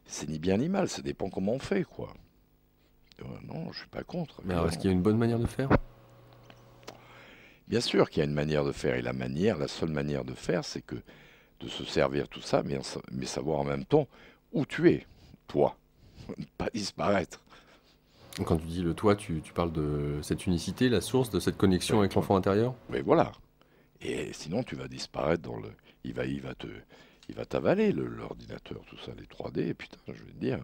C'est ni bien ni mal, ça dépend comment on fait, quoi. Non, je suis pas contre, Mais alors, est-ce évidemment. qu'il y a une bonne manière de faire? Bien sûr qu'il y a une manière de faire, et la seule manière de faire, c'est que de se servir tout ça, mais savoir en même temps où tu es, toi, pas disparaître. Quand tu dis le toi, tu parles de cette unicité, la source de cette connexion Ben, avec l'enfant intérieur? mais voilà. Et sinon, tu vas disparaître dans le. Il va t'avaler l'ordinateur, tout ça, les 3D. Putain, je veux te dire,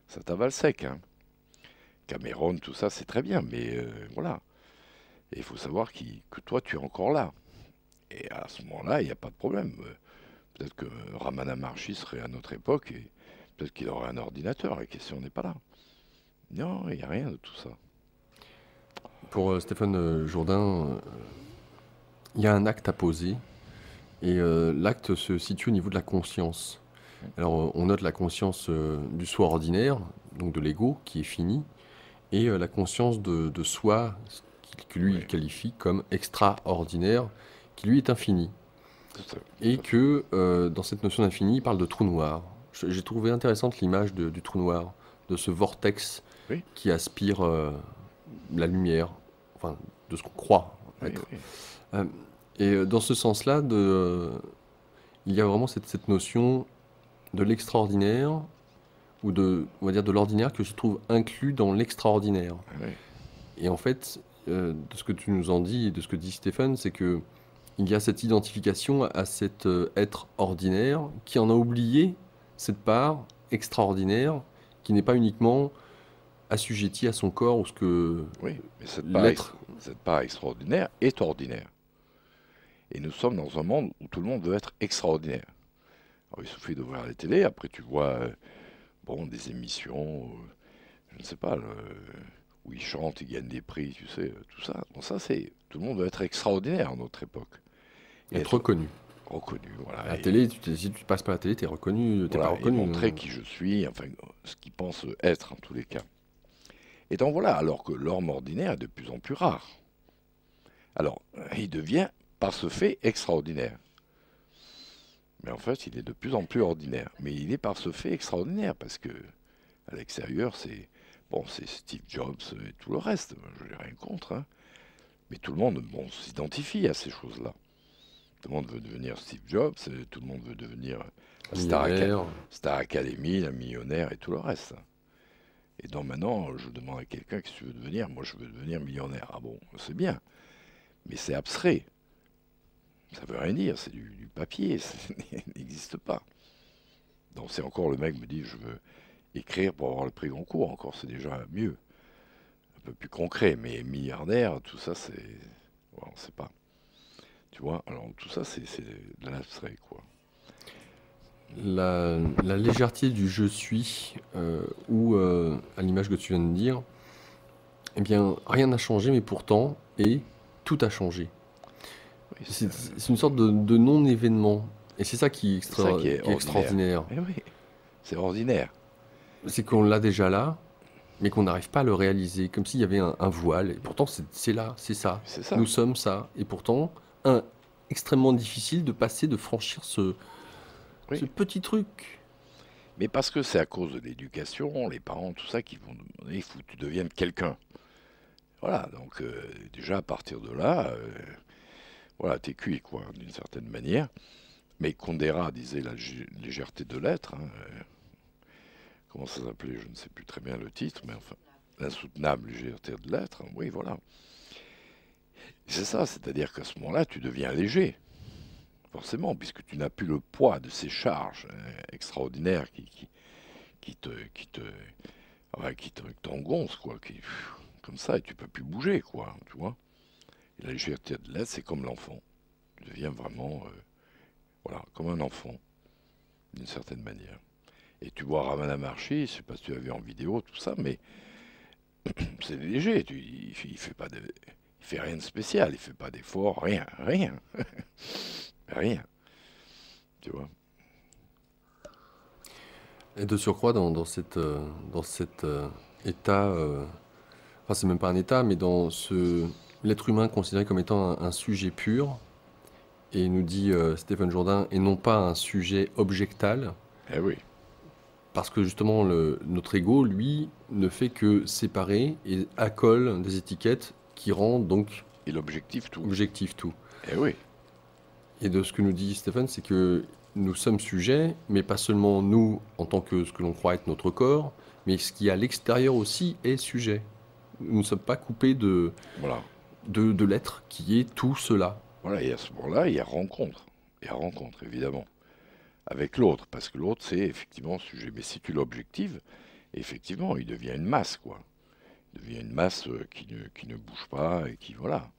ça t'avale sec. Hein. Cameron, tout ça, c'est très bien, mais voilà. Et il faut savoir que toi, tu es encore là. Et à ce moment-là, il n'y a pas de problème. Peut-être que Ramana Maharshi serait à notre époque et peut-être qu'il aurait un ordinateur. La question n'est pas là. Non, il n'y a rien de tout ça. Pour Stéphane Jourdain, il y a un acte à poser et l'acte se situe au niveau de la conscience. Alors, on note la conscience du soi ordinaire, donc de l'ego, qui est fini, et la conscience de soi, que lui il Oui, qualifie comme extraordinaire, qui lui est infini. Et tout à fait. que dans cette notion d'infini, il parle de trou noir. J'ai trouvé intéressante l'image du trou noir, de ce vortex Oui, qui aspire la lumière, enfin, de ce qu'on croit Oui, être. oui. Euh, et dans ce sens-là, il y a vraiment cette notion de l'extraordinaire, ou on va dire de l'ordinaire, que je trouve inclus dans l'extraordinaire. Oui, Et en fait, de ce que tu nous en dis et de ce que dit Stéphane, c'est que il y a cette identification à cet être ordinaire qui en a oublié cette part extraordinaire qui n'est pas uniquement assujettie à son corps ou ce que oui. Mais l'être. cette part extraordinaire est ordinaire. Et nous sommes dans un monde où tout le monde veut être extraordinaire. Alors, il suffit d'ouvrir la télé, après tu vois bon, des émissions, je ne sais pas, où ils chantent, ils gagnent des prix, tu sais, tout ça. Bon, ça, c'est. Tout le monde veut être extraordinaire à notre époque. Et Être être reconnu. reconnu, voilà. À la Et télé, si tu passes pas à la télé, t'es reconnu, t'es pas voilà, et reconnu. montrer qui je suis, enfin, ce qu'ils pensent être en tous les cas. Et donc voilà, alors que l'homme ordinaire est de plus en plus rare. Alors, il devient, par ce fait, extraordinaire. Mais en fait, il est de plus en plus ordinaire. Mais il est par ce fait extraordinaire, parce que à l'extérieur, c'est bon, c'est Steve Jobs et tout le reste. Je n'ai rien contre, hein. Mais tout le monde, bon, s'identifie à ces choses-là. Tout le monde veut devenir Steve Jobs, et tout le monde veut devenir Millionnaire. Star Academy, un millionnaire et tout le reste. Et donc maintenant, je demande à quelqu'un qu'est-ce que tu veux devenir. Moi, je veux devenir millionnaire. Ah bon, c'est bien, mais c'est abstrait. Ça veut rien dire, c'est du papier, ça n'existe pas. Donc c'est encore le mec me dit, je veux écrire pour avoir le prix Goncourt. Encore, c'est déjà mieux, un peu plus concret. Mais milliardaire, tout ça, c'est, ouais, on ne sait pas. Tu vois, alors tout ça, c'est de l'abstrait, quoi. La légèreté du je suis, ou à l'image que tu viens de dire, eh bien, rien n'a changé, mais pourtant, et tout a changé. Oui, C'est une sorte de non-événement. Et c'est ça c'est ça qui est qui est ordinaire. extraordinaire. Eh oui, c'est ordinaire. C'est qu'on l'a déjà là, mais qu'on n'arrive pas à le réaliser, comme s'il y avait un voile. Et pourtant, c'est là, c'est ça. C'est ça. Nous sommes ça. Et pourtant, extrêmement difficile de passer, de franchir ce Oui. petit truc. Mais parce que c'est à cause de l'éducation, les parents, tout ça, qui vont demander, il faut que tu deviennes quelqu'un. Voilà, donc déjà à partir de là, voilà, t'es cuit, quoi, d'une certaine manière. Mais Condera disait la légèreté de l'être, hein, comment ça s'appelait, je ne sais plus très bien le titre, mais enfin, l'insoutenable légèreté de l'être, hein, oui, voilà. C'est ça, c'est-à-dire qu'à ce moment-là, tu deviens léger, forcément, puisque tu n'as plus le poids de ces charges extraordinaires qui t'engoncent, quoi, comme ça, et tu peux plus bouger, quoi, tu vois. Et la légèreté de l'être, c'est comme l'enfant. Tu deviens vraiment, voilà, comme un enfant, d'une certaine manière. Et tu vois Ramana Maharshi, je sais pas si tu as vu en vidéo, tout ça, mais c'est léger, il fait pas il fait rien de spécial, il fait pas d'effort, rien, rien, rien, tu vois. Et de surcroît, dans cet état, enfin, c'est même pas un état, mais l'être humain considéré comme étant un sujet pur, et nous dit Stéphane Jourdain, et non pas un sujet objectal, Eh oui, parce que justement, notre ego, lui, ne fait que séparer et accole des étiquettes qui rendent donc et l'objectif, tout. objectif tout. Eh oui, Et de ce que nous dit Stéphane, c'est que nous sommes sujets, mais pas seulement nous en tant que ce que l'on croit être notre corps, mais ce qui est à l'extérieur aussi est sujet. Nous ne sommes pas coupés voilà. de l'être qui est tout cela. Voilà, et à ce moment-là, il y a rencontre. Il y a rencontre, évidemment, avec l'autre, parce que l'autre, c'est effectivement sujet. Mais si tu l'objectives, effectivement, il devient une masse, quoi. Il devient une masse qui ne bouge pas et qui, voilà,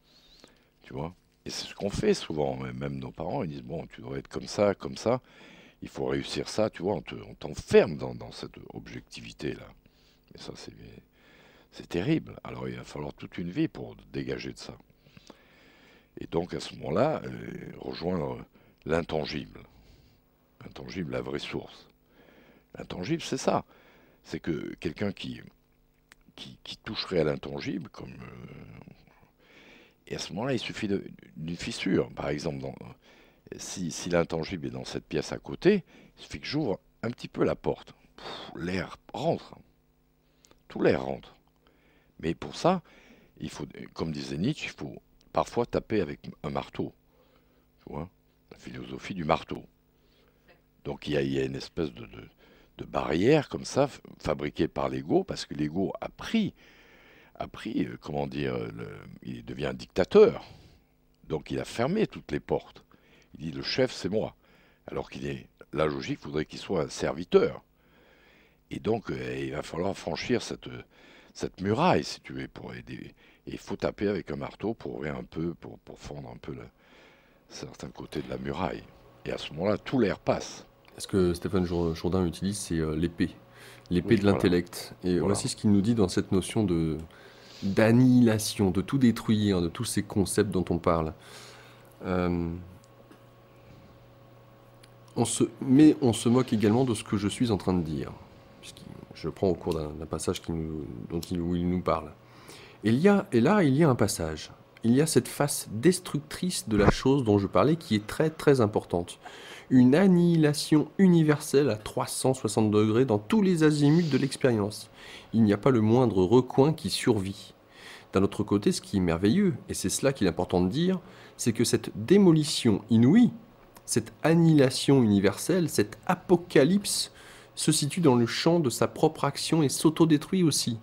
tu vois. Et c'est ce qu'on fait souvent, même nos parents, ils disent, bon, tu dois être comme ça, il faut réussir ça, tu vois, on t'enferme dans cette objectivité-là. Et ça, c'est terrible. Alors, il va falloir toute une vie pour dégager de ça. Et donc, à ce moment-là, rejoindre l'intangible. L'intangible, la vraie source. L'intangible, c'est ça. C'est que quelqu'un qui toucherait à l'intangible, comme et à ce moment-là, il suffit d'une fissure. Par exemple, si l'intangible est dans cette pièce à côté, il suffit que j'ouvre un petit peu la porte. L'air rentre. Tout l'air rentre. Mais pour ça, il faut, comme disait Nietzsche, il faut parfois taper avec un marteau, tu vois, la philosophie du marteau. Donc il y a une espèce de barrière comme ça, fabriquée par l'ego, parce que l'ego a pris, comment dire, il devient un dictateur. Donc il a fermé toutes les portes. Il dit le chef c'est moi. Alors qu'il est, la logique voudrait qu'il soit un serviteur. Et donc il va falloir franchir cette muraille, si tu veux, pour aider. Et il faut taper avec un marteau pour ouvrir un peu, pour fendre un peu certains côtés de la muraille. Et à ce moment-là, tout l'air passe. Ce que Stéphane Jourdain utilise, c'est l'épée. L'épée Oui, de voilà, l'intellect. Et voilà. voici ce qu'il nous dit dans cette notion d'annihilation, de tout détruire, de tous ces concepts dont on parle. Euh, mais on se moque également de ce que je suis en train de dire. Je prends au cours d'un passage où il nous parle. Et là, il y a un passage. Il y a cette face destructrice de la chose dont je parlais qui est très très importante. Une annihilation universelle à 360 degrés dans tous les azimuts de l'expérience. Il n'y a pas le moindre recoin qui survit. D'un autre côté, ce qui est merveilleux, et c'est cela qu'il est important de dire, c'est que cette démolition inouïe, cette annihilation universelle, cette apocalypse, se situe dans le champ de sa propre action et s'autodétruit aussi.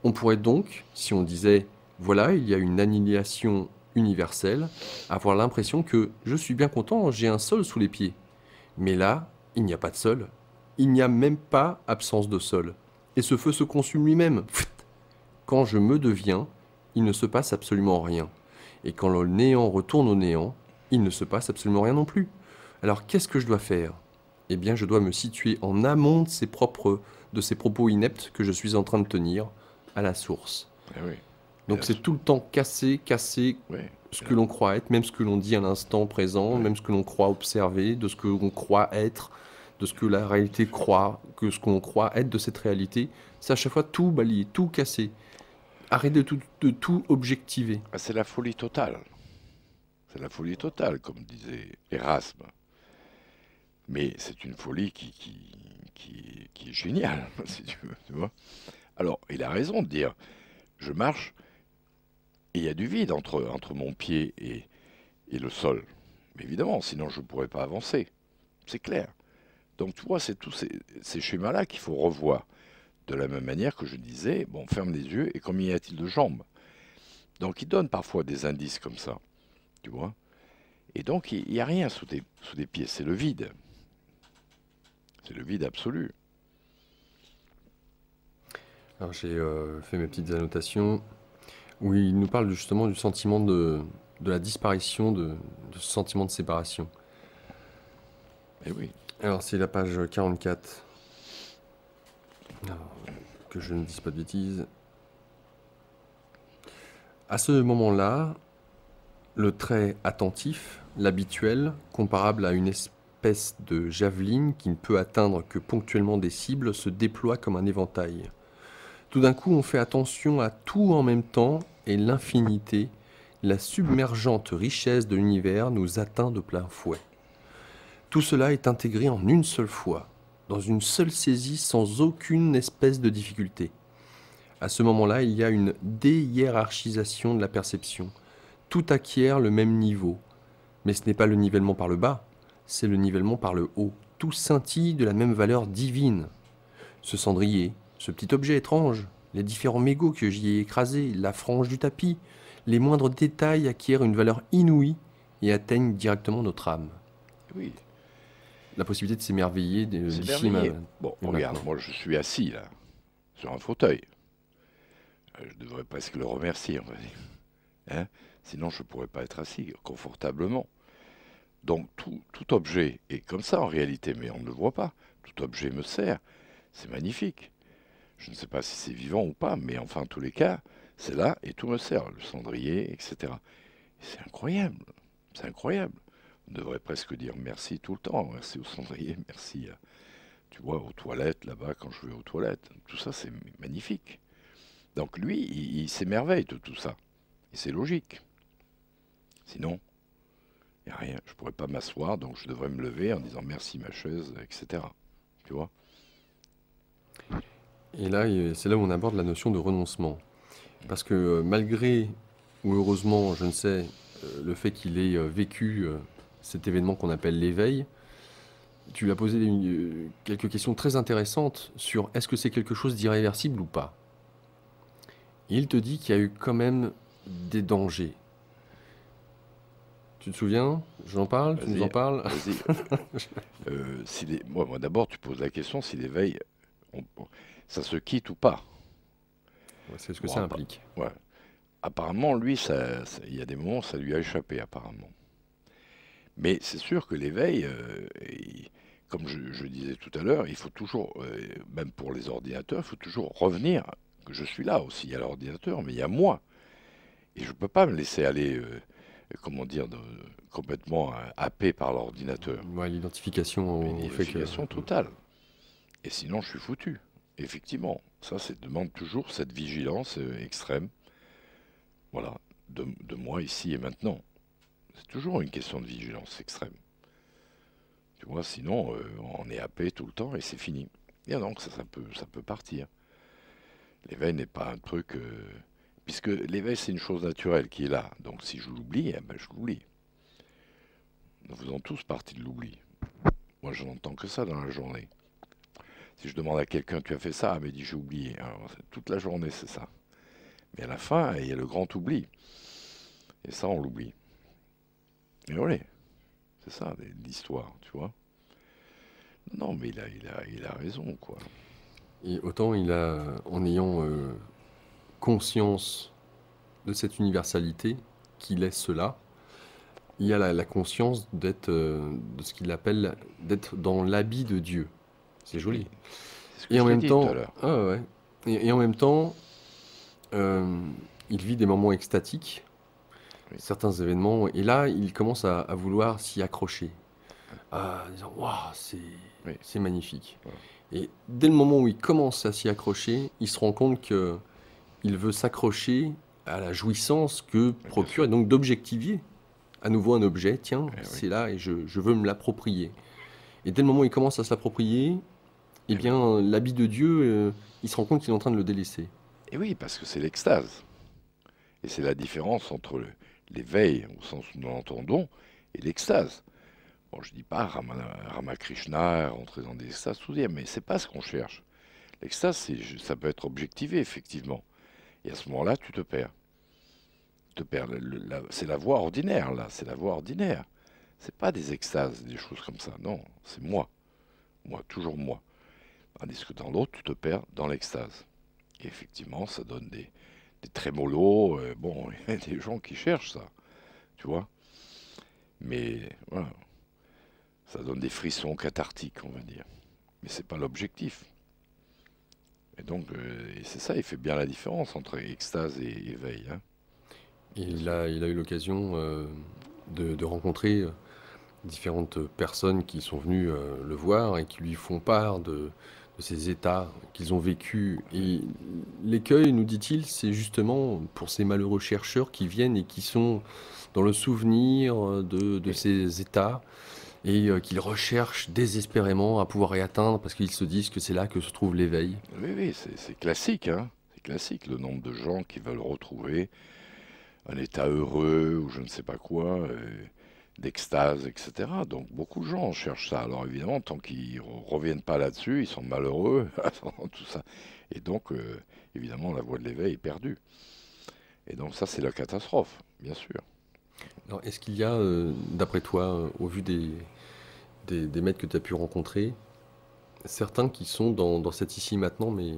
On pourrait donc, si on disait, voilà, il y a une annihilation universelle, avoir l'impression que je suis bien content, j'ai un sol sous les pieds. Mais là, il n'y a pas de sol. Il n'y a même pas absence de sol. Et ce feu se consume lui-même. Quand je me deviens, il ne se passe absolument rien. Et quand le néant retourne au néant, il ne se passe absolument rien non plus. Alors qu'est-ce que je dois faire? Eh bien, je dois me situer en amont de ces propos ineptes que je suis en train de tenir, à la source. Eh oui. Et Donc là, c'est tout le temps casser oui. ce Et que là, l'on croit être, même ce que l'on dit à l'instant présent, oui. même ce que l'on croit observer, de ce que l'on croit être, de ce que la réalité croit, que ce qu'on croit être de cette réalité. C'est à chaque fois tout balayer, tout casser. Arrêter de tout objectiver. Ah, c'est la folie totale. C'est la folie totale, comme disait Erasme. Mais c'est une folie qui est géniale, si tu veux, tu vois. Alors, il a raison de dire, je marche et il y a du vide entre mon pied et le sol. Mais évidemment, sinon je ne pourrais pas avancer. C'est clair. Donc, tu vois, c'est tous ces schémas-là qu'il faut revoir. De la même manière que je disais, bon, ferme les yeux et combien y a-t-il de jambes? Donc, il donne parfois des indices comme ça, tu vois. Et donc, il n'y a rien sous tes pieds, c'est le vide. C'est le vide absolu. Alors j'ai fait mes petites annotations où il nous parle justement du sentiment de la disparition, de ce sentiment de séparation. Eh oui. Alors c'est la page 44. Alors, que je ne dise pas de bêtises. À ce moment-là, le trait attentif, l'habituel, comparable à une espèce de javeline qui ne peut atteindre que ponctuellement des cibles, se déploie comme un éventail. Tout d'un coup, on fait attention à tout en même temps et l'infinité, la submergente richesse de l'univers nous atteint de plein fouet. Tout cela est intégré en une seule fois, dans une seule saisie sans aucune espèce de difficulté. À ce moment-là, il y a une déhiérarchisation de la perception. Tout acquiert le même niveau. Mais ce n'est pas le nivellement par le bas, c'est le nivellement par le haut. Tout scintille de la même valeur divine. Ce cendrier, ce petit objet étrange, les différents mégots que j'y ai écrasés, la frange du tapis, les moindres détails acquièrent une valeur inouïe et atteignent directement notre âme. Oui, La possibilité de s'émerveiller c'est d'ici merveilleux. Bon, et regarde, maintenant. moi je suis assis là, sur un fauteuil. Je devrais presque le remercier, on va dire. Hein? Sinon, je ne pourrais pas être assis confortablement. Donc, tout objet est comme ça en réalité, mais on ne le voit pas. Tout objet me sert. C'est magnifique. Je ne sais pas si c'est vivant ou pas, mais enfin, en tous les cas, c'est là et tout me sert. Le cendrier, etc. Et c'est incroyable. C'est incroyable. On devrait presque dire merci tout le temps. Merci au cendrier, merci, tu vois, aux toilettes là-bas quand je vais aux toilettes. Tout ça, c'est magnifique. Donc lui, il s'émerveille de tout ça. Et c'est logique. Sinon, il n'y a rien. Je ne pourrais pas m'asseoir, donc je devrais me lever en disant merci ma chaise, etc. Tu vois? Et là, c'est là où on aborde la notion de renoncement. Parce que malgré ou heureusement, je ne sais, le fait qu'il ait vécu cet événement qu'on appelle l'éveil, tu lui as posé quelques questions très intéressantes sur est-ce que c'est quelque chose d'irréversible ou pas. Et il te dit qu'il y a eu quand même des dangers. Tu te souviens? J'en parle? Tu nous en Vas-y, parles? vas-y. Moi, d'abord, tu poses la question si l'éveil, ça se quitte ou pas. Ouais, c'est ce que Bon, ça implique. ouais. Apparemment, lui, il y a des moments, ça lui a échappé, apparemment. Mais c'est sûr que l'éveil, comme je disais tout à l'heure, il faut toujours, même pour les ordinateurs, il faut toujours revenir, que je suis là aussi, il y a l'ordinateur, mais il y a moi. Et je ne peux pas me laisser aller, comment dire, complètement happé par l'ordinateur. Ouais, l'identification Une au fait que... identification totale. Et sinon, je suis foutu. Effectivement, ça demande toujours cette vigilance extrême, voilà, de moi ici et maintenant. C'est toujours une question de vigilance extrême. Tu vois, sinon, on est happé tout le temps et c'est fini. Et donc, ça peut partir. L'éveil n'est pas un truc... puisque l'éveil, c'est une chose naturelle qui est là. Donc, si je l'oublie, eh ben, je l'oublie. Nous faisons tous partie de l'oubli. Moi, je n'entends que ça dans la journée. Si je demande à quelqu'un, tu as fait ça? Ah, mais il dit, j'ai oublié. Alors, toute la journée, c'est ça. Mais à la fin, il y a le grand oubli. Et ça, on l'oublie. Et oui, c'est ça, l'histoire, tu vois. Non, mais il a raison, quoi. Et autant il a, en ayant conscience de cette universalité qui laisse cela, il y a la conscience d'être, de ce qu'il appelle d'être dans l'habit de Dieu. C'est joli. Oui, c'est ce que Et en je t'ai même dit tout à temps, l'heure. ah ouais. Et en même temps, euh, il vit des moments extatiques, Oui, certains événements, et là, il commence à vouloir s'y accrocher, en disant, waouh, oui, c'est magnifique. voilà. Et dès le moment où il commence à s'y accrocher, il se rend compte que il veut s'accrocher à la jouissance que Oui, bien procure, sûr. et donc d'objectiver à nouveau un objet. Tiens, Eh oui, c'est là et je veux me l'approprier. Et dès le moment où il commence à se l'approprier, eh eh oui. bien, l'habit de Dieu, il se rend compte qu'il est en train de le délaisser. Et oui, parce que c'est l'extase. Et c'est la différence entre l'éveil, au sens où nous l'entendons, et l'extase. Bon, je dis pas Ramakrishna, rentrer dans des extases soudaines, mais c'est pas ce qu'on cherche. L'extase, ça peut être objectivé, effectivement. Et à ce moment-là, tu te perds. Tu te perds. C'est la voie ordinaire, là. C'est la voie ordinaire. C'est pas des extases, des choses comme ça. Non, c'est moi. Moi, toujours moi. Tandis que dans l'autre, tu te perds dans l'extase. Et effectivement, ça donne des trémolos. Bon, il y a des gens qui cherchent ça, tu vois. Mais voilà, ça donne des frissons cathartiques, on va dire. Mais c'est pas l'objectif. Et donc, et c'est ça, il fait bien la différence entre extase et éveil, hein, Et bien sûr. il a eu l'occasion de rencontrer différentes personnes qui sont venues le voir et qui lui font part de ces états qu'ils ont vécus. Oui, Et l'écueil, nous dit-il, c'est justement pour ces malheureux chercheurs qui viennent et qui sont dans le souvenir de oui, ces états et qu'ils recherchent désespérément à pouvoir y atteindre parce qu'ils se disent que c'est là que se trouve l'éveil. oui, oui, c'est classique, hein. C'est classique, le nombre de gens qui veulent retrouver un état heureux ou je ne sais pas quoi, d'extase, etc. Donc beaucoup de gens cherchent ça. Alors évidemment, tant qu'ils reviennent pas là-dessus, ils sont malheureux, tout ça. Et donc, évidemment, la voie de l'éveil est perdue. Et donc ça, c'est la catastrophe, bien sûr. Alors, est-ce qu'il y a, d'après toi, au vu des maîtres que tu as pu rencontrer, certains qui sont dans cet ici maintenant, mais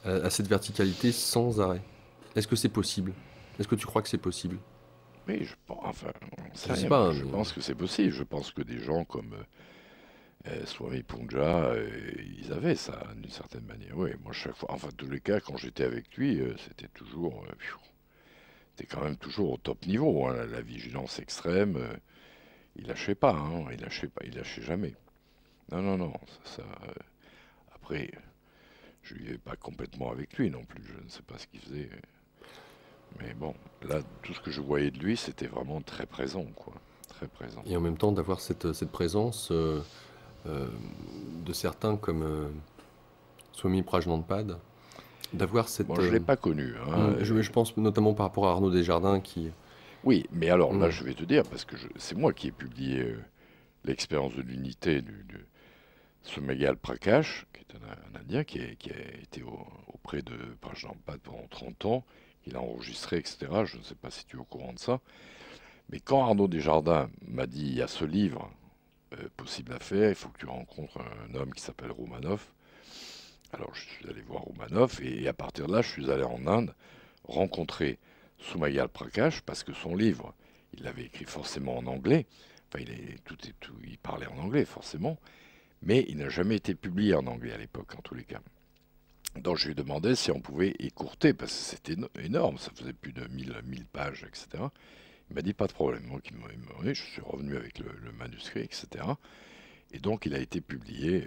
à cette verticalité sans arrêt? Est-ce que c'est possible? Est-ce que tu crois que c'est possible? Mais je pense, enfin, on sait Je sais rien, pas, mais hein, je mais pense que c'est possible. Je pense que des gens comme Swami Punja, ils avaient ça d'une certaine manière. Oui, moi chaque fois, enfin tous les cas, quand j'étais avec lui, c'était toujours, c'était quand même toujours au top niveau, hein, la vigilance extrême. Il lâchait pas, hein, il lâchait jamais. Non, non, non. Après, je vivais pas complètement avec lui non plus. Je ne sais pas ce qu'il faisait. Mais bon, là, tout ce que je voyais de lui, c'était vraiment très présent, quoi. Très présent. et en même temps d'avoir cette présence euh, de certains comme Swami Prajnanpad, d'avoir cette... Moi, je ne l'ai pas connu, hein. je pense notamment par rapport à Arnaud Desjardins qui... Oui, mais alors là, Mm. je vais te dire, parce que c'est moi qui ai publié l'expérience de l'unité de Somagal Prakash, qui est un Indien qui a été auprès de Prajnampad pendant 30 ans, il a enregistré, etc. Je ne sais pas si tu es au courant de ça. Mais quand Arnaud Desjardins m'a dit, il y a ce livre possible à faire, il faut que tu rencontres un homme qui s'appelle Romanov. Alors je suis allé voir Romanov et à partir de là, je suis allé en Inde rencontrer Somagal Prakash parce que son livre, il l'avait écrit forcément en anglais. Enfin, il parlait en anglais forcément, mais il n'a jamais été publié en anglais à l'époque, en tous les cas. Donc je lui demandais si on pouvait écourter, parce que c'était énorme, ça faisait plus de 1000 pages, etc. Il m'a dit pas de problème. Donc je suis revenu avec le manuscrit, etc. Et donc il a été publié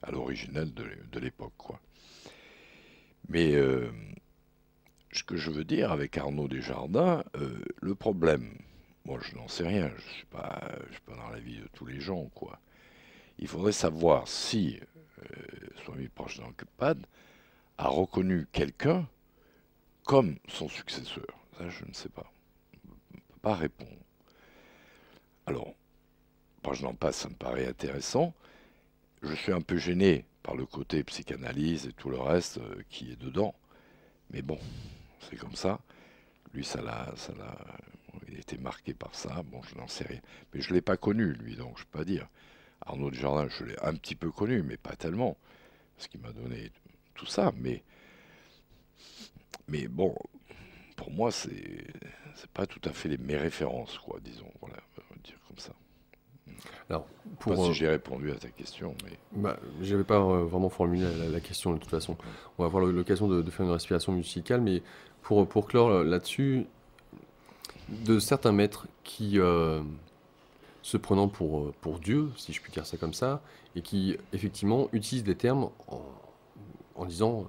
à l'original de l'époque, quoi. Mais ce que je veux dire avec Arnaud Desjardins, le problème, moi je n'en sais rien, je suis pas dans la vie de tous les gens, quoi. Il faudrait savoir si Swami Prajnampad a reconnu quelqu'un comme son successeur. Ça, je ne sais pas. On ne peut pas répondre. Alors, Prajnampad, ça me paraît intéressant. Je suis un peu gêné par le côté psychanalyse et tout le reste qui est dedans. Mais bon, c'est comme ça. Lui, il a été marqué par ça. Bon, je n'en sais rien. Mais je ne l'ai pas connu, lui, donc je ne peux pas dire. Arnaud Desjardins, je l'ai un petit peu connu, mais pas tellement. Parce qu'il m'a donné tout ça. Mais bon, pour moi, c'est pas tout à fait mes références, quoi, disons. Voilà, on va dire comme ça. Alors, Je ne sais pas si j'ai répondu à ta question, mais... je n'avais pas vraiment formulé la question de toute façon. On va avoir l'occasion de faire une respiration musicale, mais pour clore là-dessus, de certains maîtres qui, se prenant pour Dieu, si je puis dire ça comme ça, et qui effectivement utilisent des termes en disant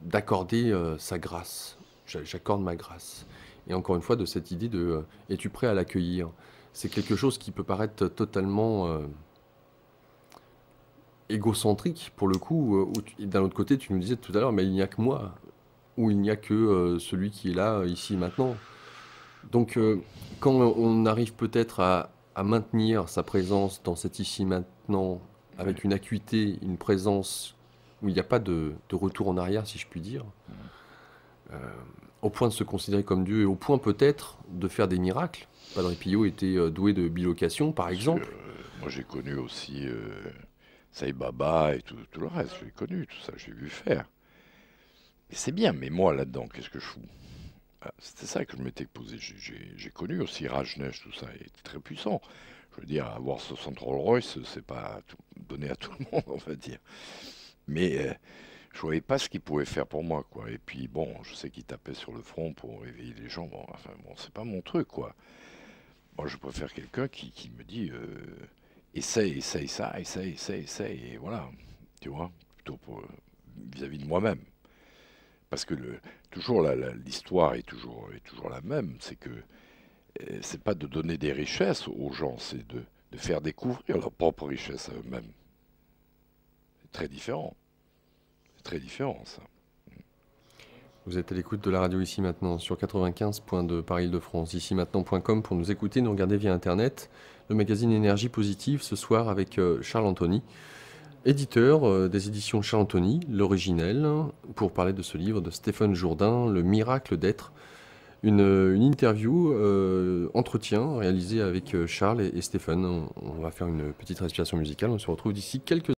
d'accorder sa grâce. J'accorde ma grâce. Et encore une fois, de cette idée de es-tu prêt à l'accueillir? C'est quelque chose qui peut paraître totalement égocentrique pour le coup. D'un autre côté, tu nous disais tout à l'heure, mais il n'y a que moi, ou il n'y a que celui qui est là, ici, maintenant. Donc, quand on arrive peut-être à maintenir sa présence dans cet ici, maintenant, avec une acuité, une présence où il n'y a pas de retour en arrière, si je puis dire, au point de se considérer comme Dieu et au point peut-être de faire des miracles. Padre Pio était doué de bilocation, par exemple. Moi, j'ai connu aussi Sai Baba et tout le reste. J'ai connu tout ça, j'ai vu faire. Et c'est bien, mais moi, là-dedans, qu'est-ce que je fous? C'était ça que je m'étais posé. J'ai connu aussi Rajneesh, tout ça, il était très puissant. Je veux dire, avoir 60 Rolls-Royce, c'est pas donné à tout le monde, on va dire. Mais je voyais pas ce qu'il pouvait faire pour moi, quoi. Et puis, bon, je sais qu'il tapait sur le front pour réveiller les gens. Bon, enfin, bon, c'est pas mon truc, quoi. Moi, je préfère quelqu'un qui me dit essaye ça, essaye, et voilà. Tu vois, plutôt vis-à-vis de moi-même. Parce que toujours l'histoire est toujours la même. C'est que c'est pas de donner des richesses aux gens, c'est de faire découvrir leur propre richesse à eux-mêmes. C'est très différent. C'est très différent, ça. Vous êtes à l'écoute de la radio Ici Maintenant sur 95.2 Paris Île-de-France, ici maintenant.com pour nous écouter, nous regarder via Internet. Le magazine Énergie Positive ce soir avec Charles Anthony, éditeur des éditions Charles Anthony, l'originel, pour parler de ce livre de Stéphane Jourdain, Le miracle d'être. Une interview, entretien réalisé avec Charles et Stéphane. On va faire une petite respiration musicale, on se retrouve d'ici quelques